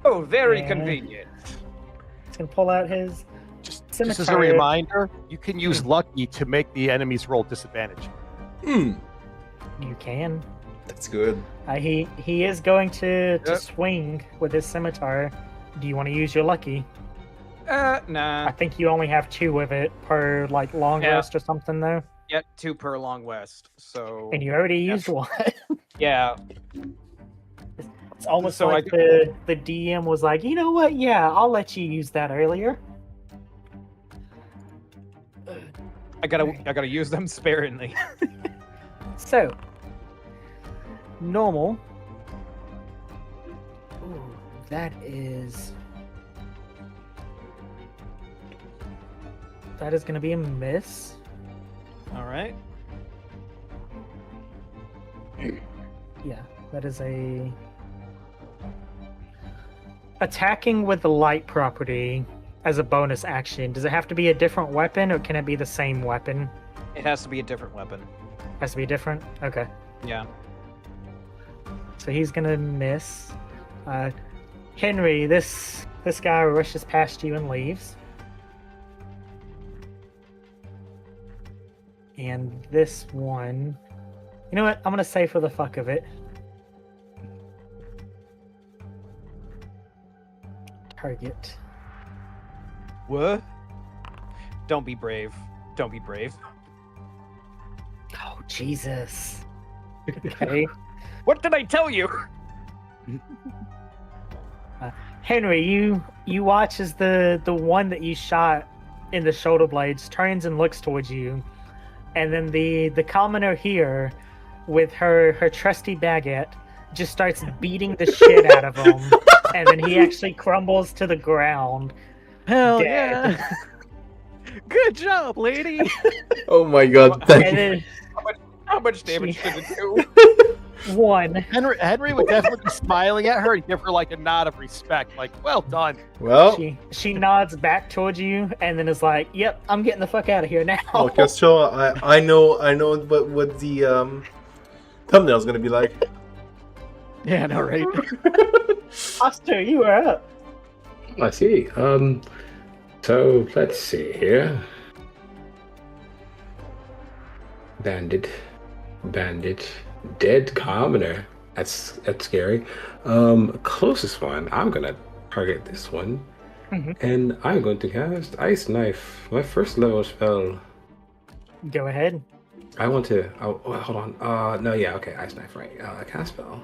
[SPEAKER 5] Oh, very
[SPEAKER 2] And-
[SPEAKER 5] convenient.
[SPEAKER 2] He's gonna pull out his
[SPEAKER 6] Just as a
[SPEAKER 2] scimitar.
[SPEAKER 6] reminder, you can use lucky to make the enemies roll disadvantage.
[SPEAKER 1] Hmm.
[SPEAKER 2] You can.
[SPEAKER 1] That's good.
[SPEAKER 2] He is going to
[SPEAKER 5] Yep.
[SPEAKER 2] swing with his scimitar. Do you want to use your lucky? I
[SPEAKER 5] Nah.
[SPEAKER 2] think you only have 2 of it per like long
[SPEAKER 5] Yeah.
[SPEAKER 2] rest or something though.
[SPEAKER 5] Yep, 2 per long west. So
[SPEAKER 2] And you already used one.
[SPEAKER 5] yeah.
[SPEAKER 2] It's almost
[SPEAKER 5] So
[SPEAKER 2] like the DM was like, you know what? Yeah, I'll let you use that earlier.
[SPEAKER 5] I gotta use them sparingly.
[SPEAKER 2] So, normal. Ooh, that is going to be a miss.
[SPEAKER 5] All right.
[SPEAKER 2] Yeah, that is a attacking with the light property as a bonus action. Does it have to be a different weapon, or can it be the same weapon?
[SPEAKER 5] It has to be a different weapon.
[SPEAKER 2] Has to be different. Okay.
[SPEAKER 5] Yeah.
[SPEAKER 2] So he's gonna miss. Henry, this guy rushes past you and leaves. And this one, you know what? I'm gonna say for the fuck of it. Target.
[SPEAKER 5] What? Don't be brave. Don't be brave.
[SPEAKER 2] Oh Jesus. Okay.
[SPEAKER 5] What did I tell you?
[SPEAKER 2] Henry, you watch as the one that you shot in the shoulder blades turns and looks towards you, and then the commoner here, with her trusty baguette, just starts beating the shit out of him, and then he actually crumbles to the ground.
[SPEAKER 3] Hell
[SPEAKER 2] Dead.
[SPEAKER 3] yeah! Good job, lady.
[SPEAKER 1] Oh my god, thank
[SPEAKER 2] And
[SPEAKER 1] you.
[SPEAKER 2] then
[SPEAKER 5] How much damage did it do?
[SPEAKER 2] one.
[SPEAKER 6] Henry would definitely be smiling at her and give her like a nod of respect, like, well done.
[SPEAKER 1] Well,
[SPEAKER 2] She nods back towards you and then is like, "Yep, I'm getting the fuck out of here now."
[SPEAKER 1] well, Castro, I know what the thumbnail's gonna be like.
[SPEAKER 3] Yeah, no, right?
[SPEAKER 2] Oster, you are up.
[SPEAKER 4] I see. So let's see here. Bandit, dead commoner. That's scary. Closest one. I'm gonna target this one, and I'm going to cast Ice Knife. My first level spell.
[SPEAKER 2] Go ahead.
[SPEAKER 4] I want to. Oh, hold on. No, yeah, okay. Ice Knife, right? Cast spell.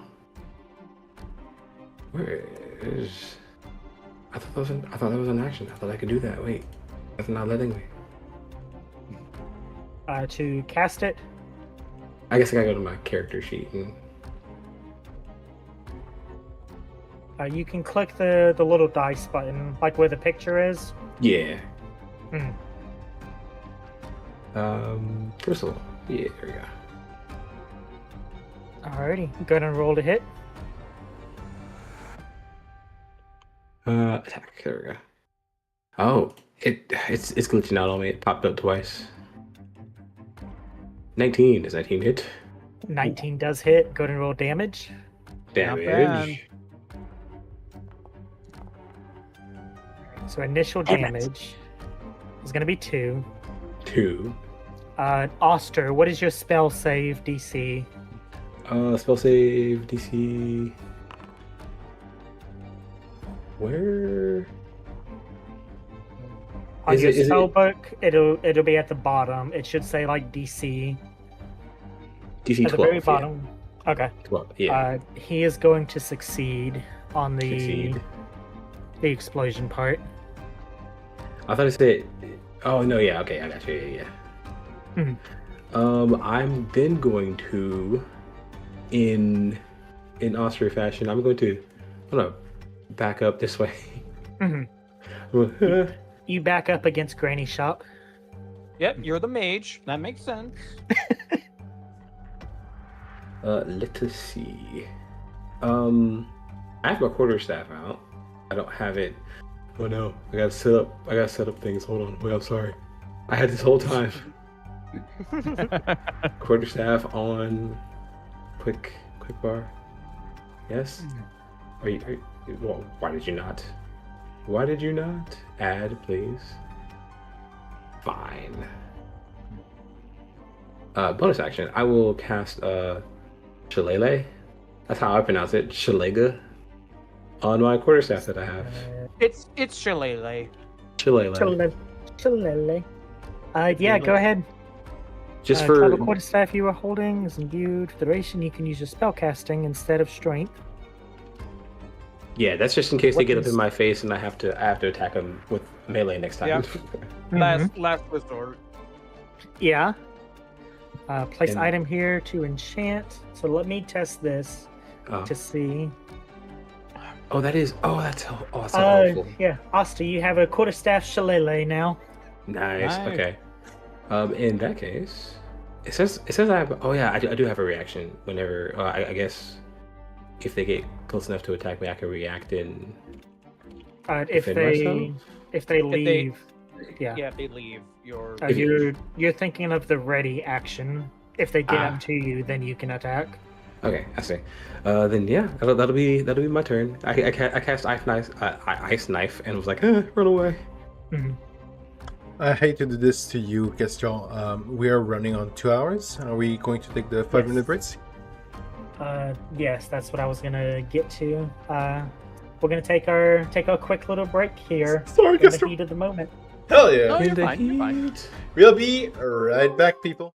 [SPEAKER 4] Where is? I thought that was an action. I thought I could do that. Wait, that's not letting me.
[SPEAKER 2] To cast it.
[SPEAKER 4] I guess I gotta go to my character sheet and.
[SPEAKER 2] You can click the little dice button, like where the picture is.
[SPEAKER 4] Yeah.
[SPEAKER 2] Hmm.
[SPEAKER 4] Crystal. Yeah, there we go.
[SPEAKER 2] Alrighty, go ahead and roll to hit.
[SPEAKER 4] Attack. There we go. Oh, it's glitching out on me. It popped up twice. 19. Does 19 hit?
[SPEAKER 2] 19 does hit. Go ahead and roll damage.
[SPEAKER 3] bad.
[SPEAKER 4] Damage.
[SPEAKER 2] So initial damage is going to be 2.
[SPEAKER 4] 2.
[SPEAKER 2] Oster, what is your spell save DC?
[SPEAKER 4] Spell save DC. Where?
[SPEAKER 2] On
[SPEAKER 4] Is
[SPEAKER 2] your
[SPEAKER 4] it- is it-
[SPEAKER 2] spell book, it'll be at the bottom. It should say like DC
[SPEAKER 4] DC
[SPEAKER 2] at
[SPEAKER 4] 12.
[SPEAKER 2] the very
[SPEAKER 4] yeah.
[SPEAKER 2] bottom. Okay.
[SPEAKER 4] 12. Yeah.
[SPEAKER 2] He is going to succeed on the
[SPEAKER 4] Succeed.
[SPEAKER 2] explosion part.
[SPEAKER 4] I thought it said. Oh no, yeah, okay, I got you. Yeah, yeah. I'm then going to, in Austria fashion, I'm gonna back up this way.
[SPEAKER 2] You back up against Granny Shop.
[SPEAKER 5] Yep, you're the mage. That makes sense.
[SPEAKER 4] Let us see. I have my quarterstaff out. I don't have it. Oh no, I gotta set up things. Hold on. Wait, I'm sorry. I had this whole time. Quarterstaff on. Quick bar. Yes. Are you? Well, why did you not? Why did you not add, please? Fine. Bonus action. I will cast Shillelagh. That's how I pronounce it. Shillelagh. On my quarterstaff that I have.
[SPEAKER 5] It's Shillelagh.
[SPEAKER 4] Shillelagh.
[SPEAKER 2] Shillelagh. Yeah, go ahead.
[SPEAKER 4] Just
[SPEAKER 2] Tribal
[SPEAKER 4] for
[SPEAKER 2] quarterstaff you are holding is imbued with duration. You can use your spell casting instead of strength.
[SPEAKER 4] yeah, that's just in case they
[SPEAKER 2] What
[SPEAKER 4] get up
[SPEAKER 2] is-
[SPEAKER 4] in my face and I have to attack them with melee next time.
[SPEAKER 5] Yeah. Last resort.
[SPEAKER 2] Yeah. Place
[SPEAKER 4] And-
[SPEAKER 2] item here to enchant. So let me test this
[SPEAKER 4] Oh.
[SPEAKER 2] to see.
[SPEAKER 4] That's so helpful.
[SPEAKER 2] Yeah, Asta, you have a quarterstaff shillelagh now.
[SPEAKER 4] Nice.
[SPEAKER 5] Nice.
[SPEAKER 4] Okay. In that case, it says I have. Oh yeah, I do have a reaction whenever. I guess if they get close enough to attack me, I can react and
[SPEAKER 2] If
[SPEAKER 4] defend
[SPEAKER 2] they
[SPEAKER 4] myself.
[SPEAKER 2] if they leave, yeah.
[SPEAKER 5] Yeah, they leave your.
[SPEAKER 4] If you-
[SPEAKER 2] You're thinking of the ready action. If they get
[SPEAKER 4] Ah.
[SPEAKER 2] up to you, then you can attack.
[SPEAKER 4] Okay, I see. Then yeah, that'll be my turn. I cast ice knife and was like, run away.
[SPEAKER 1] I hate to do this to you, Gaston. We are running on 2 hours. Are we going to take the 5-minute breaks?
[SPEAKER 2] Yes, that's what I was gonna get to. We're gonna take our quick little break here
[SPEAKER 1] Sorry,
[SPEAKER 2] in the
[SPEAKER 1] Gaston.
[SPEAKER 2] heat of the moment.
[SPEAKER 1] Hell yeah.
[SPEAKER 3] No,
[SPEAKER 4] In
[SPEAKER 3] you're
[SPEAKER 4] the
[SPEAKER 3] fine. You're fine.
[SPEAKER 4] heat.
[SPEAKER 1] We'll be right back, people.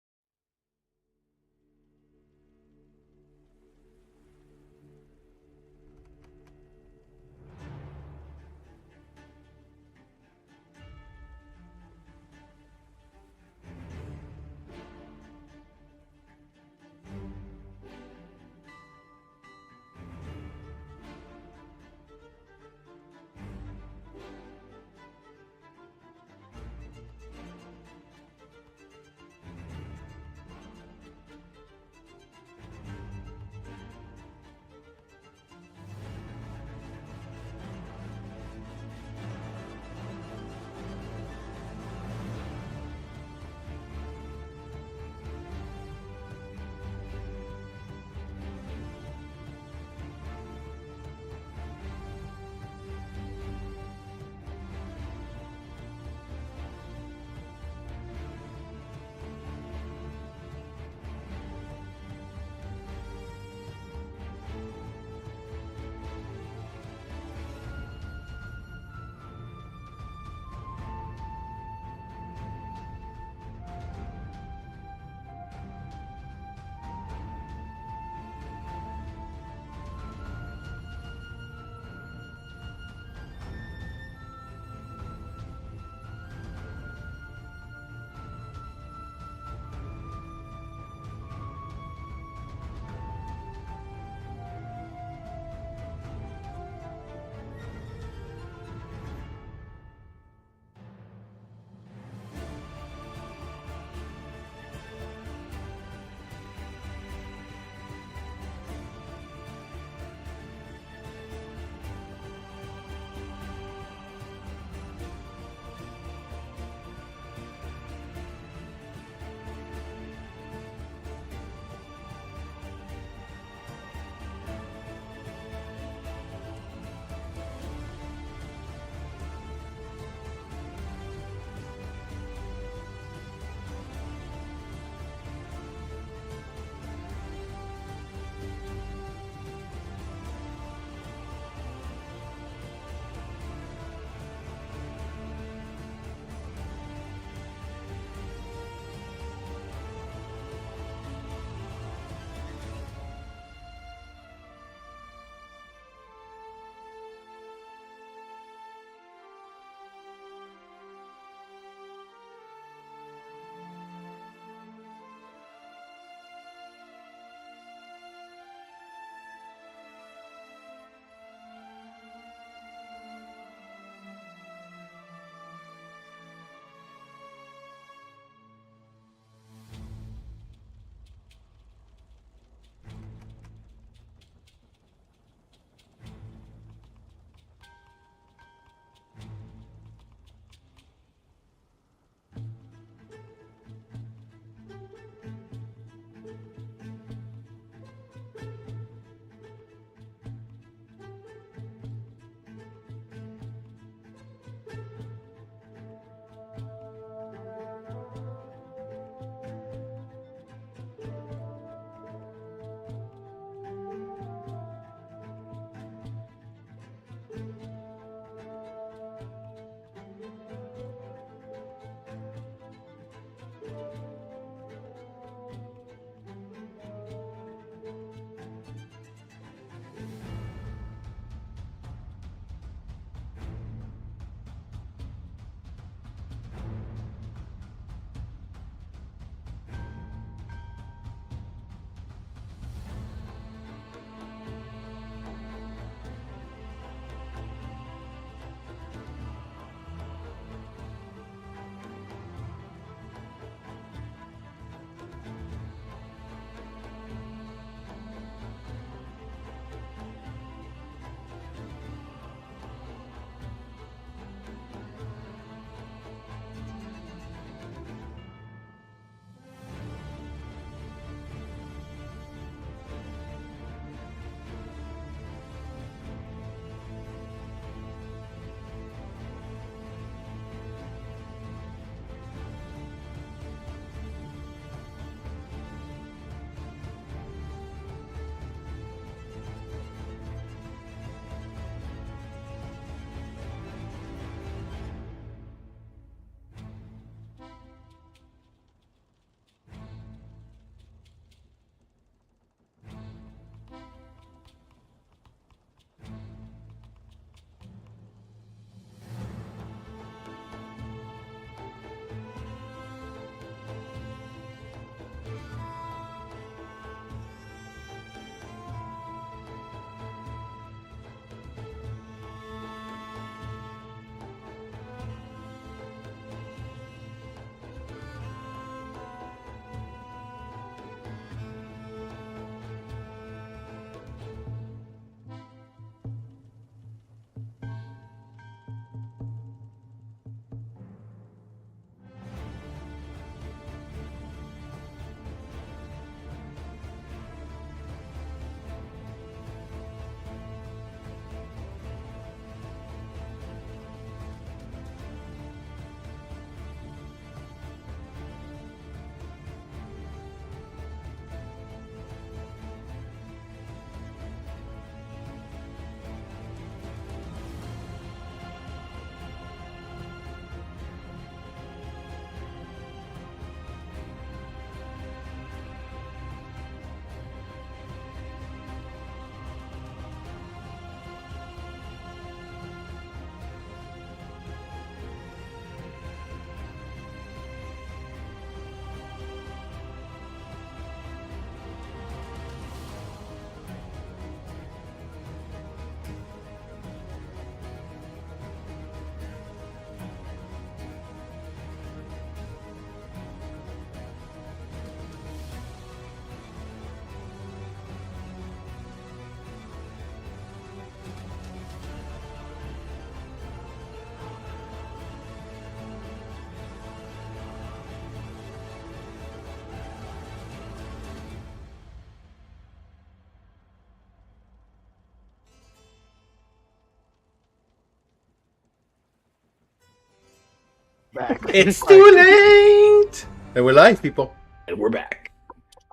[SPEAKER 3] back.
[SPEAKER 1] It's too late! And we're live, people.
[SPEAKER 4] And we're back.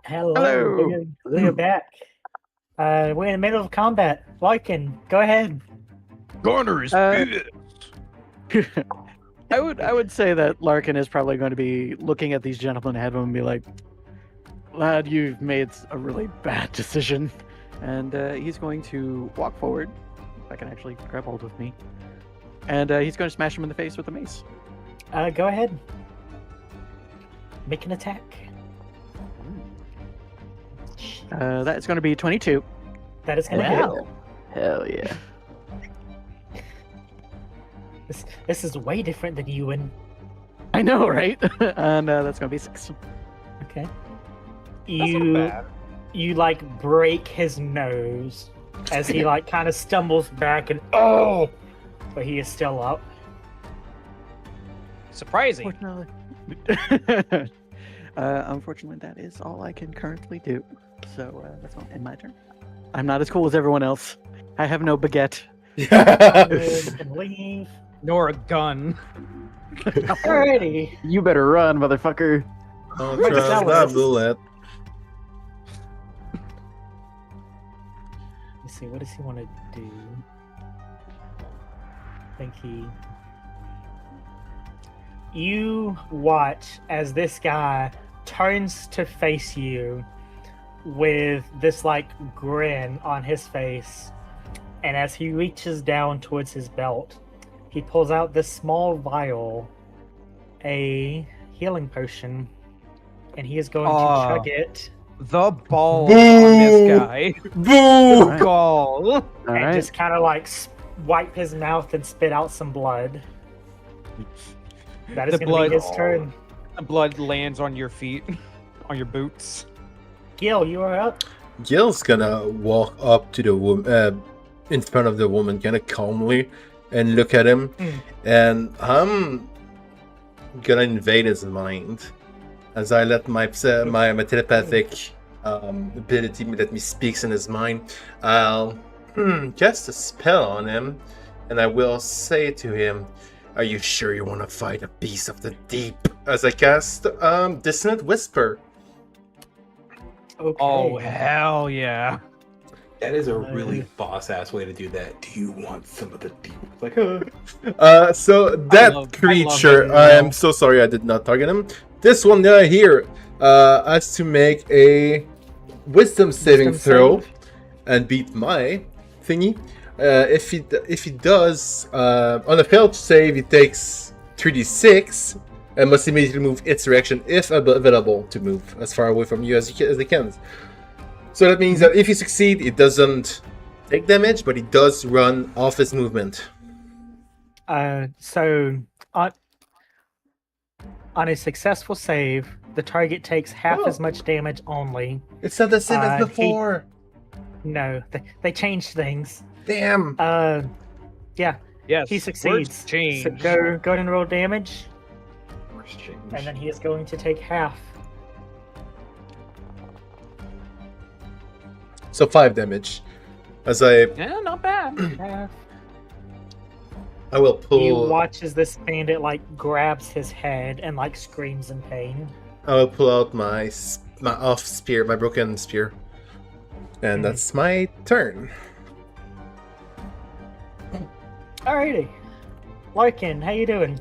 [SPEAKER 2] Hello.
[SPEAKER 3] Hello.
[SPEAKER 2] We're back. We're in the middle of combat. Larkin, go ahead.
[SPEAKER 5] Garner is
[SPEAKER 3] Uh,
[SPEAKER 5] pissed.
[SPEAKER 3] I would say that Larkin is probably going to be looking at these gentlemen ahead of him and be like, "Lad, you've made a really bad decision," and he's going to walk forward. If I can actually grab hold of me, and he's going to smash him in the face with the mace.
[SPEAKER 2] Go ahead. Make an attack.
[SPEAKER 3] That is going to be 22.
[SPEAKER 2] That is gonna hit.
[SPEAKER 7] Wow. Hell yeah.
[SPEAKER 2] This is way different than Ewan.
[SPEAKER 3] I know, right? And that's going to be 6.
[SPEAKER 2] Okay.
[SPEAKER 5] That's not
[SPEAKER 2] You
[SPEAKER 5] bad.
[SPEAKER 2] you like break his nose as he like kind of stumbles back and but he is still up.
[SPEAKER 5] Surprising.
[SPEAKER 3] Unfortunately, unfortunately, that is all I can currently do. So that's all in my turn. I'm not as cool as everyone else. I have no baguette.
[SPEAKER 2] Good, and leave.
[SPEAKER 5] Nor a gun.
[SPEAKER 2] Alrighty.
[SPEAKER 7] You better run, motherfucker.
[SPEAKER 1] Don't
[SPEAKER 2] Where's
[SPEAKER 1] trust
[SPEAKER 2] that
[SPEAKER 1] that
[SPEAKER 2] one?
[SPEAKER 1] bullet.
[SPEAKER 2] Let's see, what does he want to do? I think you watch as this guy turns to face you with this like grin on his face, and as he reaches down towards his belt, he pulls out this small vial, a healing potion, and he is going to chug it
[SPEAKER 5] The ball
[SPEAKER 1] Boo!
[SPEAKER 5] on this guy.
[SPEAKER 1] Boo!
[SPEAKER 5] Gall.
[SPEAKER 7] All
[SPEAKER 2] and
[SPEAKER 7] right.
[SPEAKER 2] just kind of like wipe his mouth and spit out some blood. That is
[SPEAKER 5] The
[SPEAKER 2] going to be
[SPEAKER 5] blood-
[SPEAKER 2] his turn.
[SPEAKER 5] The blood lands on your feet, on your boots.
[SPEAKER 2] Gil, you are up.
[SPEAKER 1] Gil's gonna walk up to the woman, in front of the woman, kind of calmly, and look at him. And I'm gonna invade his mind as I let my telepathic ability let me speaks in his mind. I'll cast a spell on him, and I will say to him, "Are you sure you want to fight a beast of the deep?" As I cast Dissonant Whisper.
[SPEAKER 2] Okay.
[SPEAKER 5] Oh, hell yeah.
[SPEAKER 4] That is a really boss ass way to do that. Do you want some of the deep? Like,
[SPEAKER 1] So that
[SPEAKER 5] love
[SPEAKER 1] creature,
[SPEAKER 5] that
[SPEAKER 1] I
[SPEAKER 5] as
[SPEAKER 1] am
[SPEAKER 5] well.
[SPEAKER 1] so sorry I did not target him. This one here has to make a wisdom saving
[SPEAKER 2] Wisdom
[SPEAKER 1] throw
[SPEAKER 2] save.
[SPEAKER 1] and beat my thingy. If he does, on a failed save, he takes 3d6 and must immediately move its direction if available to move as far away from you as they can. So that means that if you succeed, it doesn't take damage, but it does run off his movement.
[SPEAKER 2] So on a successful save, the target takes half as much damage only.
[SPEAKER 1] It's not the same as
[SPEAKER 2] He-
[SPEAKER 1] before.
[SPEAKER 2] No, they changed things.
[SPEAKER 1] Damn.
[SPEAKER 2] Yeah,
[SPEAKER 5] Yes.
[SPEAKER 2] he
[SPEAKER 5] words
[SPEAKER 2] succeeds.
[SPEAKER 5] Change.
[SPEAKER 2] So go ahead and roll damage,
[SPEAKER 4] Worst change.
[SPEAKER 2] and then he is going to take half.
[SPEAKER 1] So 5 damage. As I
[SPEAKER 5] Yeah, not bad.
[SPEAKER 2] Half.
[SPEAKER 1] will
[SPEAKER 2] You
[SPEAKER 1] pull
[SPEAKER 2] watch as this bandit like grabs his head and like screams in pain.
[SPEAKER 1] I will pull out my off spear, my broken spear. And that's my turn.
[SPEAKER 2] Alrighty, Larkin, how you doing?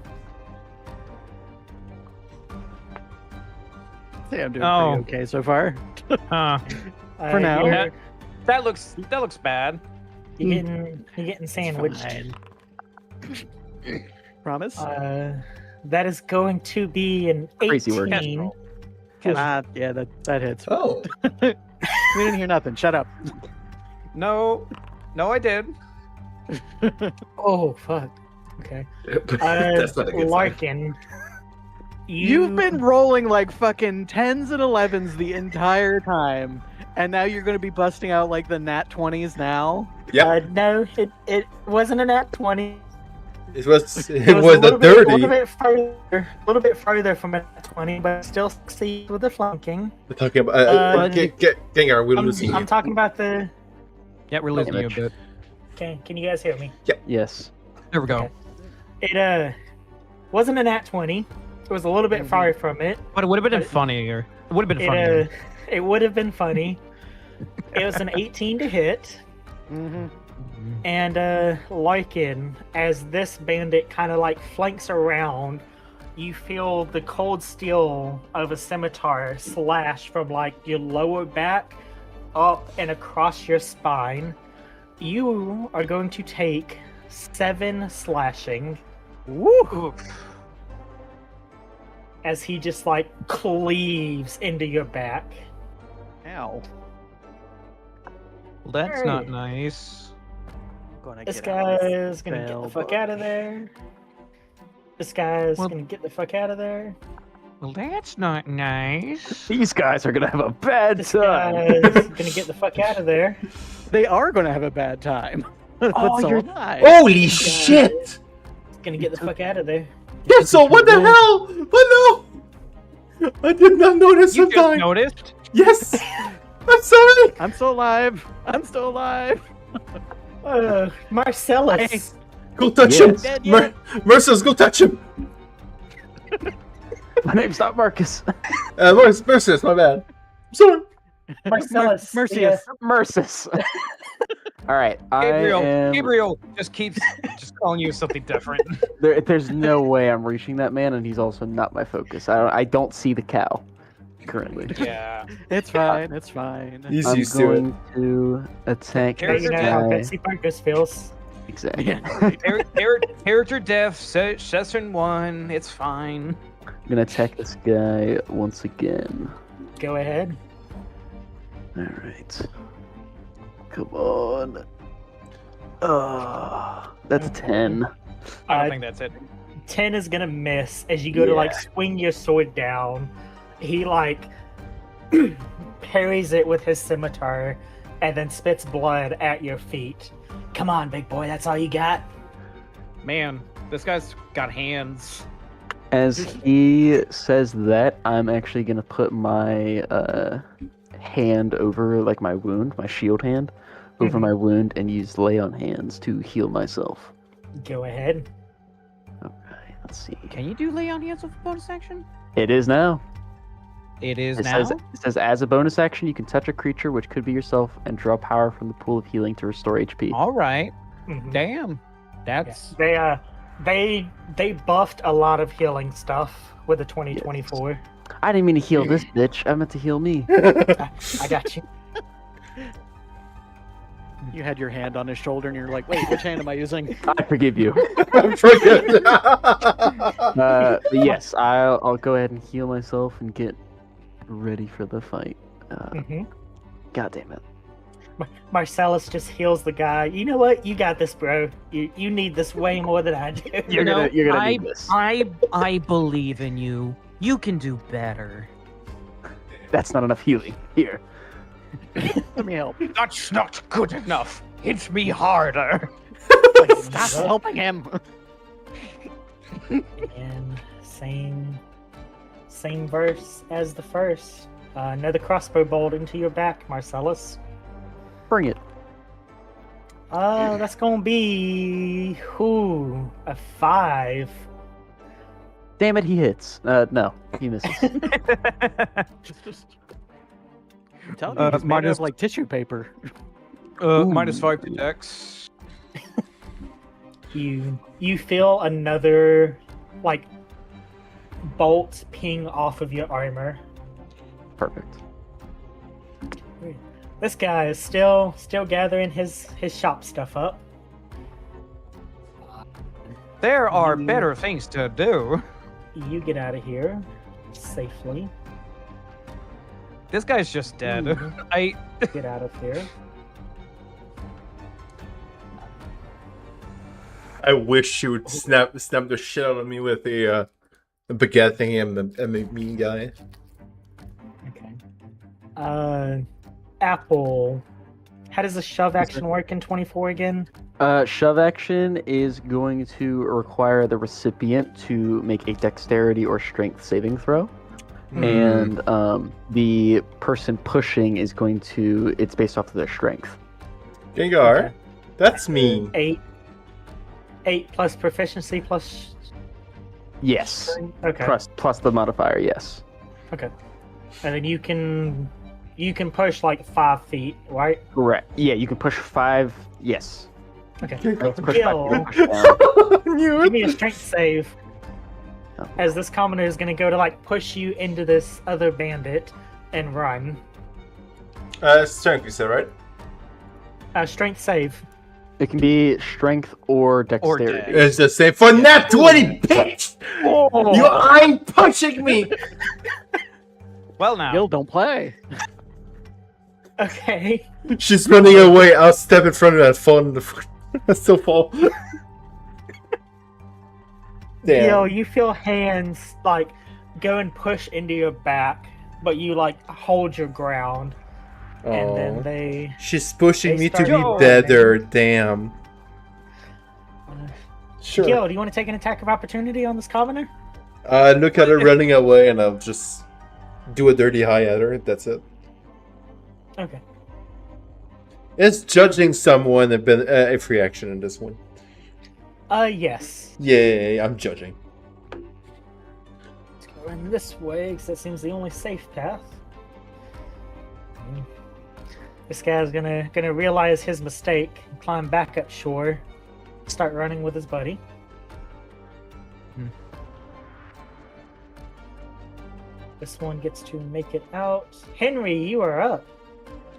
[SPEAKER 3] Yeah, I'm doing
[SPEAKER 5] Oh.
[SPEAKER 3] pretty okay so far.
[SPEAKER 5] Huh.
[SPEAKER 3] For now.
[SPEAKER 2] you're,
[SPEAKER 5] That looks bad.
[SPEAKER 2] you're getting sandwiched.
[SPEAKER 3] Fine. Promise?
[SPEAKER 2] That is going to be an 18.
[SPEAKER 7] Crazy work.
[SPEAKER 3] Yeah, that hits.
[SPEAKER 1] Oh.
[SPEAKER 3] We didn't hear nothing. Shut up.
[SPEAKER 5] No, I did.
[SPEAKER 2] Oh fuck. Okay.
[SPEAKER 4] That's not a good sign.
[SPEAKER 2] Larkin,
[SPEAKER 3] You've been rolling like fucking 10s and 11s the entire time, and now you're going to be busting out like the nat 20s now?
[SPEAKER 1] Yep.
[SPEAKER 2] No, it wasn't a nat 20.
[SPEAKER 1] It was
[SPEAKER 2] It was
[SPEAKER 1] a
[SPEAKER 2] little
[SPEAKER 1] 30.
[SPEAKER 2] a little bit further from a nat 20, but still succeed with the flanking.
[SPEAKER 1] We're talking about Gengar, we're losing
[SPEAKER 2] I'm
[SPEAKER 1] you.
[SPEAKER 2] talking about the.
[SPEAKER 5] Yeah, we're losing you a bit.
[SPEAKER 2] Can you guys hear me?
[SPEAKER 7] Yes.
[SPEAKER 5] There we go.
[SPEAKER 2] Okay. Wasn't a nat 20. It was a little bit far from it.
[SPEAKER 5] But it would have been
[SPEAKER 2] But-
[SPEAKER 5] funnier. It would have been funnier.
[SPEAKER 2] It would have been funny. It was an 18 to hit.
[SPEAKER 3] Mm-hmm.
[SPEAKER 2] And Lycan, as this bandit kind of like flanks around, you feel the cold steel of a scimitar slash from like your lower back up and across your spine. You are going to take 7 slashing
[SPEAKER 3] Woo!
[SPEAKER 2] as he just like cleaves into your back.
[SPEAKER 3] Ow.
[SPEAKER 5] Well, that's not
[SPEAKER 2] Hey.
[SPEAKER 5] nice.
[SPEAKER 3] Gonna
[SPEAKER 2] This
[SPEAKER 3] get out of
[SPEAKER 2] guy
[SPEAKER 3] this
[SPEAKER 2] is gonna get the
[SPEAKER 3] spell
[SPEAKER 2] fuck
[SPEAKER 3] book.
[SPEAKER 2] out of there. This guy is
[SPEAKER 5] Well-
[SPEAKER 2] gonna get the fuck out of there.
[SPEAKER 5] Well, that's not nice.
[SPEAKER 7] These guys are gonna have a bad
[SPEAKER 2] This
[SPEAKER 7] time.
[SPEAKER 2] guy is gonna get the fuck out of there.
[SPEAKER 3] They are gonna have a bad time. But
[SPEAKER 7] Oh,
[SPEAKER 3] so
[SPEAKER 7] you're-
[SPEAKER 3] am I.
[SPEAKER 1] Holy shit!
[SPEAKER 2] Gonna get the fuck out of there.
[SPEAKER 1] Yeah, so what the hell? What no? I did not notice
[SPEAKER 5] You
[SPEAKER 1] the
[SPEAKER 5] just
[SPEAKER 1] time.
[SPEAKER 5] noticed?
[SPEAKER 1] Yes! I'm sorry!
[SPEAKER 3] I'm still alive. I'm still alive.
[SPEAKER 2] Marcellus.
[SPEAKER 1] Go touch
[SPEAKER 7] Yes.
[SPEAKER 1] him! Merciless, go touch him!
[SPEAKER 7] My name's not Marcus.
[SPEAKER 1] Merciless, my bad. Sorry.
[SPEAKER 2] Marcellus.
[SPEAKER 3] Mercius.
[SPEAKER 7] Mercis. All right,
[SPEAKER 5] Gabriel,
[SPEAKER 7] I am.
[SPEAKER 5] Gabriel just keeps just calling you something different.
[SPEAKER 7] There's no way I'm reaching that man, and he's also not my focus. I don't see the cow currently.
[SPEAKER 5] Yeah.
[SPEAKER 3] It's fine. It's fine.
[SPEAKER 1] He's
[SPEAKER 7] I'm
[SPEAKER 1] used to it.
[SPEAKER 7] going to attack
[SPEAKER 2] Yeah,
[SPEAKER 7] this
[SPEAKER 2] you know how
[SPEAKER 7] guy.
[SPEAKER 2] Betsy Parkus feels.
[SPEAKER 7] Exactly.
[SPEAKER 3] Yeah.
[SPEAKER 5] Character death, session 1, it's fine.
[SPEAKER 7] I'm gonna attack this guy once again.
[SPEAKER 2] Go ahead.
[SPEAKER 7] All right. Come on. That's a 10.
[SPEAKER 5] I don't
[SPEAKER 2] Uh,
[SPEAKER 5] think that's it.
[SPEAKER 2] 10 is gonna miss as you go to like
[SPEAKER 7] Yeah.
[SPEAKER 2] swing your sword down. He like parries it with his scimitar and then spits blood at your feet. Come on, big boy, that's all you got?
[SPEAKER 5] Man, this guy's got hands.
[SPEAKER 7] As he says that, I'm actually gonna put my hand over like my wound, my shield hand, over
[SPEAKER 2] Mhm.
[SPEAKER 7] my wound, and use lay on hands to heal myself.
[SPEAKER 2] Go ahead.
[SPEAKER 7] Okay, let's see.
[SPEAKER 8] Can you do lay on hands with a bonus action?
[SPEAKER 7] It is now.
[SPEAKER 5] It is
[SPEAKER 7] It
[SPEAKER 5] now.
[SPEAKER 7] says as a bonus action, you can touch a creature, which could be yourself, and draw power from the pool of healing to restore HP.
[SPEAKER 5] All right.
[SPEAKER 2] Mhm.
[SPEAKER 5] Damn. That's
[SPEAKER 2] They buffed a lot of healing stuff with the 2024.
[SPEAKER 7] I didn't mean to heal this bitch. I meant to heal me.
[SPEAKER 2] I got you.
[SPEAKER 3] You had your hand on his shoulder, and you're like, "Wait, which hand am I using?"
[SPEAKER 7] I forgive you.
[SPEAKER 1] I forget.
[SPEAKER 7] But yes, I'll go ahead and heal myself and get ready for the fight.
[SPEAKER 2] hmm
[SPEAKER 7] God damn it.
[SPEAKER 2] Marcellus just heals the guy. You know what? You got this, bro. You need this way more than I do.
[SPEAKER 7] You're gonna need this.
[SPEAKER 8] I believe in you. You can do better.
[SPEAKER 7] That's not enough healing. Here.
[SPEAKER 3] Let me help.
[SPEAKER 5] That's not good enough. Hit me harder.
[SPEAKER 3] Like, stop helping him.
[SPEAKER 2] And same verse as the first. Another crossbow bolt into your back, Marcellus.
[SPEAKER 7] Bring it.
[SPEAKER 2] That's gonna be a 5.
[SPEAKER 7] Damn it, he hits. No, he misses.
[SPEAKER 3] I'm telling you, he's made out
[SPEAKER 5] minus-
[SPEAKER 3] of like tissue paper.
[SPEAKER 5] -5 to Dex.
[SPEAKER 2] You feel another like bolt ping off of your armor.
[SPEAKER 7] Perfect.
[SPEAKER 2] This guy is still
[SPEAKER 5] Mm.
[SPEAKER 2] gathering his shop stuff up.
[SPEAKER 5] There are
[SPEAKER 2] Mm.
[SPEAKER 5] better things to do.
[SPEAKER 2] You get out of here safely.
[SPEAKER 5] This guy's just dead.
[SPEAKER 2] Mhm. Get out of here.
[SPEAKER 1] I wish she would snap the shit out of me with a baguette thingy and the mean guy.
[SPEAKER 2] Okay. Apple. How does the shove action work in 24 again?
[SPEAKER 7] Shove action is going to require the recipient to make a dexterity or strength saving throw. And the person pushing is going to, it's based off of their strength.
[SPEAKER 1] Gengar,
[SPEAKER 2] Okay.
[SPEAKER 1] that's mean.
[SPEAKER 2] 8 plus proficiency plus
[SPEAKER 7] Yes.
[SPEAKER 2] Okay.
[SPEAKER 7] Plus the modifier, yes.
[SPEAKER 2] Okay. And then you can push like 5 feet, right?
[SPEAKER 7] Correct. Yeah, you can push 5. Yes.
[SPEAKER 2] Okay.
[SPEAKER 7] Push 5
[SPEAKER 2] Gil,
[SPEAKER 7] feet, push down.
[SPEAKER 2] give me a strength save. As this commoner is going to go to like push you into this other bandit and run.
[SPEAKER 1] Strength, you said, right?
[SPEAKER 2] Strength save.
[SPEAKER 7] It can be strength or dexterity.
[SPEAKER 1] It's the same for nat 20, bitch! You ain't punching me!
[SPEAKER 5] Well, now.
[SPEAKER 3] Gil, don't play.
[SPEAKER 2] Okay.
[SPEAKER 1] She's running away. I'll step in front of that phone. I still fall. Damn.
[SPEAKER 2] Yo, you feel hands like go and push into your back, but you like hold your ground. And then they.
[SPEAKER 1] She's pushing
[SPEAKER 2] they
[SPEAKER 1] me to
[SPEAKER 2] start
[SPEAKER 1] be
[SPEAKER 2] rolling.
[SPEAKER 1] deader. Damn. Sure.
[SPEAKER 2] Gil, do you want to take an attack of opportunity on this commoner?
[SPEAKER 1] I look at her running away and I'll just do a dirty high at her. That's it.
[SPEAKER 2] Okay.
[SPEAKER 1] Is judging someone a free action in this one?
[SPEAKER 2] Yes.
[SPEAKER 1] Yeah, I'm judging.
[SPEAKER 2] Let's go in this way, because that seems the only safe path. This guy's gonna realize his mistake, climb back up shore, start running with his buddy. This one gets to make it out. Henry, you are up.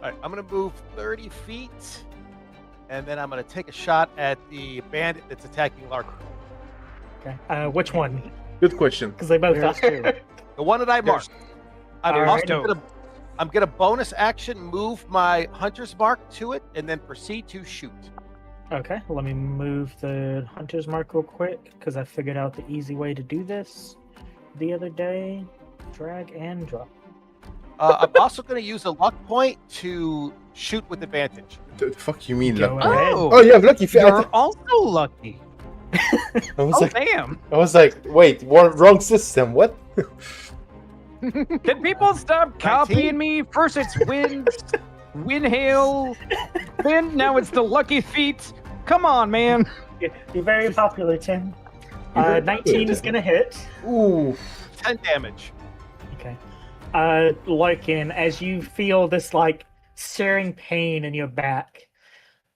[SPEAKER 6] All right, I'm going to move 30 feet, and then I'm going to take a shot at the bandit that's attacking Larkin.
[SPEAKER 2] Okay. Which one?
[SPEAKER 1] Good question.
[SPEAKER 2] Because they both
[SPEAKER 3] There's
[SPEAKER 2] are.
[SPEAKER 6] The one that I marked. I'm
[SPEAKER 2] All
[SPEAKER 6] also
[SPEAKER 2] right.
[SPEAKER 6] gonna bonus action move my hunter's mark to it, and then proceed to shoot.
[SPEAKER 2] Okay, let me move the hunter's mark real quick, because I figured out the easy way to do this the other day. Drag and drop.
[SPEAKER 6] I'm also going to use a luck point to shoot with advantage.
[SPEAKER 1] The fuck you mean?
[SPEAKER 2] Go
[SPEAKER 1] Lucky?
[SPEAKER 2] ahead.
[SPEAKER 1] Oh, you have lucky feet.
[SPEAKER 5] You're also lucky.
[SPEAKER 1] I was
[SPEAKER 5] Oh,
[SPEAKER 1] like,
[SPEAKER 5] damn.
[SPEAKER 1] I was like, wait, wrong system. What?
[SPEAKER 5] Can people stop copying me? First it's wind, wind, hail, wind. Now it's the lucky feet. Come on, man.
[SPEAKER 2] You're very popular, Tim. 19 is going to hit.
[SPEAKER 1] Ooh.
[SPEAKER 6] 10 damage.
[SPEAKER 2] Okay. Larkin, as you feel this like searing pain in your back,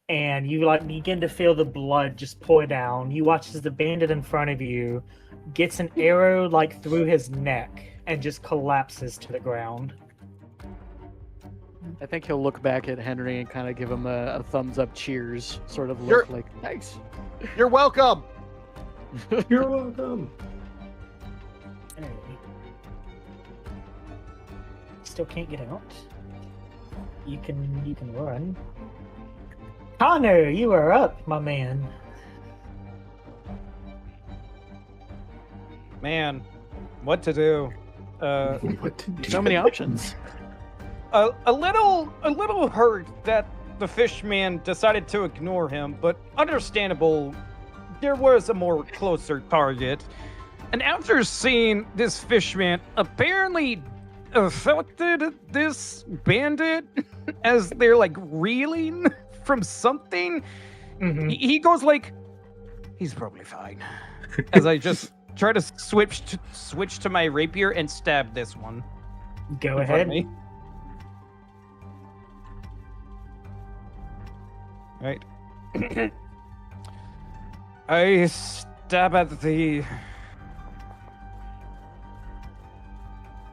[SPEAKER 2] and you like begin to feel the blood just pour down, you watch as the bandit in front of you gets an arrow like through his neck and just collapses to the ground.
[SPEAKER 3] I think he'll look back at Henry and kind of give him a thumbs up cheers sort of
[SPEAKER 6] You're-
[SPEAKER 3] look like, thanks.
[SPEAKER 6] You're welcome.
[SPEAKER 4] You're welcome.
[SPEAKER 2] Hey. Still can't get out. You can run. Connor, you are up, my man.
[SPEAKER 5] Man, what to do?
[SPEAKER 4] What to do?
[SPEAKER 3] So many options.
[SPEAKER 5] A little hurt that the fishman decided to ignore him, but understandable. There was a more closer target. And after seeing this fishman apparently affected this bandit as they're like reeling from something,
[SPEAKER 2] Mhm.
[SPEAKER 5] he goes like, he's probably fine. As I just try to switch to my rapier and stab this one.
[SPEAKER 2] Go
[SPEAKER 5] in front
[SPEAKER 2] ahead.
[SPEAKER 5] of me. Right. I stab at the.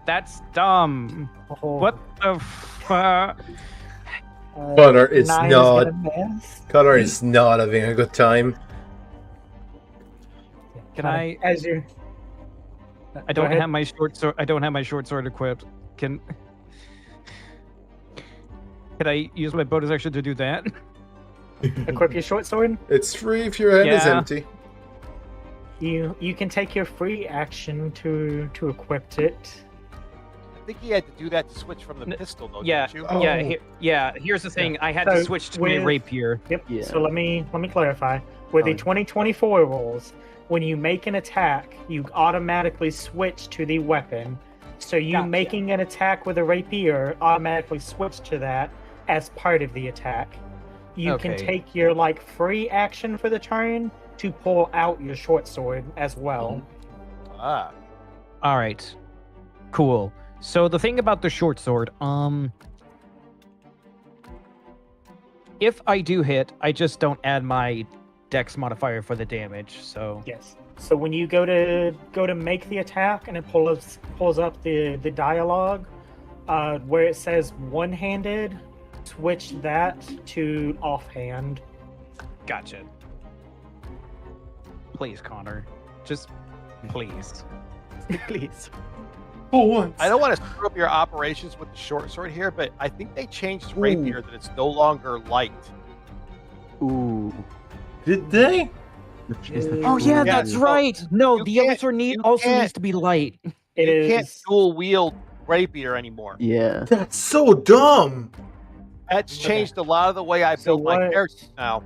[SPEAKER 5] That's dumb.
[SPEAKER 2] Oh,
[SPEAKER 5] What the fuck?
[SPEAKER 1] Connor is
[SPEAKER 2] 9
[SPEAKER 1] not-
[SPEAKER 2] gonna miss.
[SPEAKER 1] Connor is not having a good time.
[SPEAKER 5] Can I?
[SPEAKER 2] As you.
[SPEAKER 5] I don't have my short sword. I don't have my short sword equipped. Can I use my bonus action to do that?
[SPEAKER 2] equip your short sword.
[SPEAKER 1] It's free if your hand is
[SPEAKER 5] Yeah.
[SPEAKER 1] empty.
[SPEAKER 2] You can take your free action to equip it.
[SPEAKER 6] I think he had to do that to switch from the
[SPEAKER 5] N-
[SPEAKER 6] pistol, though,
[SPEAKER 5] Yeah,
[SPEAKER 6] didn't you?
[SPEAKER 1] Oh.
[SPEAKER 5] yeah. Here's the thing. I had to
[SPEAKER 2] So
[SPEAKER 5] switch to my
[SPEAKER 2] with-
[SPEAKER 5] rapier.
[SPEAKER 2] Yep.
[SPEAKER 7] Yeah.
[SPEAKER 2] So let me clarify. With the
[SPEAKER 3] Oh.
[SPEAKER 2] 2024 rules, when you make an attack, you automatically switch to the weapon. So you
[SPEAKER 8] Gotcha.
[SPEAKER 2] making an attack with a rapier automatically switch to that as part of the attack. You can
[SPEAKER 5] Okay.
[SPEAKER 2] take your like free action for the turn to pull out your short sword as well.
[SPEAKER 6] Ah.
[SPEAKER 5] All right. Cool. So the thing about the short sword, if I do hit, I just don't add my dex modifier for the damage. So
[SPEAKER 2] Yes. So when you go to make the attack and it pulls up the dialogue, where it says one-handed, switch that to offhand.
[SPEAKER 5] gotcha. Please, Connor. Just please.
[SPEAKER 3] Please.
[SPEAKER 1] For once.
[SPEAKER 6] I don't want to screw up your operations with the short sword here, but I think they changed rapier that it's no longer light.
[SPEAKER 3] Ooh.
[SPEAKER 1] Did they?
[SPEAKER 5] Oh yeah,
[SPEAKER 6] Yeah,
[SPEAKER 5] that's
[SPEAKER 6] so
[SPEAKER 5] right. No,
[SPEAKER 6] you
[SPEAKER 5] the other
[SPEAKER 6] can't-
[SPEAKER 5] sword
[SPEAKER 6] you
[SPEAKER 5] also
[SPEAKER 6] can't-
[SPEAKER 5] needs to be light.
[SPEAKER 2] It
[SPEAKER 6] You
[SPEAKER 2] is
[SPEAKER 6] can't dual wield rapier anymore.
[SPEAKER 7] Yeah.
[SPEAKER 1] That's so dumb.
[SPEAKER 6] That's changed a lot of the way I
[SPEAKER 2] So
[SPEAKER 6] build my
[SPEAKER 2] what-
[SPEAKER 6] character now.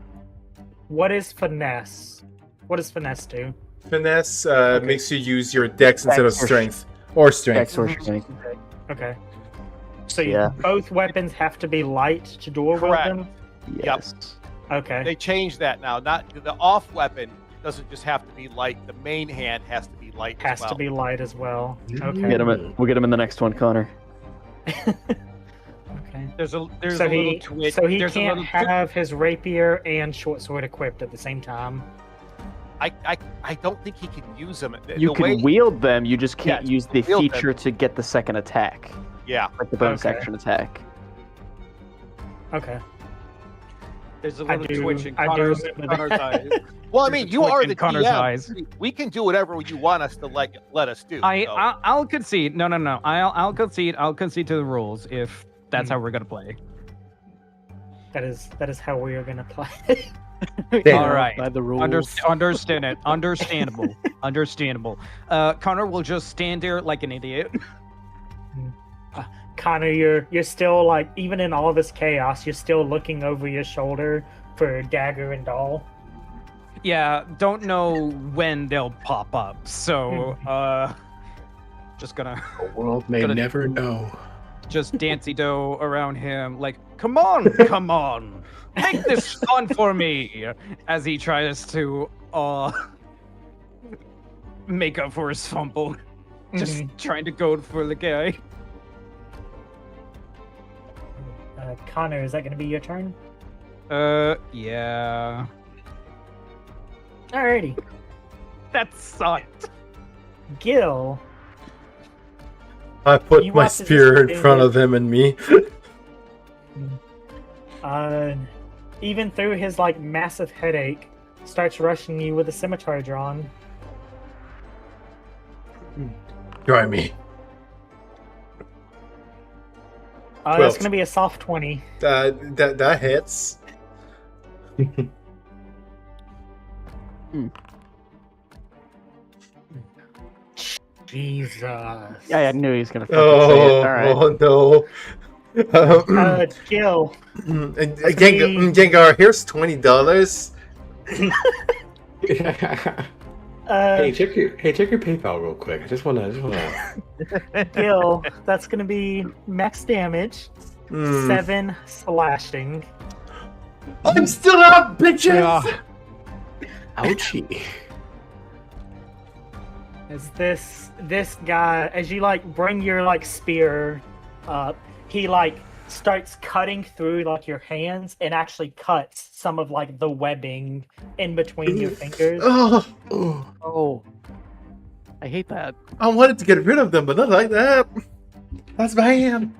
[SPEAKER 2] What is finesse? What does finesse do?
[SPEAKER 1] Finesse makes you use your dex instead of
[SPEAKER 7] Dex or
[SPEAKER 1] strength. Or strength.
[SPEAKER 7] Dex or strength.
[SPEAKER 2] Okay. So
[SPEAKER 7] Yeah.
[SPEAKER 2] both weapons have to be light to dual wield
[SPEAKER 6] Correct.
[SPEAKER 2] them?
[SPEAKER 7] Yes.
[SPEAKER 2] Okay.
[SPEAKER 6] They changed that now. Not the off weapon doesn't just have to be light. The main hand has to be light
[SPEAKER 2] Has
[SPEAKER 6] as well.
[SPEAKER 2] to be light as well.
[SPEAKER 7] We'll
[SPEAKER 2] Okay.
[SPEAKER 7] get him. We'll get him in the next one, Connor.
[SPEAKER 2] Okay.
[SPEAKER 5] There's a
[SPEAKER 2] So
[SPEAKER 5] little
[SPEAKER 2] he
[SPEAKER 5] twitch.
[SPEAKER 2] so he
[SPEAKER 5] there's
[SPEAKER 2] can't
[SPEAKER 5] a little
[SPEAKER 2] have his rapier and short sword equipped at the same time.
[SPEAKER 6] I don't think he can use them.
[SPEAKER 7] You
[SPEAKER 6] the
[SPEAKER 7] can
[SPEAKER 6] way,
[SPEAKER 7] wield them. You just can't
[SPEAKER 6] Yes,
[SPEAKER 7] use the
[SPEAKER 6] wield them.
[SPEAKER 7] feature to get the second attack,
[SPEAKER 6] Yeah.
[SPEAKER 7] like the bonus
[SPEAKER 2] Okay.
[SPEAKER 7] action attack.
[SPEAKER 2] Okay.
[SPEAKER 5] There's a
[SPEAKER 2] I
[SPEAKER 5] little
[SPEAKER 2] do-
[SPEAKER 5] twitch in
[SPEAKER 2] I do
[SPEAKER 5] Connor's,
[SPEAKER 2] remember
[SPEAKER 5] Connor's
[SPEAKER 2] that.
[SPEAKER 5] eyes.
[SPEAKER 6] Well, I
[SPEAKER 5] There's
[SPEAKER 6] mean,
[SPEAKER 5] a
[SPEAKER 6] you
[SPEAKER 5] twitch
[SPEAKER 6] are
[SPEAKER 5] in
[SPEAKER 6] the
[SPEAKER 5] Connor's
[SPEAKER 6] DM.
[SPEAKER 5] eyes.
[SPEAKER 6] We can do whatever you want us to let us do. so.
[SPEAKER 5] I'll concede. No. I'll concede. I'll concede to the rules if that's how we're gonna play.
[SPEAKER 2] That is how we are gonna play.
[SPEAKER 5] All right.
[SPEAKER 3] By the rules.
[SPEAKER 5] Understand it. Understandable. Understandable. Connor will just stand there like an idiot.
[SPEAKER 2] Connor, you're still like, even in all this chaos, you're still looking over your shoulder for Dagger and Doll.
[SPEAKER 5] Yeah, don't know when they'll pop up. So, just gonna
[SPEAKER 4] The world may
[SPEAKER 5] Gonna-
[SPEAKER 4] never know.
[SPEAKER 5] just dancy do around him, like, come on, make this fun for me, as he tries to make up for his fumble, just trying to go for the guy.
[SPEAKER 2] Connor, is that gonna be your turn?
[SPEAKER 5] Yeah,
[SPEAKER 2] Alrighty.
[SPEAKER 5] that sucked.
[SPEAKER 2] Gil,
[SPEAKER 1] I put
[SPEAKER 2] You
[SPEAKER 1] my
[SPEAKER 2] want to
[SPEAKER 1] spear in
[SPEAKER 2] just
[SPEAKER 1] front
[SPEAKER 2] do
[SPEAKER 1] of him and me.
[SPEAKER 2] even through his like massive headache, starts rushing you with a scimitar drawn.
[SPEAKER 1] Try me.
[SPEAKER 2] That's
[SPEAKER 1] 12.
[SPEAKER 2] gonna be a soft 20.
[SPEAKER 1] That hits.
[SPEAKER 2] Jesus.
[SPEAKER 7] Yeah, I knew he was gonna fucking say it. All right.
[SPEAKER 1] Oh no.
[SPEAKER 2] Gil,
[SPEAKER 1] Gengar, here's $20.
[SPEAKER 4] Hey, check your PayPal real quick. I just wanna.
[SPEAKER 2] Gil, that's gonna be max damage, 7 slashing.
[SPEAKER 1] I'm still up, bitches.
[SPEAKER 4] Ouchie.
[SPEAKER 2] As this guy, as you like bring your like spear up, he like starts cutting through like your hands and actually cuts some of like the webbing in between your fingers.
[SPEAKER 1] Oh,
[SPEAKER 3] Oh. I hate that.
[SPEAKER 1] I wanted to get rid of them, but not like that. That's bad.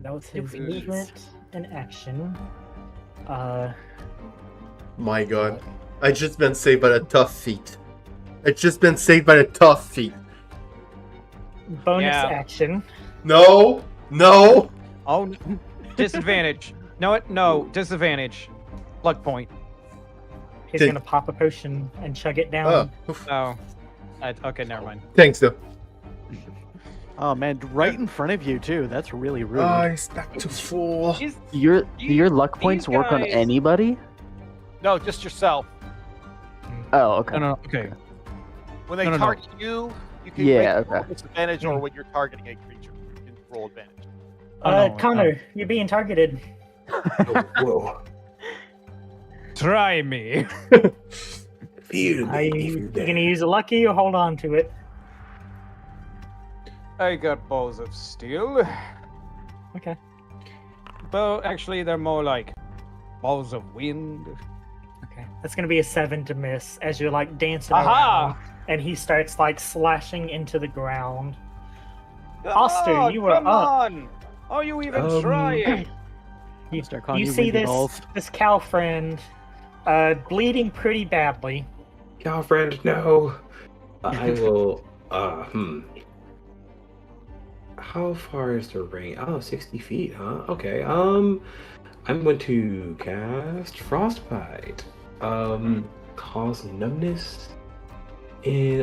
[SPEAKER 2] That was his
[SPEAKER 5] It
[SPEAKER 2] movement and action.
[SPEAKER 1] My God, I just been saved by the tough feet. It's just been saved by the tough feet.
[SPEAKER 2] Bonus
[SPEAKER 5] Yeah.
[SPEAKER 2] action.
[SPEAKER 1] No.
[SPEAKER 5] Oh, disadvantage. No, disadvantage. Luck point.
[SPEAKER 2] He's
[SPEAKER 1] Okay.
[SPEAKER 2] gonna pop a potion and chug it down.
[SPEAKER 1] Oof.
[SPEAKER 5] Oh, okay, never mind.
[SPEAKER 1] Thanks, though.
[SPEAKER 3] Oh man, right in front of you too. That's really rude.
[SPEAKER 1] He's back to full.
[SPEAKER 5] Is-
[SPEAKER 7] Do your
[SPEAKER 5] These-
[SPEAKER 7] luck points work on
[SPEAKER 5] guys-
[SPEAKER 7] anybody?
[SPEAKER 6] No, just yourself.
[SPEAKER 7] Oh, okay.
[SPEAKER 5] No, okay.
[SPEAKER 6] When they
[SPEAKER 5] No.
[SPEAKER 6] target you, you can
[SPEAKER 7] Yeah,
[SPEAKER 6] make roll
[SPEAKER 7] okay.
[SPEAKER 6] disadvantage, or when you're targeting a creature, you can roll advantage.
[SPEAKER 5] No,
[SPEAKER 2] Connor, you're being targeted.
[SPEAKER 4] Whoa.
[SPEAKER 5] Try me.
[SPEAKER 4] Feel
[SPEAKER 2] Are
[SPEAKER 4] me if
[SPEAKER 2] you
[SPEAKER 4] you
[SPEAKER 2] you
[SPEAKER 4] dare.
[SPEAKER 2] gonna use a lucky or hold on to it?
[SPEAKER 5] I got balls of steel.
[SPEAKER 2] Okay.
[SPEAKER 5] Though actually they're more like balls of wind.
[SPEAKER 2] Okay. That's gonna be a 7 to miss as you're like dancing
[SPEAKER 5] Aha!
[SPEAKER 2] around, and he starts like slashing into the ground.
[SPEAKER 5] Come
[SPEAKER 2] Oster,
[SPEAKER 5] on,
[SPEAKER 2] you are
[SPEAKER 5] come
[SPEAKER 2] up.
[SPEAKER 5] on! Are you even trying?
[SPEAKER 2] You,
[SPEAKER 3] Start calling
[SPEAKER 2] you
[SPEAKER 3] you
[SPEAKER 2] see
[SPEAKER 3] windy
[SPEAKER 2] this
[SPEAKER 3] balls.
[SPEAKER 2] this cow friend bleeding pretty badly.
[SPEAKER 4] Girlfriend, no. I will. How far is the range? Oh, 60 feet, huh? Okay. I'm going to cast Frostbite. Cause numbness in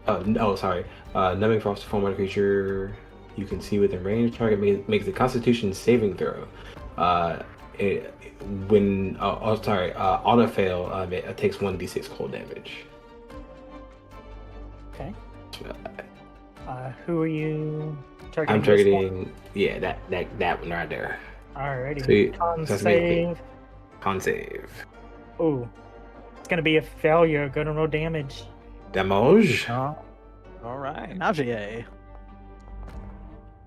[SPEAKER 4] no, sorry. Numbing frost form of a creature you can see within range. Target makes a Constitution saving throw. It, when on a fail, it takes 1d6 cold damage.
[SPEAKER 2] Okay. Who are you targeting?
[SPEAKER 4] I'm
[SPEAKER 2] this one?
[SPEAKER 4] targeting, yeah, that one right there.
[SPEAKER 2] Alrighty.
[SPEAKER 4] Sweet.
[SPEAKER 2] Con
[SPEAKER 4] So that's me.
[SPEAKER 2] save.
[SPEAKER 4] Con save.
[SPEAKER 2] Ooh. It's gonna be a failure. Go to roll damage.
[SPEAKER 4] Damage.
[SPEAKER 5] All right.
[SPEAKER 3] Navier.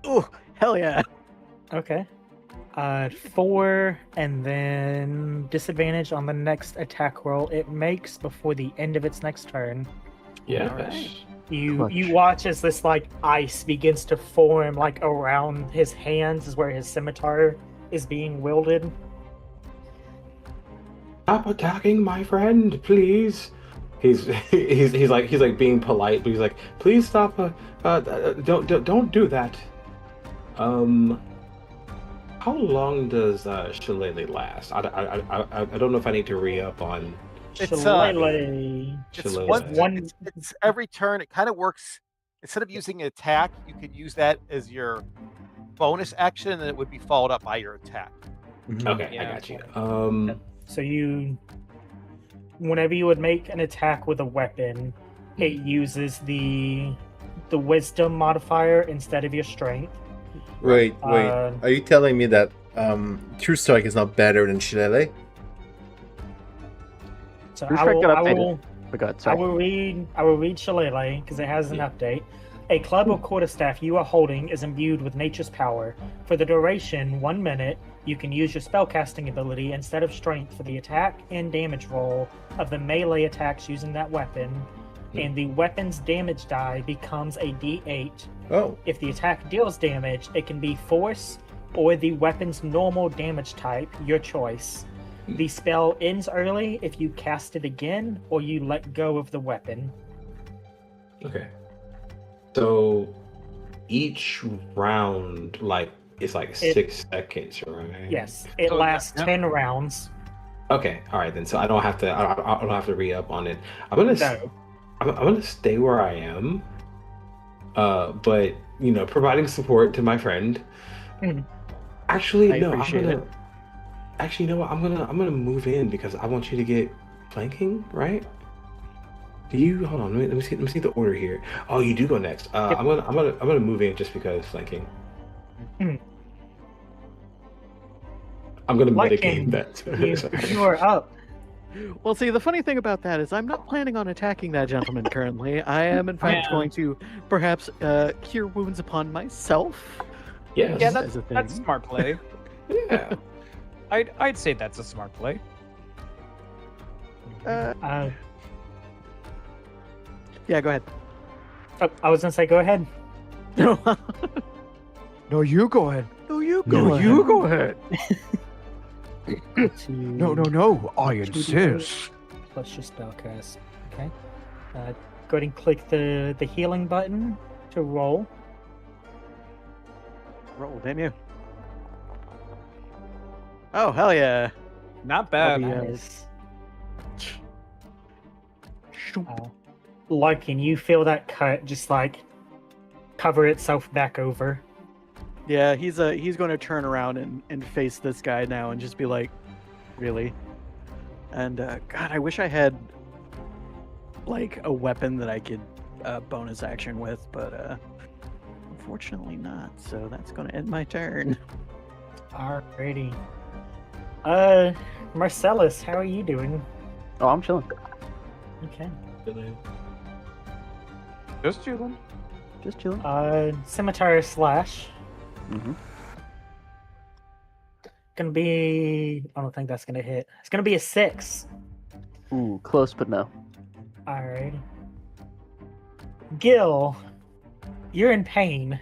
[SPEAKER 3] Oh, hell yeah.
[SPEAKER 2] Okay. 4, and then disadvantage on the next attack roll it makes before the end of its next turn.
[SPEAKER 4] Yeah.
[SPEAKER 5] Alright.
[SPEAKER 2] You
[SPEAKER 7] Clutch.
[SPEAKER 2] watch as this like ice begins to form like around his hands is where his scimitar is being wielded.
[SPEAKER 4] Stop attacking my friend, please. He's like being polite, but he's like, please stop. Don't do that. How long does Shillelagh last? I don't know if I need to re-up on
[SPEAKER 6] It's,
[SPEAKER 2] Shillelagh.
[SPEAKER 6] It's
[SPEAKER 4] Shillelagh.
[SPEAKER 6] it's every turn. It kind of works. Instead of using an attack, you could use that as your bonus action, and it would be followed up by your attack.
[SPEAKER 4] Okay,
[SPEAKER 5] Yeah.
[SPEAKER 4] I got you.
[SPEAKER 2] So whenever you would make an attack with a weapon, it uses the wisdom modifier instead of your strength.
[SPEAKER 1] Wait.
[SPEAKER 2] Uh,
[SPEAKER 1] Are you telling me that True Strike is not better than Shillelagh?
[SPEAKER 2] So
[SPEAKER 7] True
[SPEAKER 2] I
[SPEAKER 7] Strike
[SPEAKER 2] will,
[SPEAKER 7] got
[SPEAKER 2] I
[SPEAKER 7] updated.
[SPEAKER 2] will,
[SPEAKER 7] Forgot,
[SPEAKER 2] I
[SPEAKER 7] sorry.
[SPEAKER 2] will read Shillelagh because it has an update. A club or quarterstaff you are holding is imbued with nature's power. For the duration, 1 minute, you can use your spellcasting ability instead of strength for the attack and damage roll of the melee attacks using that weapon, and the weapon's damage die becomes a d8.
[SPEAKER 1] Oh,
[SPEAKER 2] If the attack deals damage, it can be force or the weapon's normal damage type, your choice. The spell ends early if you cast it again or you let go of the weapon.
[SPEAKER 4] Okay. So each round, like, it's like 6 seconds, right?
[SPEAKER 2] Yes, it
[SPEAKER 5] So,
[SPEAKER 2] lasts
[SPEAKER 5] yeah.
[SPEAKER 2] 10 rounds.
[SPEAKER 4] Okay. All right then. So I don't have to. I don't have to re-up on it. I'm gonna.
[SPEAKER 2] No.
[SPEAKER 4] I'm gonna stay where I am. But providing support to my friend.
[SPEAKER 2] Mhm.
[SPEAKER 4] Actually,
[SPEAKER 3] I
[SPEAKER 4] no.
[SPEAKER 3] appreciate it.
[SPEAKER 4] Actually, you know what? I'm gonna move in because I want you to get flanking, right? Do you hold on? Let me see the order here. Oh, you do go next.
[SPEAKER 2] Yep.
[SPEAKER 4] I'm gonna move in just because flanking.
[SPEAKER 2] Mhm.
[SPEAKER 4] I'm gonna
[SPEAKER 2] Flanking,
[SPEAKER 4] metagame that.
[SPEAKER 2] You are up.
[SPEAKER 3] Well, see, the funny thing about that is I'm not planning on attacking that gentleman currently. I am, in fact,
[SPEAKER 5] Yeah.
[SPEAKER 3] going to perhaps cure wounds upon myself.
[SPEAKER 4] Yes.
[SPEAKER 5] Yeah,
[SPEAKER 3] as a
[SPEAKER 5] that's
[SPEAKER 3] thing.
[SPEAKER 5] smart play.
[SPEAKER 4] Yeah.
[SPEAKER 5] I'd say that's a smart play.
[SPEAKER 2] Uh,
[SPEAKER 3] Yeah, go ahead.
[SPEAKER 2] I was gonna say, go ahead.
[SPEAKER 3] No,
[SPEAKER 8] No, you go ahead.
[SPEAKER 3] no, you
[SPEAKER 8] No,
[SPEAKER 3] go
[SPEAKER 8] you
[SPEAKER 3] ahead.
[SPEAKER 8] go ahead.
[SPEAKER 2] No,
[SPEAKER 8] No, I
[SPEAKER 2] 2d8
[SPEAKER 8] insist.
[SPEAKER 2] Plus your spellcast. Okay. Go ahead and click the healing button to roll.
[SPEAKER 3] Roll, damn you. Oh, hell yeah.
[SPEAKER 5] Not bad.
[SPEAKER 3] Yeah.
[SPEAKER 2] Nice. Larkin, you feel that cut just like cover itself back over.
[SPEAKER 3] Yeah, he's going to turn around and face this guy now and just be like, really? And God, I wish I had like a weapon that I could bonus action with, but unfortunately not. So that's going to end my turn.
[SPEAKER 2] Alrighty. Marcellus, how are you doing?
[SPEAKER 7] Oh, I'm chilling.
[SPEAKER 2] Okay.
[SPEAKER 5] Just chilling.
[SPEAKER 7] Just chilling.
[SPEAKER 2] Scimitar slash.
[SPEAKER 7] Mm-hmm.
[SPEAKER 2] Gonna be. I don't think that's gonna hit. It's gonna be a 6.
[SPEAKER 7] Ooh, close, but no.
[SPEAKER 2] Alright. Gil, you're in pain.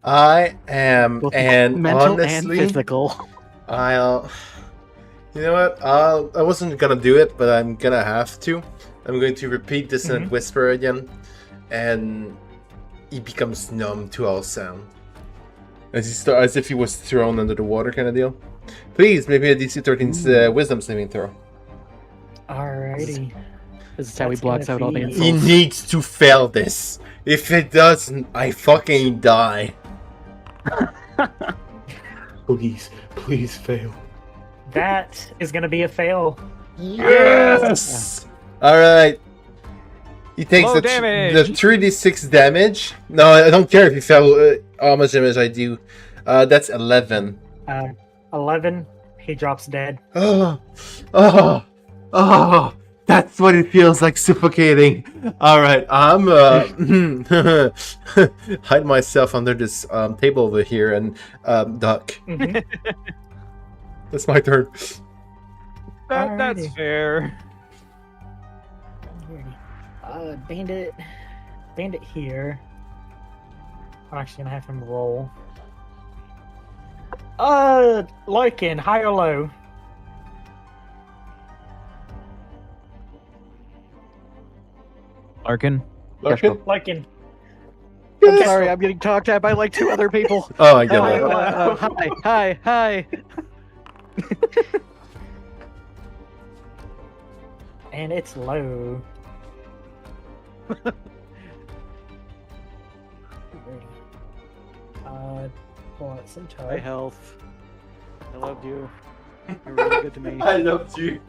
[SPEAKER 1] I am,
[SPEAKER 3] Both
[SPEAKER 1] and
[SPEAKER 3] mental
[SPEAKER 1] honestly,
[SPEAKER 3] and physical.
[SPEAKER 1] I'll. You know what? I wasn't gonna do it, but I'm gonna have to. I'm going to repeat Dissonant Whisper again, and he becomes numb to all sound, as if he was thrown under the water, kind of deal. Please, maybe a DC 13's Wisdom saving throw.
[SPEAKER 2] Alrighty.
[SPEAKER 3] This is how he
[SPEAKER 2] That's
[SPEAKER 3] blocks
[SPEAKER 2] gonna
[SPEAKER 3] out all the
[SPEAKER 2] be-
[SPEAKER 1] He
[SPEAKER 3] insults.
[SPEAKER 1] needs to fail this. If it doesn't, I fucking die.
[SPEAKER 4] Please, please fail.
[SPEAKER 2] That is gonna be a fail.
[SPEAKER 1] Yes. All right. He takes
[SPEAKER 5] Low
[SPEAKER 1] the
[SPEAKER 5] damage.
[SPEAKER 1] 3d6 damage. No, I don't care if he fell. How much damage I do? That's 11.
[SPEAKER 2] 11. He drops dead.
[SPEAKER 1] Oh, oh, oh. That's what it feels like suffocating. All right, I'm hide myself under this table over here and duck.
[SPEAKER 2] Mhm.
[SPEAKER 1] That's my turn.
[SPEAKER 5] That's
[SPEAKER 2] Alrighty.
[SPEAKER 5] fair.
[SPEAKER 2] Bandit here. I'm actually gonna have him roll. Larkin, high or low?
[SPEAKER 5] Larkin.
[SPEAKER 1] Larkin?
[SPEAKER 2] Larkin.
[SPEAKER 3] I'm sorry, I'm getting talked at by like 2 other people.
[SPEAKER 1] Oh, I get
[SPEAKER 2] Oh,
[SPEAKER 1] it.
[SPEAKER 3] Hi.
[SPEAKER 2] And it's low. Pull out some
[SPEAKER 3] Hi,
[SPEAKER 2] toe.
[SPEAKER 3] health. I loved you. You're really good to me.
[SPEAKER 1] I loved you.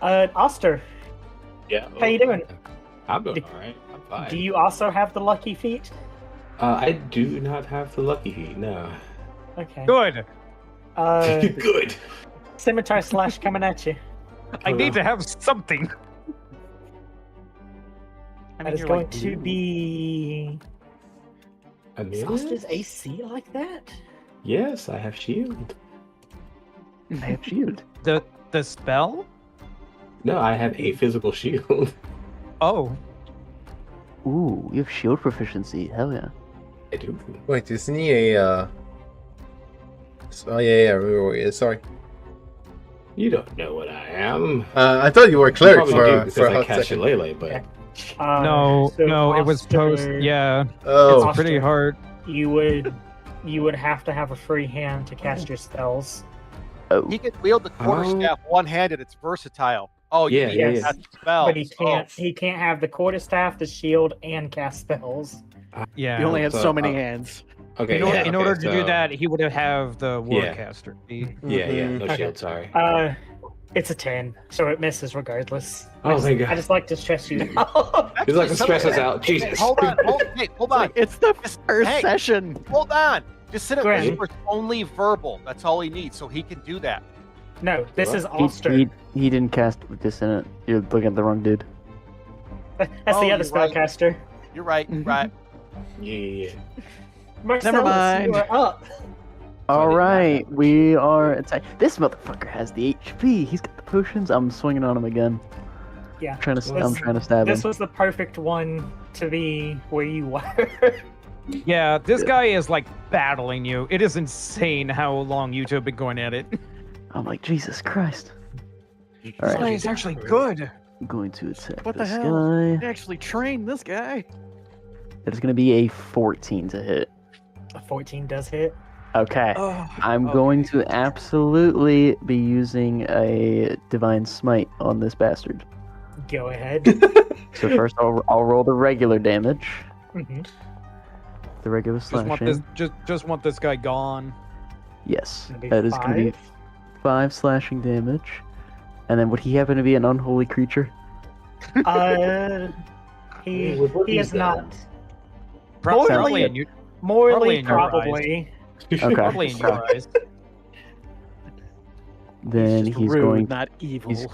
[SPEAKER 2] Oster,
[SPEAKER 9] Yeah.
[SPEAKER 2] how you doing?
[SPEAKER 9] I'm doing alright. I'm fine.
[SPEAKER 2] Do you also have the lucky feet?
[SPEAKER 4] I do not have the lucky feet, no.
[SPEAKER 2] Okay.
[SPEAKER 5] Good.
[SPEAKER 4] Good.
[SPEAKER 2] Scimitar slash coming at you.
[SPEAKER 5] I need to have something.
[SPEAKER 3] I
[SPEAKER 2] That is
[SPEAKER 3] you're
[SPEAKER 2] going
[SPEAKER 3] like
[SPEAKER 2] to
[SPEAKER 3] blue.
[SPEAKER 2] be. Is
[SPEAKER 4] Amelia?
[SPEAKER 2] Oster's AC like that?
[SPEAKER 4] Yes, I have shield.
[SPEAKER 7] I have shield.
[SPEAKER 5] The spell?
[SPEAKER 4] No, I have a physical shield.
[SPEAKER 5] Oh.
[SPEAKER 7] Ooh, you have shield proficiency. Hell yeah.
[SPEAKER 4] I do.
[SPEAKER 1] Wait, isn't he a? Oh yeah, I remember what he is. Sorry.
[SPEAKER 4] You don't know what I am.
[SPEAKER 1] I thought you were a
[SPEAKER 4] You
[SPEAKER 1] cleric
[SPEAKER 4] probably
[SPEAKER 1] for,
[SPEAKER 4] do because
[SPEAKER 1] for a
[SPEAKER 4] I
[SPEAKER 1] hot
[SPEAKER 4] cast
[SPEAKER 1] second.
[SPEAKER 4] Shillelagh, but
[SPEAKER 5] No, it was post.
[SPEAKER 2] Oster,
[SPEAKER 5] Yeah,
[SPEAKER 1] Oh,
[SPEAKER 5] it's pretty
[SPEAKER 2] Oster.
[SPEAKER 5] hard.
[SPEAKER 2] You would have to have a free hand to cast your spells.
[SPEAKER 7] Oh.
[SPEAKER 6] He can wield the quarterstaff one-handed. It's versatile. Oh,
[SPEAKER 4] Yeah,
[SPEAKER 6] you
[SPEAKER 4] yeah,
[SPEAKER 6] mean
[SPEAKER 2] yeah.
[SPEAKER 6] cast spells.
[SPEAKER 2] But he can't have the quarterstaff, the shield, and cast spells.
[SPEAKER 5] Yeah.
[SPEAKER 3] You only have
[SPEAKER 4] So,
[SPEAKER 3] so many hands.
[SPEAKER 4] okay.
[SPEAKER 5] in order to do
[SPEAKER 4] so-
[SPEAKER 5] that, he would have the
[SPEAKER 4] Yeah.
[SPEAKER 5] Warcaster.
[SPEAKER 4] Yeah, no
[SPEAKER 2] Okay.
[SPEAKER 4] shield. Sorry.
[SPEAKER 2] It's a 10, so it misses regardless.
[SPEAKER 4] Oh, thank God.
[SPEAKER 2] I just like to stress you.
[SPEAKER 4] He's like to stress us out. Jesus.
[SPEAKER 6] Hold on, hold on.
[SPEAKER 3] It's the first
[SPEAKER 6] Hey.
[SPEAKER 3] session.
[SPEAKER 6] Hold on. Just sit up.
[SPEAKER 2] Graham.
[SPEAKER 6] Whisper's only verbal. That's all he needs, so he can do that.
[SPEAKER 2] No, this is
[SPEAKER 7] He,
[SPEAKER 2] Oster.
[SPEAKER 7] he didn't cast Dissonant. You're looking at the wrong dude.
[SPEAKER 2] That's
[SPEAKER 6] Oh,
[SPEAKER 2] the other
[SPEAKER 6] you're right.
[SPEAKER 2] spellcaster.
[SPEAKER 6] You're right. You're right.
[SPEAKER 4] Yeah.
[SPEAKER 2] Marcellus,
[SPEAKER 3] mind.
[SPEAKER 2] you are up.
[SPEAKER 7] All right, we are attack. This motherfucker has the HP. He's got the potions. I'm swinging on him again.
[SPEAKER 2] Yeah.
[SPEAKER 7] I'm trying
[SPEAKER 2] This-
[SPEAKER 7] to stab
[SPEAKER 2] This
[SPEAKER 7] him.
[SPEAKER 2] was the perfect one to be where you were.
[SPEAKER 5] Yeah, this guy is like battling you. It is insane how long you two have been going at it.
[SPEAKER 7] I'm like, Jesus Christ. All
[SPEAKER 5] This
[SPEAKER 7] right.
[SPEAKER 5] guy is actually good.
[SPEAKER 7] I'm going to attack
[SPEAKER 3] What the
[SPEAKER 7] this
[SPEAKER 3] hell?
[SPEAKER 7] guy.
[SPEAKER 3] I actually trained this guy.
[SPEAKER 7] It is going to be a 14 to hit.
[SPEAKER 2] A 14 does hit.
[SPEAKER 7] Okay.
[SPEAKER 5] Oh,
[SPEAKER 7] I'm going to absolutely be using a Divine Smite on this bastard.
[SPEAKER 2] Go ahead.
[SPEAKER 7] So first I'll roll the regular damage.
[SPEAKER 2] hmm
[SPEAKER 7] The regular
[SPEAKER 5] just want
[SPEAKER 7] slashing.
[SPEAKER 5] this. Just want this guy gone.
[SPEAKER 7] Yes.
[SPEAKER 2] Gonna be
[SPEAKER 7] That is going to be 5 slashing damage. And then would he happen to be an unholy creature?
[SPEAKER 2] He
[SPEAKER 4] What
[SPEAKER 2] he
[SPEAKER 4] is
[SPEAKER 2] is
[SPEAKER 4] that?
[SPEAKER 2] not.
[SPEAKER 5] Probably,
[SPEAKER 2] Morally-
[SPEAKER 5] in your,
[SPEAKER 2] Morally,
[SPEAKER 5] Probably in your eyes.
[SPEAKER 2] probably.
[SPEAKER 7] Okay.
[SPEAKER 5] probably in your eyes.
[SPEAKER 7] Then
[SPEAKER 3] just
[SPEAKER 7] he's
[SPEAKER 3] rude,
[SPEAKER 7] going.
[SPEAKER 3] not evil.
[SPEAKER 7] he's-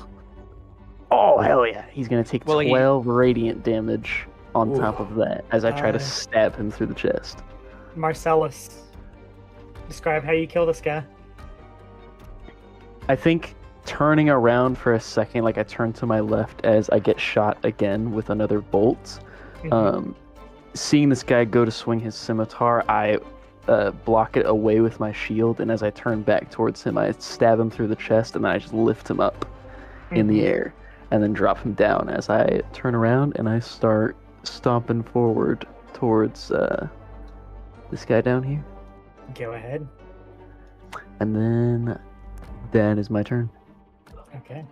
[SPEAKER 7] Oh hell yeah! He's gonna take
[SPEAKER 5] Well,
[SPEAKER 7] 12 radiant damage on top
[SPEAKER 1] Oof.
[SPEAKER 7] of that as I try to
[SPEAKER 2] Uh,
[SPEAKER 7] stab him through the chest.
[SPEAKER 2] Marcellus, describe how you kill this guy.
[SPEAKER 7] I think turning around for a second, like I turn to my left as I get shot again with another bolt.
[SPEAKER 2] Mhm.
[SPEAKER 7] Seeing this guy go to swing his scimitar, I block it away with my shield, and as I turn back towards him, I stab him through the chest, and then I just lift him up in the
[SPEAKER 2] Mhm.
[SPEAKER 7] air, and then drop him down as I turn around and I start stomping forward towards this guy down here.
[SPEAKER 2] Go ahead.
[SPEAKER 7] And then that is my turn.
[SPEAKER 2] Okay.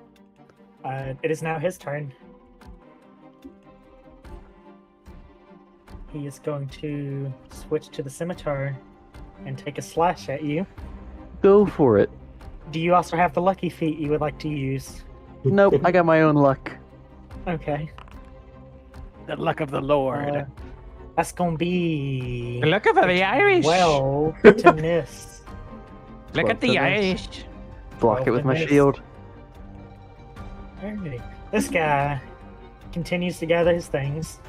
[SPEAKER 2] It is now his turn. He is going to switch to the scimitar and take a slash at you.
[SPEAKER 7] Go for it.
[SPEAKER 2] Do you also have the lucky feat you would like to use?
[SPEAKER 7] Nope, I got my own luck.
[SPEAKER 2] Okay.
[SPEAKER 3] The luck of the Lord.
[SPEAKER 2] That's gonna be
[SPEAKER 8] Look at the Irish.
[SPEAKER 2] 12 to miss.
[SPEAKER 8] Look at
[SPEAKER 7] 12
[SPEAKER 8] the
[SPEAKER 7] to miss.
[SPEAKER 8] Irish.
[SPEAKER 7] Block it with my
[SPEAKER 2] Nice.
[SPEAKER 7] shield.
[SPEAKER 2] Alrighty. This guy continues to gather his things.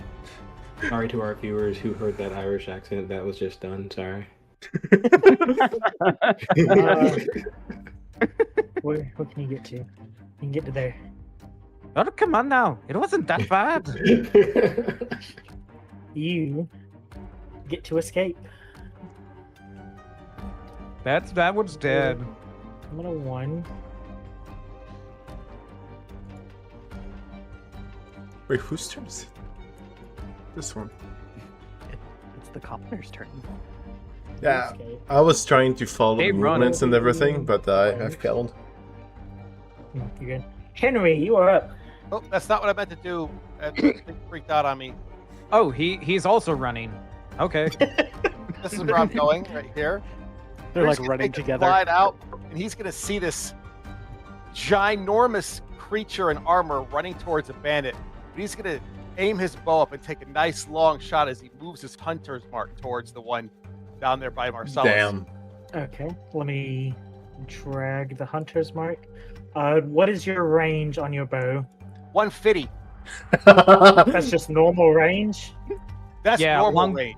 [SPEAKER 4] Sorry to our viewers who heard that Irish accent. That was just done. Sorry.
[SPEAKER 2] Where can you get to? You can get to there.
[SPEAKER 8] Oh, come on now. It wasn't that bad.
[SPEAKER 2] You get to escape.
[SPEAKER 5] That one's dead.
[SPEAKER 2] I'm gonna 1.
[SPEAKER 1] Wait, whose turn is it? This one.
[SPEAKER 3] It's the commoner's turn.
[SPEAKER 1] Yeah,
[SPEAKER 2] Escape.
[SPEAKER 1] I was trying to follow
[SPEAKER 5] Hey,
[SPEAKER 1] the
[SPEAKER 5] run.
[SPEAKER 1] movements and everything, but I failed.
[SPEAKER 2] You're good. Henry, you are up.
[SPEAKER 6] Oh, that's not what I meant to do. It freaked out on me.
[SPEAKER 5] Oh, he's also running. Okay.
[SPEAKER 6] This is where I'm going, right here.
[SPEAKER 3] They're
[SPEAKER 6] We're
[SPEAKER 3] like
[SPEAKER 6] just gonna
[SPEAKER 3] running
[SPEAKER 6] take the
[SPEAKER 3] together.
[SPEAKER 6] Slide out, and he's gonna see this ginormous creature in armor running towards a bandit. But he's gonna aim his bow up and take a nice long shot as he moves his hunter's mark towards the one down there by Marcellus.
[SPEAKER 1] Damn.
[SPEAKER 2] Okay, let me drag the hunter's mark. What is your range on your bow?
[SPEAKER 6] 150.
[SPEAKER 2] That's just normal range.
[SPEAKER 6] That's
[SPEAKER 5] Yeah,
[SPEAKER 6] normal
[SPEAKER 5] long-
[SPEAKER 6] range.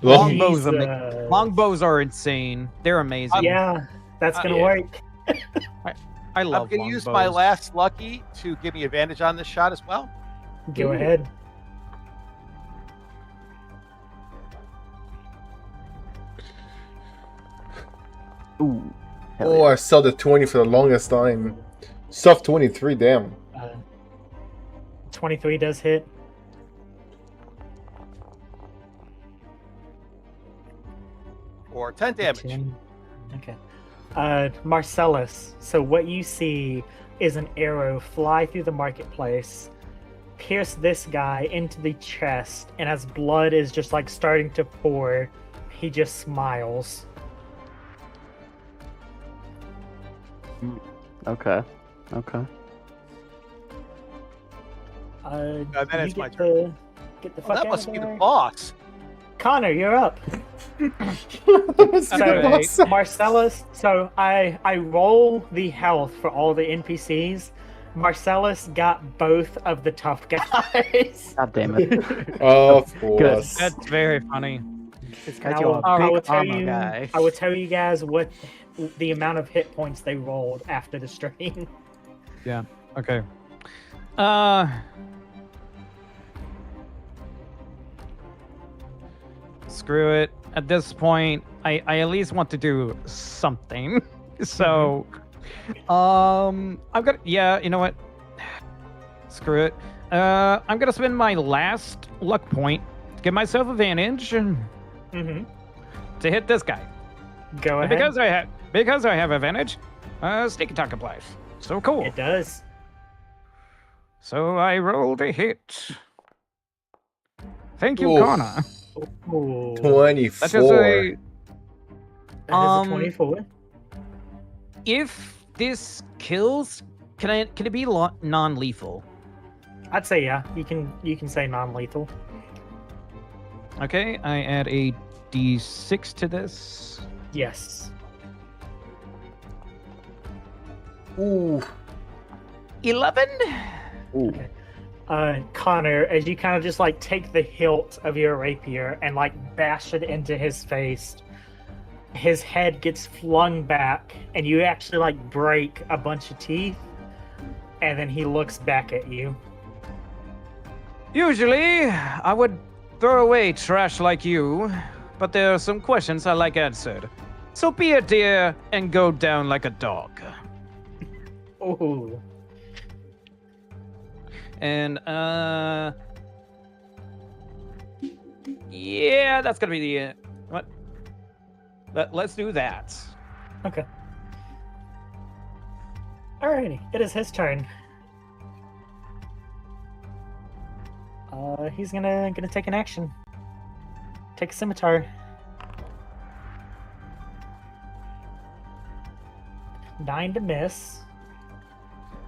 [SPEAKER 5] Longbows are
[SPEAKER 2] Jesus.
[SPEAKER 5] longbows are insane. They're amazing.
[SPEAKER 2] Yeah, that's gonna
[SPEAKER 6] yeah.
[SPEAKER 2] work.
[SPEAKER 5] I love
[SPEAKER 6] I'm gonna
[SPEAKER 5] longbows.
[SPEAKER 6] use my last lucky to give me advantage on this shot as well.
[SPEAKER 2] Go ahead.
[SPEAKER 7] Ooh. Hell
[SPEAKER 1] Oh, I saw the 20 for the longest time. Soft 23, damn.
[SPEAKER 2] 23 does hit.
[SPEAKER 6] For 10 damage.
[SPEAKER 2] 10. Okay. Marcellus, so what you see is an arrow fly through the marketplace, pierce this guy into the chest, and as blood is just like starting to pour, he just smiles.
[SPEAKER 7] Okay. Okay.
[SPEAKER 6] then
[SPEAKER 2] you
[SPEAKER 6] it's my
[SPEAKER 2] get
[SPEAKER 6] turn.
[SPEAKER 2] the- Get the
[SPEAKER 6] Oh,
[SPEAKER 2] fuck
[SPEAKER 6] that
[SPEAKER 2] out
[SPEAKER 6] must
[SPEAKER 2] of
[SPEAKER 6] be the
[SPEAKER 2] there.
[SPEAKER 6] boss.
[SPEAKER 2] Connor, you're up.
[SPEAKER 5] Okay.
[SPEAKER 2] So Marcellus, so I roll the health for all the NPCs. Marcellus got both of the tough guys.
[SPEAKER 7] God damn it.
[SPEAKER 1] Of course.
[SPEAKER 5] That's very funny.
[SPEAKER 3] It's
[SPEAKER 2] And
[SPEAKER 3] got you a
[SPEAKER 2] I will
[SPEAKER 3] big
[SPEAKER 2] tell
[SPEAKER 3] armor
[SPEAKER 2] you,
[SPEAKER 3] guy.
[SPEAKER 2] I will tell you guys what the amount of hit points they rolled after the stream.
[SPEAKER 5] Okay. Screw it. At this point, I at least want to do something. So, I'm gonna. Yeah, you know what? Screw it. I'm gonna spend my last luck point to give myself advantage to
[SPEAKER 2] Mm-hmm.
[SPEAKER 5] hit this guy.
[SPEAKER 2] Go
[SPEAKER 5] And
[SPEAKER 2] ahead.
[SPEAKER 5] because I have advantage, sneak attack applies. So cool.
[SPEAKER 2] It does.
[SPEAKER 5] So I rolled a hit. Thank you,
[SPEAKER 1] Oof.
[SPEAKER 5] Connor.
[SPEAKER 2] Ooh,
[SPEAKER 1] 24.
[SPEAKER 5] That is a.
[SPEAKER 2] that is a 24.
[SPEAKER 5] If this kills, can it be non-lethal?
[SPEAKER 2] I'd say yeah. You can say non-lethal.
[SPEAKER 5] Okay, I add a d6 to this.
[SPEAKER 2] Yes.
[SPEAKER 1] Ooh.
[SPEAKER 3] 11.
[SPEAKER 7] Ooh.
[SPEAKER 2] Connor, as you kind of just like take the hilt of your rapier and like bash it into his face, his head gets flung back and you actually like break a bunch of teeth, and then he looks back at you.
[SPEAKER 5] Usually, I would throw away trash like you, but there are some questions I like answered. So be a deer and go down like a dog.
[SPEAKER 2] Ooh.
[SPEAKER 5] And, yeah, that's gonna be the, what? Let's do that.
[SPEAKER 2] Okay. Alrighty, it is his turn. He's gonna take an action. Take a scimitar. 9 to miss.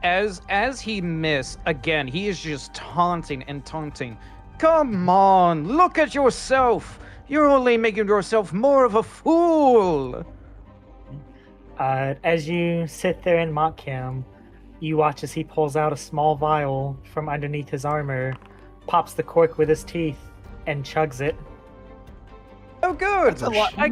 [SPEAKER 5] As he miss again, he is just taunting and taunting. Come on, look at yourself. You're only making yourself more of a fool.
[SPEAKER 2] As you sit there and mock him, you watch as he pulls out a small vial from underneath his armor, pops the cork with his teeth, and chugs it.
[SPEAKER 5] Oh, good.
[SPEAKER 6] That's a lot.
[SPEAKER 5] I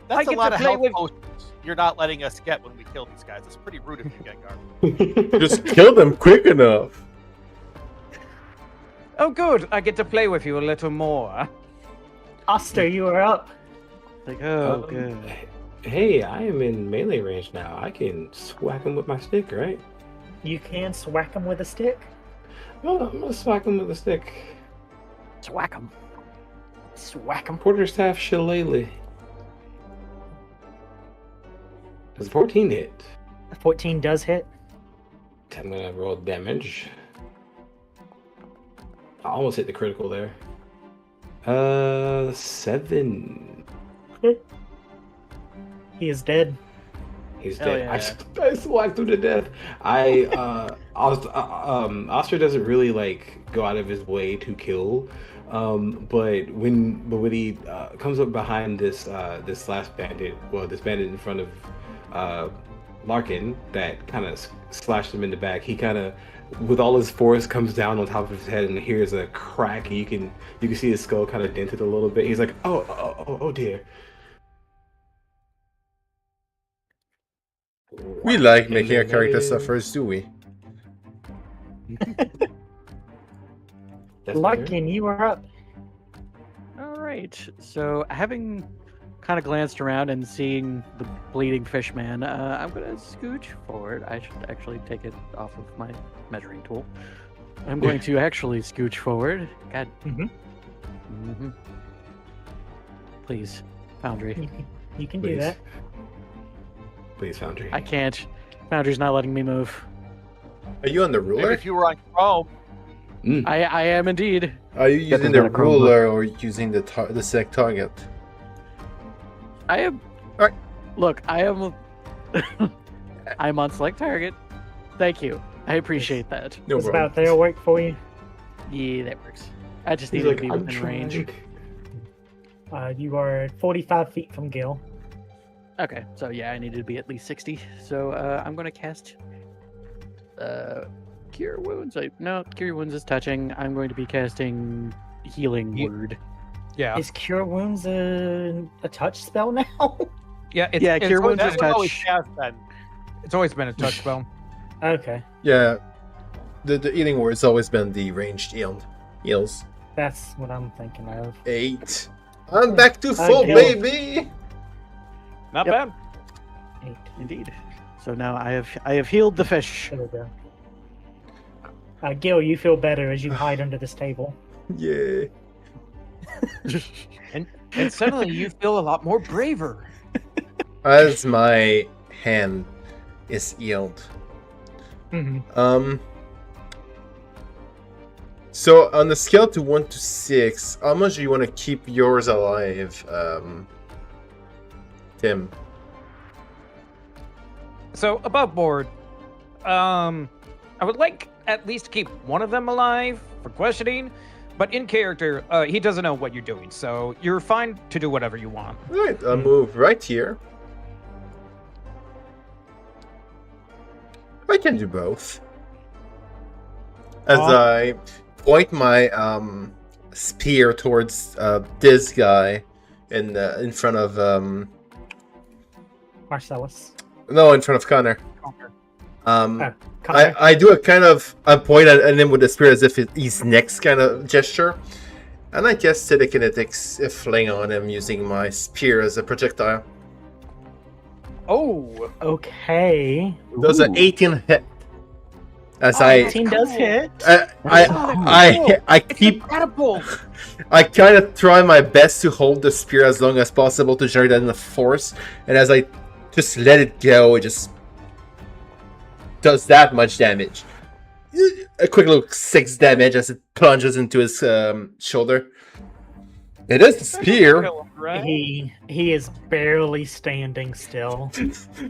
[SPEAKER 6] That's a
[SPEAKER 5] get
[SPEAKER 6] lot
[SPEAKER 5] to
[SPEAKER 6] of
[SPEAKER 5] play
[SPEAKER 6] health
[SPEAKER 5] with-
[SPEAKER 6] potions you're not letting us get when we kill these guys. It's pretty rude if you get Gar.
[SPEAKER 1] Just kill them quick enough.
[SPEAKER 5] Oh, good. I get to play with you a little more.
[SPEAKER 2] Oster, you are up.
[SPEAKER 3] Like, oh,
[SPEAKER 4] Um,
[SPEAKER 3] good.
[SPEAKER 4] Hey, I am in melee range now. I can swack him with my stick, right?
[SPEAKER 2] You can swack him with a stick.
[SPEAKER 4] Oh, I'm gonna swack him with a stick.
[SPEAKER 3] Swack 'em.
[SPEAKER 2] Swack him.
[SPEAKER 4] Quarterstaff shillelagh. Does 14 hit?
[SPEAKER 2] 14 does hit.
[SPEAKER 4] I'm gonna roll damage. I almost hit the critical there. 7.
[SPEAKER 2] He is dead.
[SPEAKER 4] He's
[SPEAKER 3] Hell
[SPEAKER 4] dead.
[SPEAKER 3] yeah.
[SPEAKER 4] I swacked him to death. Oster doesn't really like go out of his way to kill, but when he comes up behind this last bandit, well, this bandit in front of Larkin that kind of slashed him in the back, he kind of, with all his force, comes down on top of his head and hears a crack. You can see his skull kind of dented a little bit. He's like, oh dear.
[SPEAKER 1] We like
[SPEAKER 4] And
[SPEAKER 1] making our
[SPEAKER 4] then
[SPEAKER 1] character
[SPEAKER 4] that is-
[SPEAKER 1] suffers, do we?
[SPEAKER 4] That's my turn.
[SPEAKER 2] Larkin, you are up.
[SPEAKER 3] All right. So, having kind of glanced around and seeing the bleeding fish man, I'm going to scooch forward. I should actually take it off of my measuring tool. I'm going to actually scooch forward. God.
[SPEAKER 2] Mm-hmm.
[SPEAKER 3] Please, Foundry.
[SPEAKER 2] You can do
[SPEAKER 4] Please.
[SPEAKER 2] that.
[SPEAKER 4] Please, Foundry.
[SPEAKER 3] I can't. Foundry's not letting me move.
[SPEAKER 1] Are you on the
[SPEAKER 6] Maybe
[SPEAKER 1] ruler?
[SPEAKER 6] if you were on Chrome,
[SPEAKER 3] I am indeed.
[SPEAKER 1] Are you
[SPEAKER 7] Yeah,
[SPEAKER 1] using
[SPEAKER 7] there's
[SPEAKER 1] the
[SPEAKER 7] not a Chromebook.
[SPEAKER 1] ruler or using the select target?
[SPEAKER 3] I am.
[SPEAKER 1] Alright.
[SPEAKER 3] Look, I am. I'm on select target. Thank you. I appreciate that.
[SPEAKER 1] No
[SPEAKER 2] It's
[SPEAKER 1] problem.
[SPEAKER 2] about there work for you.
[SPEAKER 3] Yeah, that works. I just
[SPEAKER 4] He's
[SPEAKER 3] need
[SPEAKER 4] like,
[SPEAKER 3] to be
[SPEAKER 4] I'm
[SPEAKER 3] within range.
[SPEAKER 4] trying.
[SPEAKER 2] You are 45 feet from Gil.
[SPEAKER 3] Okay, so yeah, I needed to be at least 60. So I'm going to cast Cure Wounds. No, Cure Wounds is touching. I'm going to be casting Healing Word.
[SPEAKER 5] Yeah.
[SPEAKER 2] Is Cure Wounds a touch spell now?
[SPEAKER 5] Yeah,
[SPEAKER 3] Yeah, Cure Wounds
[SPEAKER 6] that's
[SPEAKER 3] is
[SPEAKER 6] what always
[SPEAKER 3] touch.
[SPEAKER 6] has been.
[SPEAKER 5] It's always been a touch spell.
[SPEAKER 2] Okay,
[SPEAKER 1] Yeah, the healing word's always been the ranged heals.
[SPEAKER 2] that's what I'm thinking of.
[SPEAKER 1] 8. I'm back to full,
[SPEAKER 2] Okay.
[SPEAKER 1] baby.
[SPEAKER 5] Not
[SPEAKER 3] Yep.
[SPEAKER 5] bad.
[SPEAKER 2] 8.
[SPEAKER 3] Indeed. So now I have healed the fish.
[SPEAKER 2] There we go. Gil, you feel better as you hide under this table.
[SPEAKER 1] Yeah.
[SPEAKER 8] And suddenly you feel a lot more braver.
[SPEAKER 1] As my hand is healed.
[SPEAKER 2] Mm-hmm.
[SPEAKER 1] So on the scale to 1 to 6, how much do you want to keep yours alive, Tim?
[SPEAKER 5] So above board, I would like at least to keep one of them alive for questioning, but in character, he doesn't know what you're doing, so you're fine to do whatever you want.
[SPEAKER 1] Right, I'll move right here. I can do both. As
[SPEAKER 2] Oh.
[SPEAKER 1] I point my spear towards this guy in front of
[SPEAKER 2] Marcellus.
[SPEAKER 1] no, in front of Connor.
[SPEAKER 2] Connor.
[SPEAKER 1] I
[SPEAKER 2] Connor.
[SPEAKER 1] I do a kind of a point at him with the spear as if he's next kind of gesture, and I cast telekinetics fling on him using my spear as a projectile.
[SPEAKER 5] Oh,
[SPEAKER 2] Okay.
[SPEAKER 1] Those are
[SPEAKER 7] Ooh.
[SPEAKER 1] 18 hit. As
[SPEAKER 8] Oh,
[SPEAKER 1] I
[SPEAKER 2] 18 does hit.
[SPEAKER 1] I keep
[SPEAKER 8] Catapult.
[SPEAKER 1] I kind of try my best to hold the spear as long as possible to generate enough force, and as I just let it go, it just does that much damage. A quick little 6 damage as it plunges into his shoulder. It is the spear.
[SPEAKER 5] right?
[SPEAKER 2] He is barely standing still.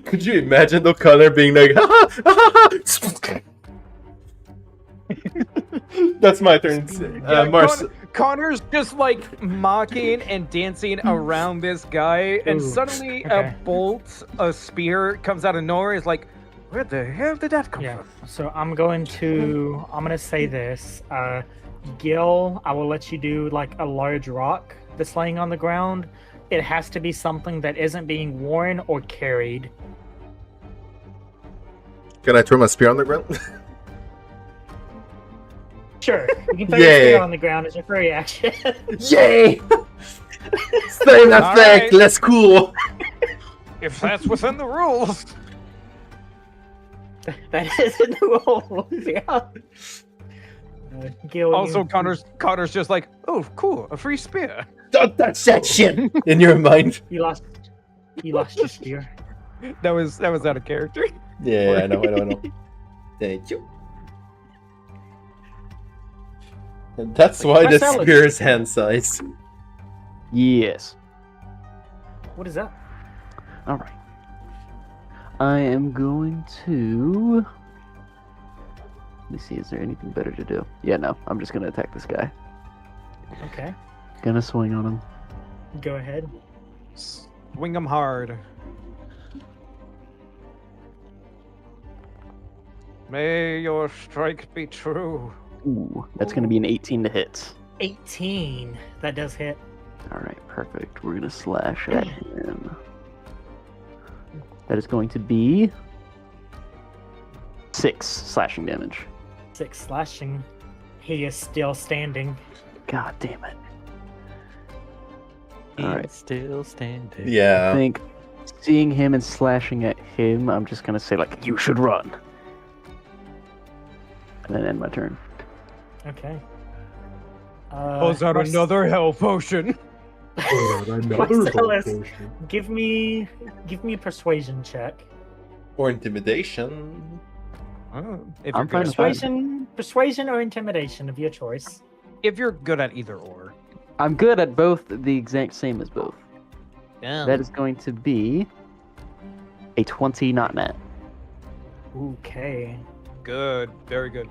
[SPEAKER 1] Could you imagine the Connor being like, ha ha ha ha? That's my turn.
[SPEAKER 5] Yeah,
[SPEAKER 1] Mars.
[SPEAKER 5] Connor's just like mocking and dancing around this guy, and
[SPEAKER 2] Ooh,
[SPEAKER 5] suddenly
[SPEAKER 2] okay.
[SPEAKER 5] a spear comes out of nowhere. It's like, where the hell did that come
[SPEAKER 2] Yeah.
[SPEAKER 5] from?
[SPEAKER 2] So I'm gonna say this. Gil, I will let you do like a large rock that's laying on the ground. It has to be something that isn't being worn or carried.
[SPEAKER 1] Can I throw my spear on the ground?
[SPEAKER 2] Sure. You can throw your
[SPEAKER 1] Yay.
[SPEAKER 2] spear on the ground as your free action.
[SPEAKER 1] Yay! Same
[SPEAKER 5] All
[SPEAKER 1] effect,
[SPEAKER 5] right.
[SPEAKER 1] less cool.
[SPEAKER 5] If that's within the rules.
[SPEAKER 2] That is in the rules, yeah. Gil,
[SPEAKER 5] Also,
[SPEAKER 2] you,
[SPEAKER 5] Connor's just like, oh, cool, a free spear.
[SPEAKER 1] Don't touch that shit in your mind.
[SPEAKER 2] you lost your spear.
[SPEAKER 5] That was out of character.
[SPEAKER 1] Yeah, I know. Thank you. And that's why the
[SPEAKER 2] Marcellus.
[SPEAKER 1] spear is hand sized.
[SPEAKER 7] Yes.
[SPEAKER 2] What is that?
[SPEAKER 7] All right. I am going to. Let me see. Is there anything better to do? Yeah, no. I'm just gonna attack this guy.
[SPEAKER 2] Okay.
[SPEAKER 7] Gonna swing on him.
[SPEAKER 2] Go ahead.
[SPEAKER 5] Swing 'em hard. May your strike be true.
[SPEAKER 7] Ooh, that's gonna be an 18 to hit.
[SPEAKER 2] 18. That does hit.
[SPEAKER 7] All right, perfect. We're gonna slash at him. That is going to be 6 slashing damage.
[SPEAKER 2] 6 slashing. He is still standing.
[SPEAKER 7] God damn it.
[SPEAKER 3] He's
[SPEAKER 7] All right.
[SPEAKER 3] still standing.
[SPEAKER 7] I
[SPEAKER 1] Yeah.
[SPEAKER 7] think seeing him and slashing at him, I'm just gonna say like, "You should run," and then end my turn.
[SPEAKER 2] Okay.
[SPEAKER 5] Pulls out
[SPEAKER 2] Marc-
[SPEAKER 5] another hell potion.
[SPEAKER 2] Marcellus, give me a persuasion check.
[SPEAKER 1] Or intimidation.
[SPEAKER 5] Oh, if
[SPEAKER 7] I'm
[SPEAKER 5] you're
[SPEAKER 7] fine
[SPEAKER 5] good
[SPEAKER 7] with
[SPEAKER 5] at
[SPEAKER 2] Persuasion or intimidation of your choice.
[SPEAKER 5] if you're good at either or.
[SPEAKER 7] I'm good at both, the exact same as both.
[SPEAKER 5] Yeah.
[SPEAKER 7] That is going to be a 20 not net.
[SPEAKER 2] Okay.
[SPEAKER 5] Good. Very good.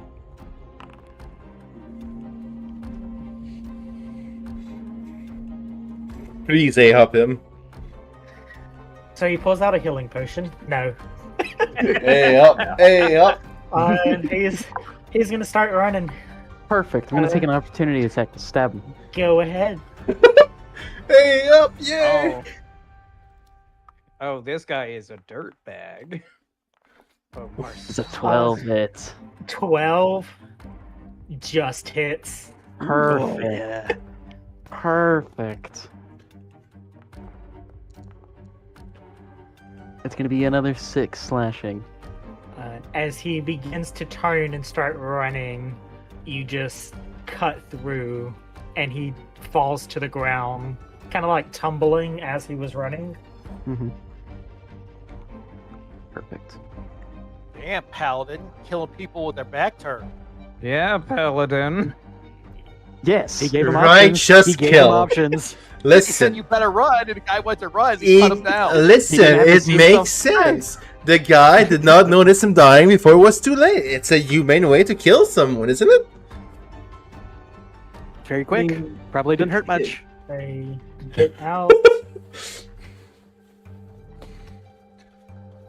[SPEAKER 1] Please A-hop him.
[SPEAKER 2] So he pulls out a healing potion. No.
[SPEAKER 1] A-up, A-up.
[SPEAKER 2] He's gonna start running.
[SPEAKER 7] Perfect. I'm gonna take an opportunity attack to stab him.
[SPEAKER 2] Go ahead.
[SPEAKER 1] A-up, yay!
[SPEAKER 5] Oh, this guy is a dirt bag. Oh,
[SPEAKER 7] It's a 12 hit.
[SPEAKER 2] 12 just hits.
[SPEAKER 7] Perfect.
[SPEAKER 3] Yeah.
[SPEAKER 7] Perfect. It's gonna be another 6 slashing.
[SPEAKER 2] As he begins to turn and start running, you just cut through and he falls to the ground, kind of like tumbling as he was running.
[SPEAKER 7] Mm-hmm. Perfect.
[SPEAKER 6] Damn, Paladin, killing people with their back turned.
[SPEAKER 5] Yeah, Paladin.
[SPEAKER 7] Yes. He gave him
[SPEAKER 1] Righteous
[SPEAKER 7] options. He gave
[SPEAKER 1] kill.
[SPEAKER 7] him options.
[SPEAKER 6] He said
[SPEAKER 1] Listen,
[SPEAKER 6] you better run, and the guy went to run. He cut him down.
[SPEAKER 1] listen,
[SPEAKER 7] have to
[SPEAKER 1] it
[SPEAKER 7] see
[SPEAKER 1] makes
[SPEAKER 7] himself die.
[SPEAKER 1] sense. The guy did not notice him dying before it was too late. It's a humane way to kill someone, isn't it?
[SPEAKER 3] Very quick. Probably didn't hurt much.
[SPEAKER 2] They get out.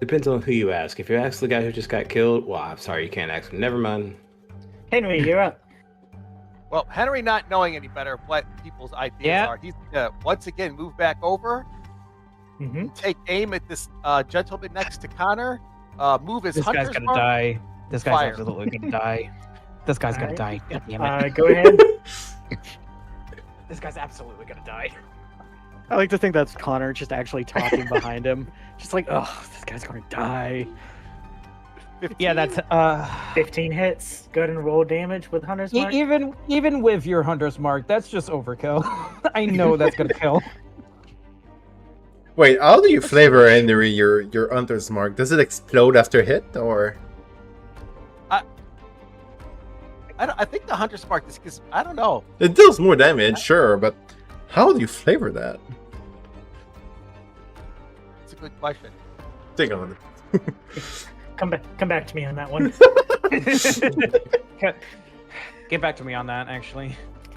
[SPEAKER 4] Depends on who you ask. If you ask the guy who just got killed, well, I'm sorry, you can't ask him. Never mind.
[SPEAKER 2] Henry, you're up.
[SPEAKER 6] Well, Henry, not knowing any better what people's ideas are, he's gonna once again move back over, take aim at this gentleman next to Connor, move his
[SPEAKER 5] This
[SPEAKER 6] hunter's
[SPEAKER 5] guy's gonna
[SPEAKER 6] mark.
[SPEAKER 5] die. This guy's
[SPEAKER 6] Fire.
[SPEAKER 5] absolutely gonna die. This guy's gonna die. God damn it.
[SPEAKER 2] Go ahead.
[SPEAKER 5] This guy's absolutely gonna die.
[SPEAKER 3] I like to think that's Connor just actually talking behind him. Just like, oh, this guy's going to die.
[SPEAKER 6] 15?
[SPEAKER 5] Yeah, that's
[SPEAKER 2] 15 hits. Go ahead and roll damage with Hunter's Mark.
[SPEAKER 5] even with your hunter's mark, that's just overkill. I know that's gonna kill.
[SPEAKER 1] Wait, how do you flavor, Henry, your hunter's mark? Does it explode after hit, or?
[SPEAKER 6] I think the hunter's mark is because I don't know.
[SPEAKER 1] It deals more damage, sure, but how do you flavor that?
[SPEAKER 6] It's a good question.
[SPEAKER 1] Think on it.
[SPEAKER 2] Come back to me on that one.
[SPEAKER 5] Get back to me on that, actually.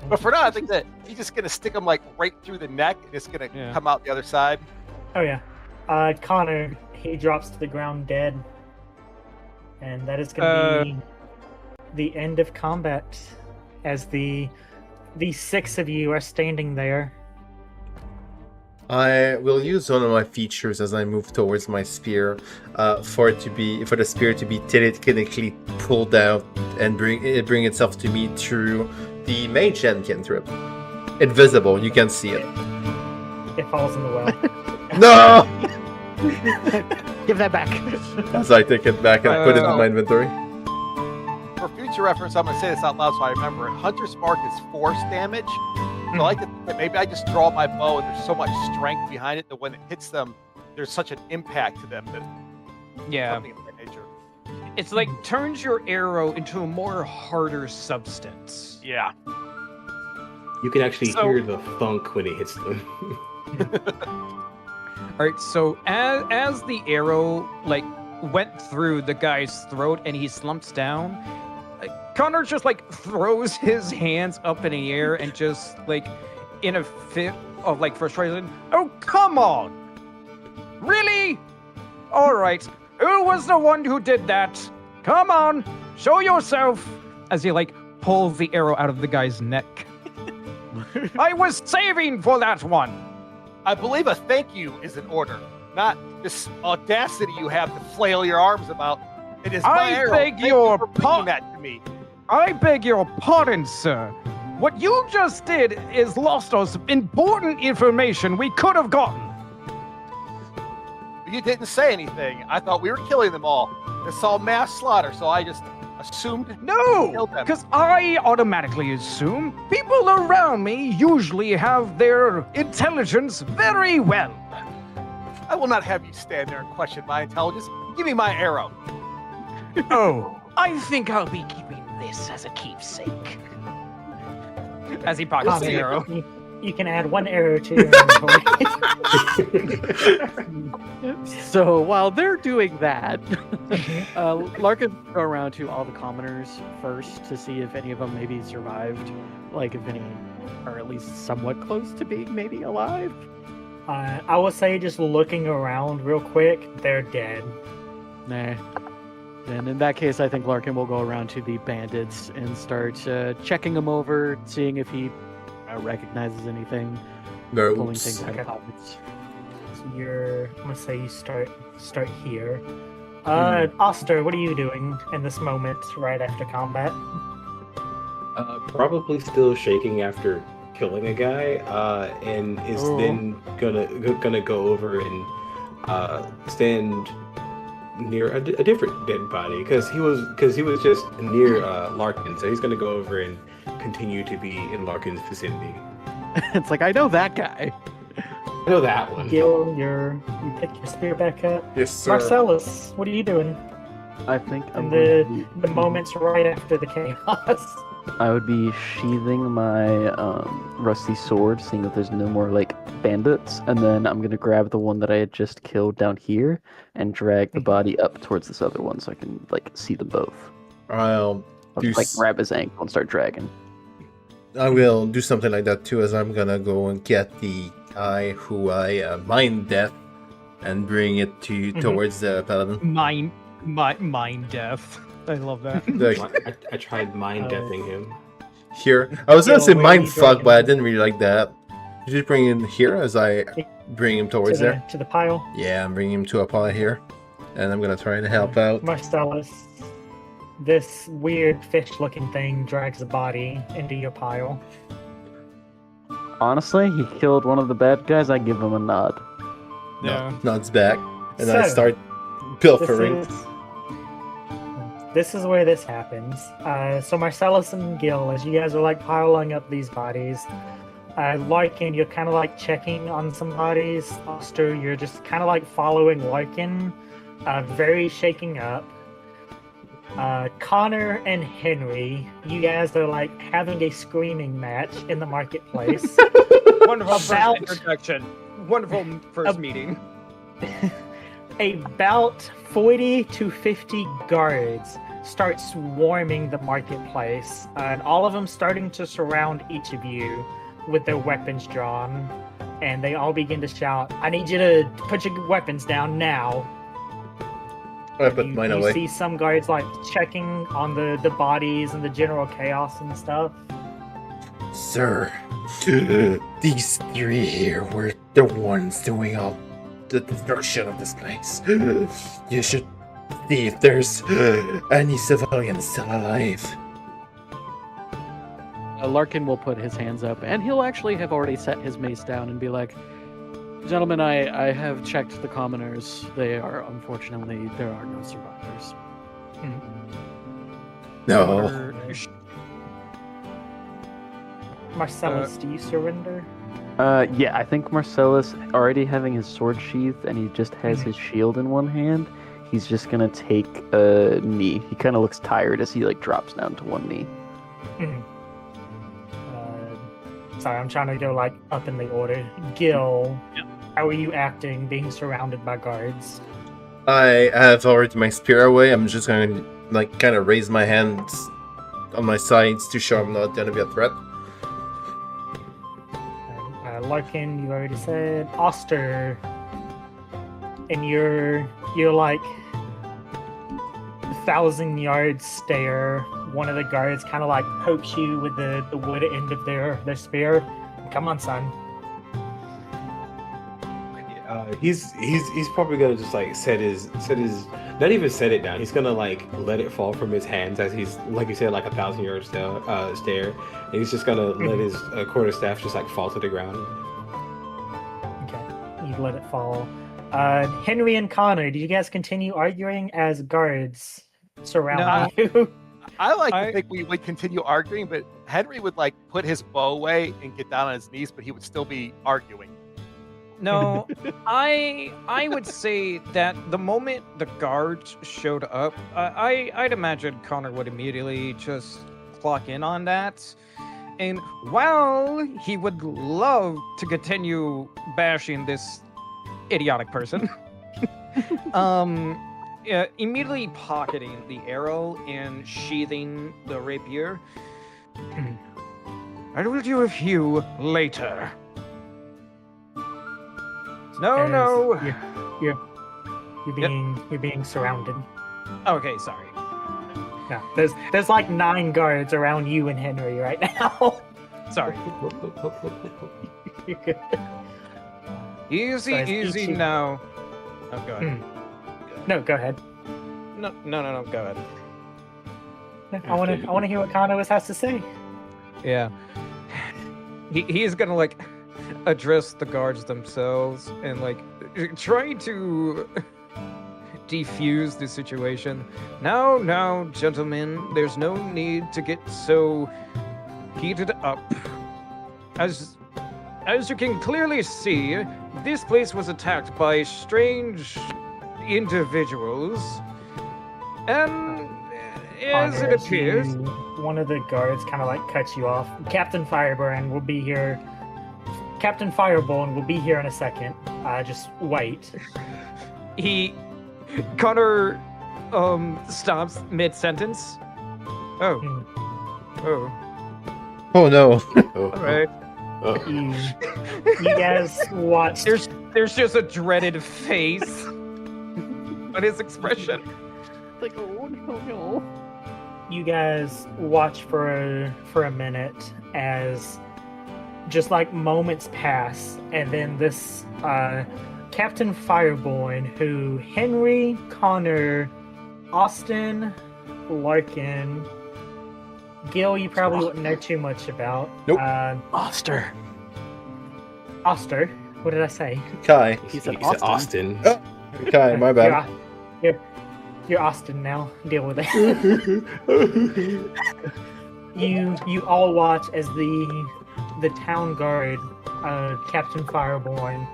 [SPEAKER 6] But for now, I think that he's just gonna stick him like right through the neck, and it's gonna come out the other side.
[SPEAKER 2] Oh yeah. Connor, he drops to the ground dead, and that is gonna be the end of combat, as the 6 of you are standing there.
[SPEAKER 1] I will use one of my features as I move towards my spear, for the spear to be technically pulled out and bring itself to me through the mage hand cantrip. Invisible, you can see it.
[SPEAKER 2] It falls in the well.
[SPEAKER 1] No!
[SPEAKER 3] Give that back.
[SPEAKER 1] As I take it back and put it in my inventory.
[SPEAKER 6] For future reference, I'm gonna say this out loud so I remember it. Hunter's mark is force damage. So I like to think that maybe I just draw my bow and there's so much strength behind it that when it hits them, there's such an impact to them that something of that nature.
[SPEAKER 5] It's like turns your arrow into a more harder substance.
[SPEAKER 6] Yeah.
[SPEAKER 4] You can actually hear the thunk when it hits them.
[SPEAKER 5] All right, so as the arrow like went through the guy's throat and he slumps down, Connor just like throws his hands up in the air and just like in a fit of like frustration. Oh, come on! Really? All right, who was the one who did that? Come on, show yourself! As he like pulls the arrow out of the guy's neck. I was saving for that one.
[SPEAKER 6] I believe a thank you is in order, not this audacity you have to flail your arms about. It is my arrow.
[SPEAKER 5] Beg
[SPEAKER 6] Thank
[SPEAKER 5] your
[SPEAKER 6] you for bringing that to me.
[SPEAKER 5] I beg your pardon, sir. What you just did is lost us important information we could have gotten.
[SPEAKER 6] You didn't say anything. I thought we were killing them all. It's all mass slaughter, so I just assumed we
[SPEAKER 5] No,
[SPEAKER 6] killed them.
[SPEAKER 5] because I automatically assume people around me usually have their intelligence very well.
[SPEAKER 6] I will not have you stand there and question my intelligence. Give me my arrow.
[SPEAKER 5] Oh, I think I'll be keeping this as a keepsake. As he pockets the arrow.
[SPEAKER 2] You can add 1 arrow to your inventory.
[SPEAKER 3] So while they're doing that, Larkin will go around to all the commoners first to see if any of them maybe survived. Like if any are at least somewhat close to being maybe alive.
[SPEAKER 2] I will say, just looking around real quick, they're dead.
[SPEAKER 3] Nah. Then in that case, I think Larkin will go around to the bandits and start checking them over, seeing if he recognizes anything, pulling things out of pockets.
[SPEAKER 2] So I'm gonna say you start here. Oster, what are you doing in this moment right after combat?
[SPEAKER 4] Probably still shaking after killing a guy, and is then gonna go over and stand near a different dead body because he was just near Larkin, so he's gonna go over and continue to be in Larkin's vicinity.
[SPEAKER 3] It's like, I know that guy.
[SPEAKER 4] I know that one.
[SPEAKER 2] Gil, you pick your spear back up.
[SPEAKER 1] Yes, sir.
[SPEAKER 2] Marcellus, what are you doing
[SPEAKER 7] I think
[SPEAKER 2] in the moments right after the chaos?
[SPEAKER 7] I would be sheathing my rusty sword, seeing that there's no more like bandits, and then I'm gonna grab the one that I had just killed down here and drag the body up towards this other one, so I can like see them both.
[SPEAKER 1] I'll
[SPEAKER 7] just like grab his ankle and start dragging.
[SPEAKER 1] I will do something like that too, as I'm gonna go and get the guy who I mind death and bring it towards the paladin.
[SPEAKER 5] Mind death. I love that.
[SPEAKER 4] I tried mind deathing him.
[SPEAKER 1] Here, I was gonna
[SPEAKER 2] Yo,
[SPEAKER 1] say
[SPEAKER 2] where
[SPEAKER 1] mind
[SPEAKER 2] you
[SPEAKER 1] fuck,
[SPEAKER 2] dragging
[SPEAKER 1] but I
[SPEAKER 2] him?
[SPEAKER 1] didn't really like that. You just bring him here as I bring him towards there.
[SPEAKER 2] To the pile.
[SPEAKER 1] Yeah, I'm bringing him to a pile here, and I'm gonna try to help out.
[SPEAKER 2] Marcellus, this weird fish-looking thing drags a body into your pile.
[SPEAKER 7] Honestly, he killed one of the bad guys. I give him a nod.
[SPEAKER 5] Yeah.
[SPEAKER 1] Nods back, and I
[SPEAKER 2] So,
[SPEAKER 1] start pilfering.
[SPEAKER 2] This is where this happens. So Marcellus and Gil, as you guys are like piling up these bodies, Larkin, you're kind of like checking on some bodies. Oster, you're just kind of like following Larkin, very shaking up. Connor and Henry, you guys are like having a screaming match in the marketplace.
[SPEAKER 5] Wonderful
[SPEAKER 2] About-
[SPEAKER 5] first introduction. Wonderful first meeting.
[SPEAKER 2] About 40 to 50 guards start swarming the marketplace, and all of them starting to surround each of you with their weapons drawn, and they all begin to shout, "I need you to put your weapons down now."
[SPEAKER 1] I put mine
[SPEAKER 2] you
[SPEAKER 1] away.
[SPEAKER 2] see some guards like checking on the bodies and the general chaos and stuff.
[SPEAKER 1] Sir, these three here were the ones doing all the destruction of this place. You should see if there's any civilians still alive.
[SPEAKER 3] Larkin will put his hands up, and he'll actually have already set his mace down and be like, "Gentlemen, I have checked the commoners. They are, unfortunately, there are no survivors."
[SPEAKER 1] No.
[SPEAKER 2] Marcellus, do you surrender?
[SPEAKER 7] Yeah, I think Marcellus, already having his sword sheath and he just has his shield in one hand, he's just gonna take a knee. He kind of looks tired as he like drops down to one knee.
[SPEAKER 2] Sorry, I'm trying to go like up in the order. Gil, how are you acting being surrounded by guards?
[SPEAKER 1] I have already my spear away. I'm just going to like kind of raise my hands on my sides to show I'm not going to be a threat.
[SPEAKER 2] Larkin, you already said. Oster, and you're like 1,000-yard stare. One of the guards kind of like pokes you with the wood end of their spear. Come on, son.
[SPEAKER 4] He's probably gonna just like set his not even set it down. He's gonna like let it fall from his hands as he's, like you said, like 1,000-yard stare, and he's just gonna let his quarterstaff just like fall to the ground.
[SPEAKER 2] Okay, you let it fall. Henry and Connor, did you guys continue arguing as guards surround you?
[SPEAKER 6] I like to think we would continue arguing, but Henry would like put his bow away and get down on his knees, but he would still be arguing.
[SPEAKER 5] No, I would say that the moment the guards showed up, I'd imagine Connor would immediately just clock in on that. And while he would love to continue bashing this idiotic person, immediately pocketing the arrow and sheathing the rapier. I will deal with you later. No.
[SPEAKER 2] You're being surrounded.
[SPEAKER 5] Okay, sorry.
[SPEAKER 2] Yeah, there's like 9 guards around you and Henry right now.
[SPEAKER 5] Sorry.
[SPEAKER 2] You're good.
[SPEAKER 5] Easy
[SPEAKER 2] Sorry,
[SPEAKER 5] now. Oh, go ahead.
[SPEAKER 2] No, go ahead.
[SPEAKER 5] No, go ahead.
[SPEAKER 2] I want to hear what Connor has to say.
[SPEAKER 5] Yeah. He's gonna like address the guards themselves and like try to defuse the situation. Now, gentlemen, there's no need to get so heated up. As you can clearly see, this place was attacked by strange individuals, and as
[SPEAKER 2] Connor,
[SPEAKER 5] it appears,
[SPEAKER 2] one of the guards kind of like cuts you off. Captain Fireburn will be here. Captain Firebone will be here in a second. Just wait.
[SPEAKER 5] Connor stops mid-sentence. Oh
[SPEAKER 1] no.
[SPEAKER 5] all right.
[SPEAKER 2] You guys watched
[SPEAKER 5] There's just a dreaded face on his expression.
[SPEAKER 3] It's like, oh no.
[SPEAKER 2] You guys watch for a minute as just like moments pass, and then this Captain Fireborn, who Henry, Connor, Austin, Larkin, Gil, you probably wouldn't know too much about.
[SPEAKER 1] Nope.
[SPEAKER 3] Oster.
[SPEAKER 2] Oster, what did I say?
[SPEAKER 1] Kai.
[SPEAKER 3] He said
[SPEAKER 4] He said
[SPEAKER 3] Austin.
[SPEAKER 4] Austin.
[SPEAKER 1] Kai, my bad.
[SPEAKER 2] You're Austin now. Deal with it. You all watch as the town guard, Captain Fireborn,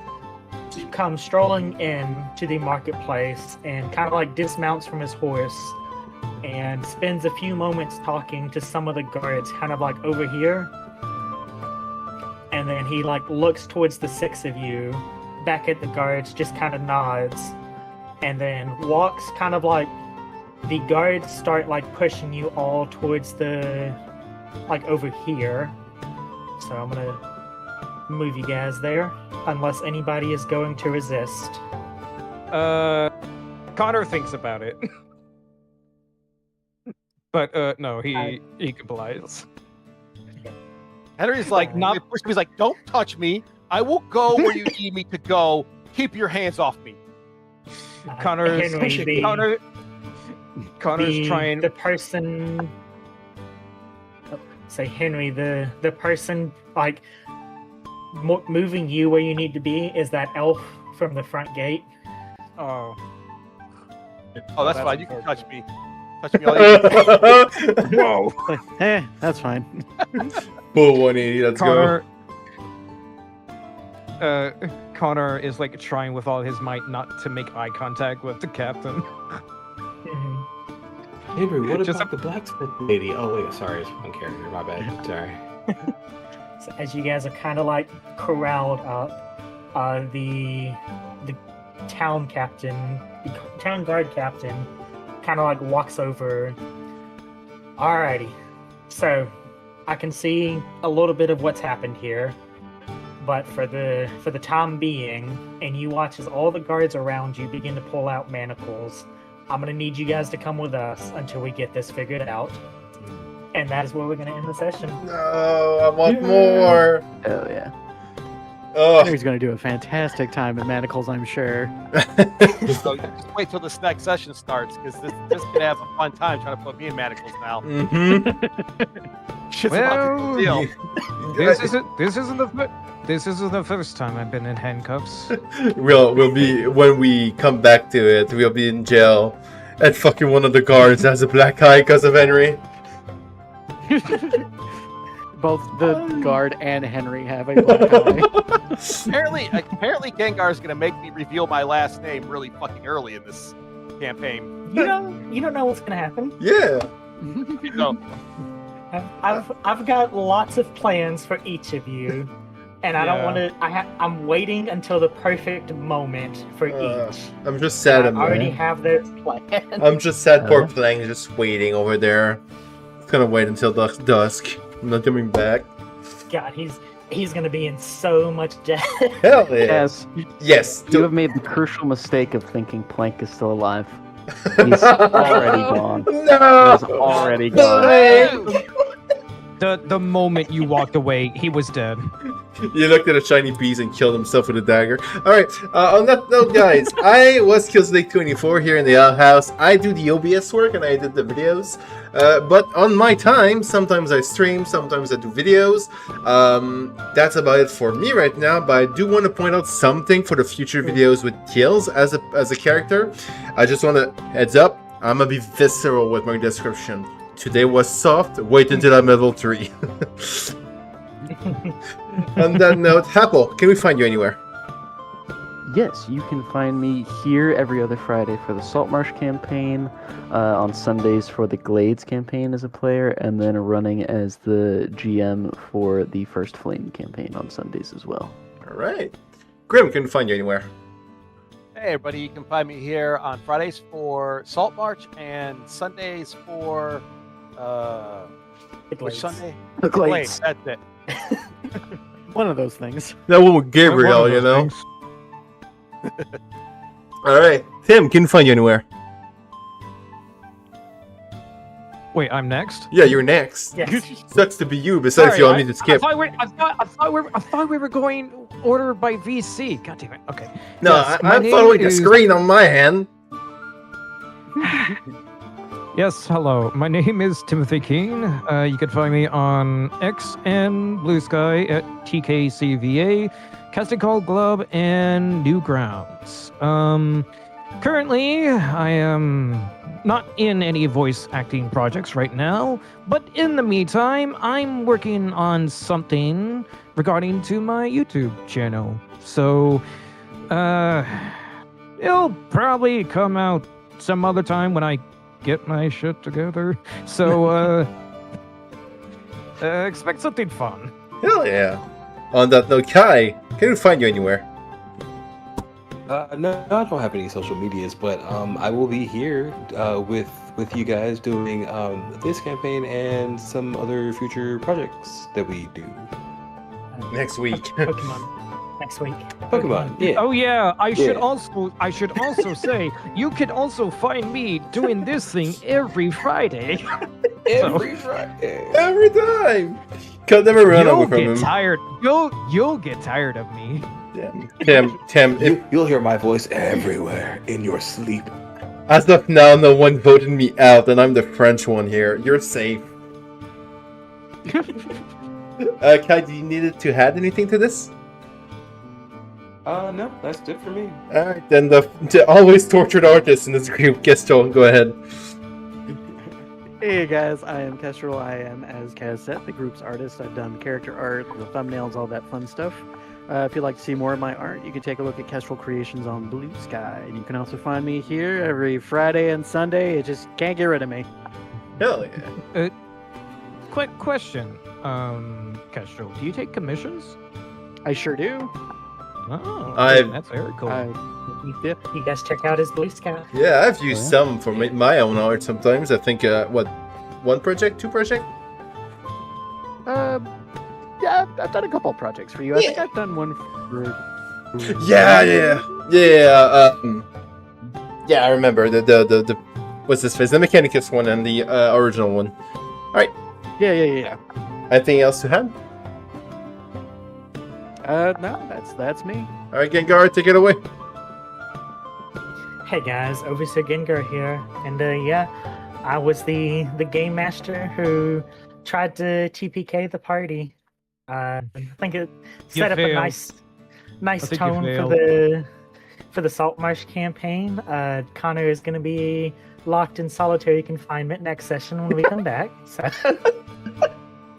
[SPEAKER 2] comes strolling in to the marketplace and kind of like dismounts from his horse and spends a few moments talking to some of the guards kind of like over here, and then he like looks towards the six of you back at the guards, just kind of nods, and then walks kind of like the guards start like pushing you all towards the like over here. So I'm gonna move you guys there unless anybody is going to resist.
[SPEAKER 5] Connor thinks about it. But no, he complies.
[SPEAKER 6] Henry's like,
[SPEAKER 5] not-
[SPEAKER 6] he's like, don't touch me. I will go where you need me to go. Keep your hands off me.
[SPEAKER 5] Connor's
[SPEAKER 2] Henry,
[SPEAKER 5] Connor's trying.
[SPEAKER 2] the person. Say Henry, the person like moving you where you need to be is that elf from the front gate.
[SPEAKER 5] Oh,
[SPEAKER 6] Oh, that's
[SPEAKER 5] That's
[SPEAKER 6] fine. You can
[SPEAKER 5] unfortunate.
[SPEAKER 6] touch me. Touch me all you need.
[SPEAKER 5] whoa!
[SPEAKER 3] Like, that's fine.
[SPEAKER 1] Full 180, let's
[SPEAKER 5] Connor. Connor is like trying with all his might not to make eye contact with the captain.
[SPEAKER 2] Mhm.
[SPEAKER 4] Henry, what
[SPEAKER 5] Just
[SPEAKER 4] about the blacksmith lady? Oh wait, sorry, it's one character. My bad. Sorry.
[SPEAKER 2] So as you guys are kind of like corralled up, the town captain, the town guard captain, kind of like walks over. Alrighty, so I can see a little bit of what's happened here, but for the time being, and you watch as all the guards around you begin to pull out manacles, I'm gonna need you guys to come with us until we get this figured out. And that is where we're gonna end the session.
[SPEAKER 1] No, I want more.
[SPEAKER 7] Oh yeah.
[SPEAKER 1] Oh,
[SPEAKER 3] Henry's going to do a fantastic time at Manacles, I'm sure.
[SPEAKER 6] So you just wait till this next session starts, because this could have a fun time trying to put me in manacles now. Shit's about to be a
[SPEAKER 5] Well,
[SPEAKER 6] deal.
[SPEAKER 5] this isn't the first time I've been in handcuffs.
[SPEAKER 1] we'll be when we come back to it. We'll be in jail, and fucking one of the guards has a black eye because of Henry.
[SPEAKER 3] Both the guard and Henry have a black eye.
[SPEAKER 6] Apparently Gengar's gonna make me reveal my last name really fucking early in this campaign.
[SPEAKER 2] You don't know what's gonna happen.
[SPEAKER 1] Yeah.
[SPEAKER 6] So,
[SPEAKER 2] I've got lots of plans for each of you, and I don't
[SPEAKER 5] Yeah.
[SPEAKER 2] want to. I'm waiting until the perfect moment for each.
[SPEAKER 1] I'm just sad.
[SPEAKER 2] I already have those planned.
[SPEAKER 1] I'm just sad. Poor
[SPEAKER 7] Uh-huh.
[SPEAKER 1] Plang is just waiting over there. Gonna wait until dusk. I'm not coming back.
[SPEAKER 2] God, he's gonna be in so much debt.
[SPEAKER 1] Hell yeah.
[SPEAKER 7] Yes,
[SPEAKER 1] Yes.
[SPEAKER 7] you have made the crucial mistake of thinking Plank is still alive. He's already gone.
[SPEAKER 1] No.
[SPEAKER 7] He's already gone.
[SPEAKER 5] The moment you walked away, he was dead.
[SPEAKER 1] You looked at a shiny piece and killed himself with a dagger. Alright, on that note, guys, I was Killslake24 here in the Owl House. I do the OBS work and I did the videos. But on my time, sometimes I stream, sometimes I do videos. That's about it for me right now, but I do want to point out something for the future videos with Kills as a character. I just want to heads up, I'm gonna be visceral with my description. Today was soft, wait until I'm level 3. On that note, Apple, can we find you anywhere?
[SPEAKER 7] Yes, you can find me here every other Friday for the Saltmarsh campaign, on Sundays for the Glades campaign as a player, and then running as the GM for the First Flame campaign on Sundays as well.
[SPEAKER 1] Alright. Grim, can we find you anywhere?
[SPEAKER 6] hey everybody, you can find me here on Fridays for Saltmarsh and Sundays for which
[SPEAKER 2] Glades.
[SPEAKER 6] Sunday?
[SPEAKER 3] The
[SPEAKER 6] Glades,
[SPEAKER 3] Glades.
[SPEAKER 6] that's it.
[SPEAKER 3] One of those things.
[SPEAKER 1] That one with Gabriel,
[SPEAKER 5] One of
[SPEAKER 1] you
[SPEAKER 5] those
[SPEAKER 1] know?
[SPEAKER 5] things.
[SPEAKER 1] All right, Tim, can we find you anywhere?
[SPEAKER 5] Wait, I'm next.
[SPEAKER 1] Yeah, you're next.
[SPEAKER 2] Yes.
[SPEAKER 1] Sucks to be you. Besides, you want me to
[SPEAKER 5] I
[SPEAKER 1] skip.
[SPEAKER 5] thought we were going order by VC. God damn it. Okay.
[SPEAKER 1] No,
[SPEAKER 5] Yes, my
[SPEAKER 1] I'm
[SPEAKER 5] name
[SPEAKER 1] following the
[SPEAKER 5] is-
[SPEAKER 1] screen on my hand.
[SPEAKER 5] Yes, hello. My name is Timothy King. You can find me on X and Blue Sky at TKCVA, Casting Call Club, and Newgrounds. Currently, I am not in any voice acting projects right now, but in the meantime, I'm working on something regarding to my YouTube channel. So, it'll probably come out some other time when I get my shit together. So, expect something fun.
[SPEAKER 1] Hell yeah. On that note, Kai, can we find you anywhere?
[SPEAKER 4] No, I don't have any social medias, but I will be here with you guys doing this campaign and some other future projects that we do.
[SPEAKER 1] Next week.
[SPEAKER 2] Pokemon. Next week.
[SPEAKER 4] Pokemon, yeah.
[SPEAKER 5] Oh yeah, I should
[SPEAKER 4] Yeah.
[SPEAKER 5] also say you can also find me doing this thing every Friday.
[SPEAKER 4] Every Friday.
[SPEAKER 1] Every time. Can never run
[SPEAKER 5] You'll
[SPEAKER 1] away from
[SPEAKER 5] get
[SPEAKER 1] him.
[SPEAKER 5] tired. You'll get tired of me.
[SPEAKER 1] Tim, if,
[SPEAKER 4] You'll hear my voice everywhere in your sleep.
[SPEAKER 1] as of now, no one voted me out, and I'm the French one here. You're safe. Kai, do you need to add anything to this?
[SPEAKER 4] No, that's it for me.
[SPEAKER 1] Alright, then the always tortured artist in this group, Kestrel, go ahead.
[SPEAKER 3] Hey guys, I am Kestrel. I am, as Kaz said, the group's artist. I've done character art, the thumbnails, all that fun stuff. If you'd like to see more of my art, you can take a look at Kestrel Creations on Blue Sky. And you can also find me here every Friday and Sunday. You just can't get rid of me.
[SPEAKER 1] Hell yeah.
[SPEAKER 5] Quick question, Kestrel, do you take commissions?
[SPEAKER 3] I sure do.
[SPEAKER 5] Oh,
[SPEAKER 1] I've-
[SPEAKER 5] that's very cool.
[SPEAKER 3] Yep.
[SPEAKER 2] You guys check out his Blue Sky.
[SPEAKER 1] Yeah, I've used some for my own art sometimes. I think, what, one project, two project?
[SPEAKER 3] Yeah, I've done a couple of projects for you. I think I've done one for...
[SPEAKER 1] Yeah. Yeah, I remember the what's this face? The Mechanicus one and the original one.
[SPEAKER 3] Yeah.
[SPEAKER 1] Anything else to add?
[SPEAKER 3] No, that's me.
[SPEAKER 1] All right, Gengar, take it away.
[SPEAKER 2] Hey guys, Overseer Gengar here, and yeah, I was the game master who tried to TPK the party. I think it
[SPEAKER 5] You
[SPEAKER 2] set up a
[SPEAKER 5] failed.
[SPEAKER 2] nice
[SPEAKER 5] I think you
[SPEAKER 2] tone for the Saltmarsh campaign. Connor is going to be locked in solitary confinement next session when we come back. So,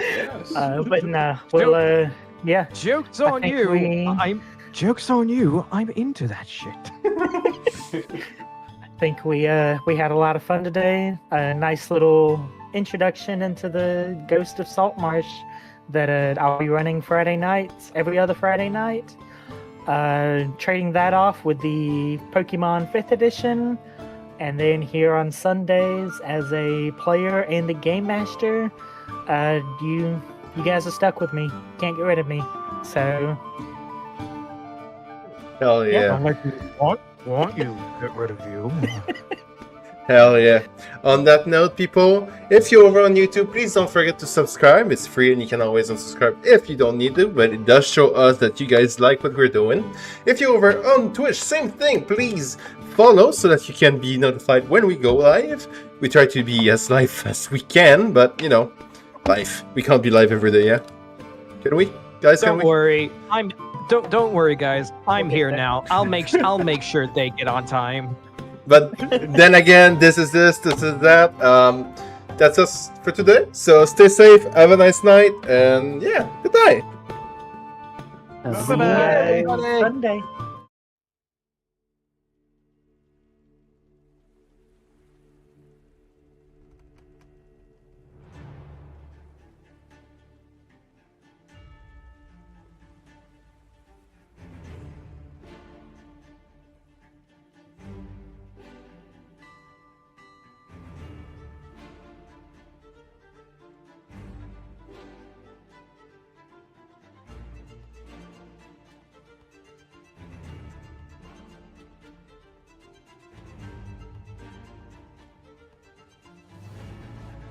[SPEAKER 4] Yes.
[SPEAKER 2] but no, we'll yeah.
[SPEAKER 5] Joke's
[SPEAKER 2] I
[SPEAKER 5] on
[SPEAKER 2] think
[SPEAKER 5] you. Joke's on you. I'm into that shit.
[SPEAKER 2] I think we had a lot of fun today. A nice little introduction into the Ghost of Saltmarsh that I'll be running Friday nights, every other Friday night. Trading that off with the Pokemon 5th edition, and then here on Sundays as a player and the game master. You guys are stuck with me. Can't get rid of me. So
[SPEAKER 1] Hell yeah.
[SPEAKER 5] Want you to get rid of you.
[SPEAKER 1] Hell yeah. On that note, people, if you're over on YouTube, please don't forget to subscribe. It's free and you can always unsubscribe if you don't need to, but it does show us that you guys like what we're doing. If you're over on Twitch, same thing. Please follow so that you can be notified when we go live. We try to be as live as we can, but, you know, live. We can't be live every day, yeah? Can we? Guys, can
[SPEAKER 5] Don't
[SPEAKER 1] we?
[SPEAKER 5] worry. Don't worry, guys. I'm
[SPEAKER 2] Okay,
[SPEAKER 5] here
[SPEAKER 2] then.
[SPEAKER 5] now. I'll make sure they get on time.
[SPEAKER 1] But then again, this is that. That's us for today. So stay safe, have a nice night, and yeah, good night.
[SPEAKER 3] Bye-bye.
[SPEAKER 2] see you guys Sunday.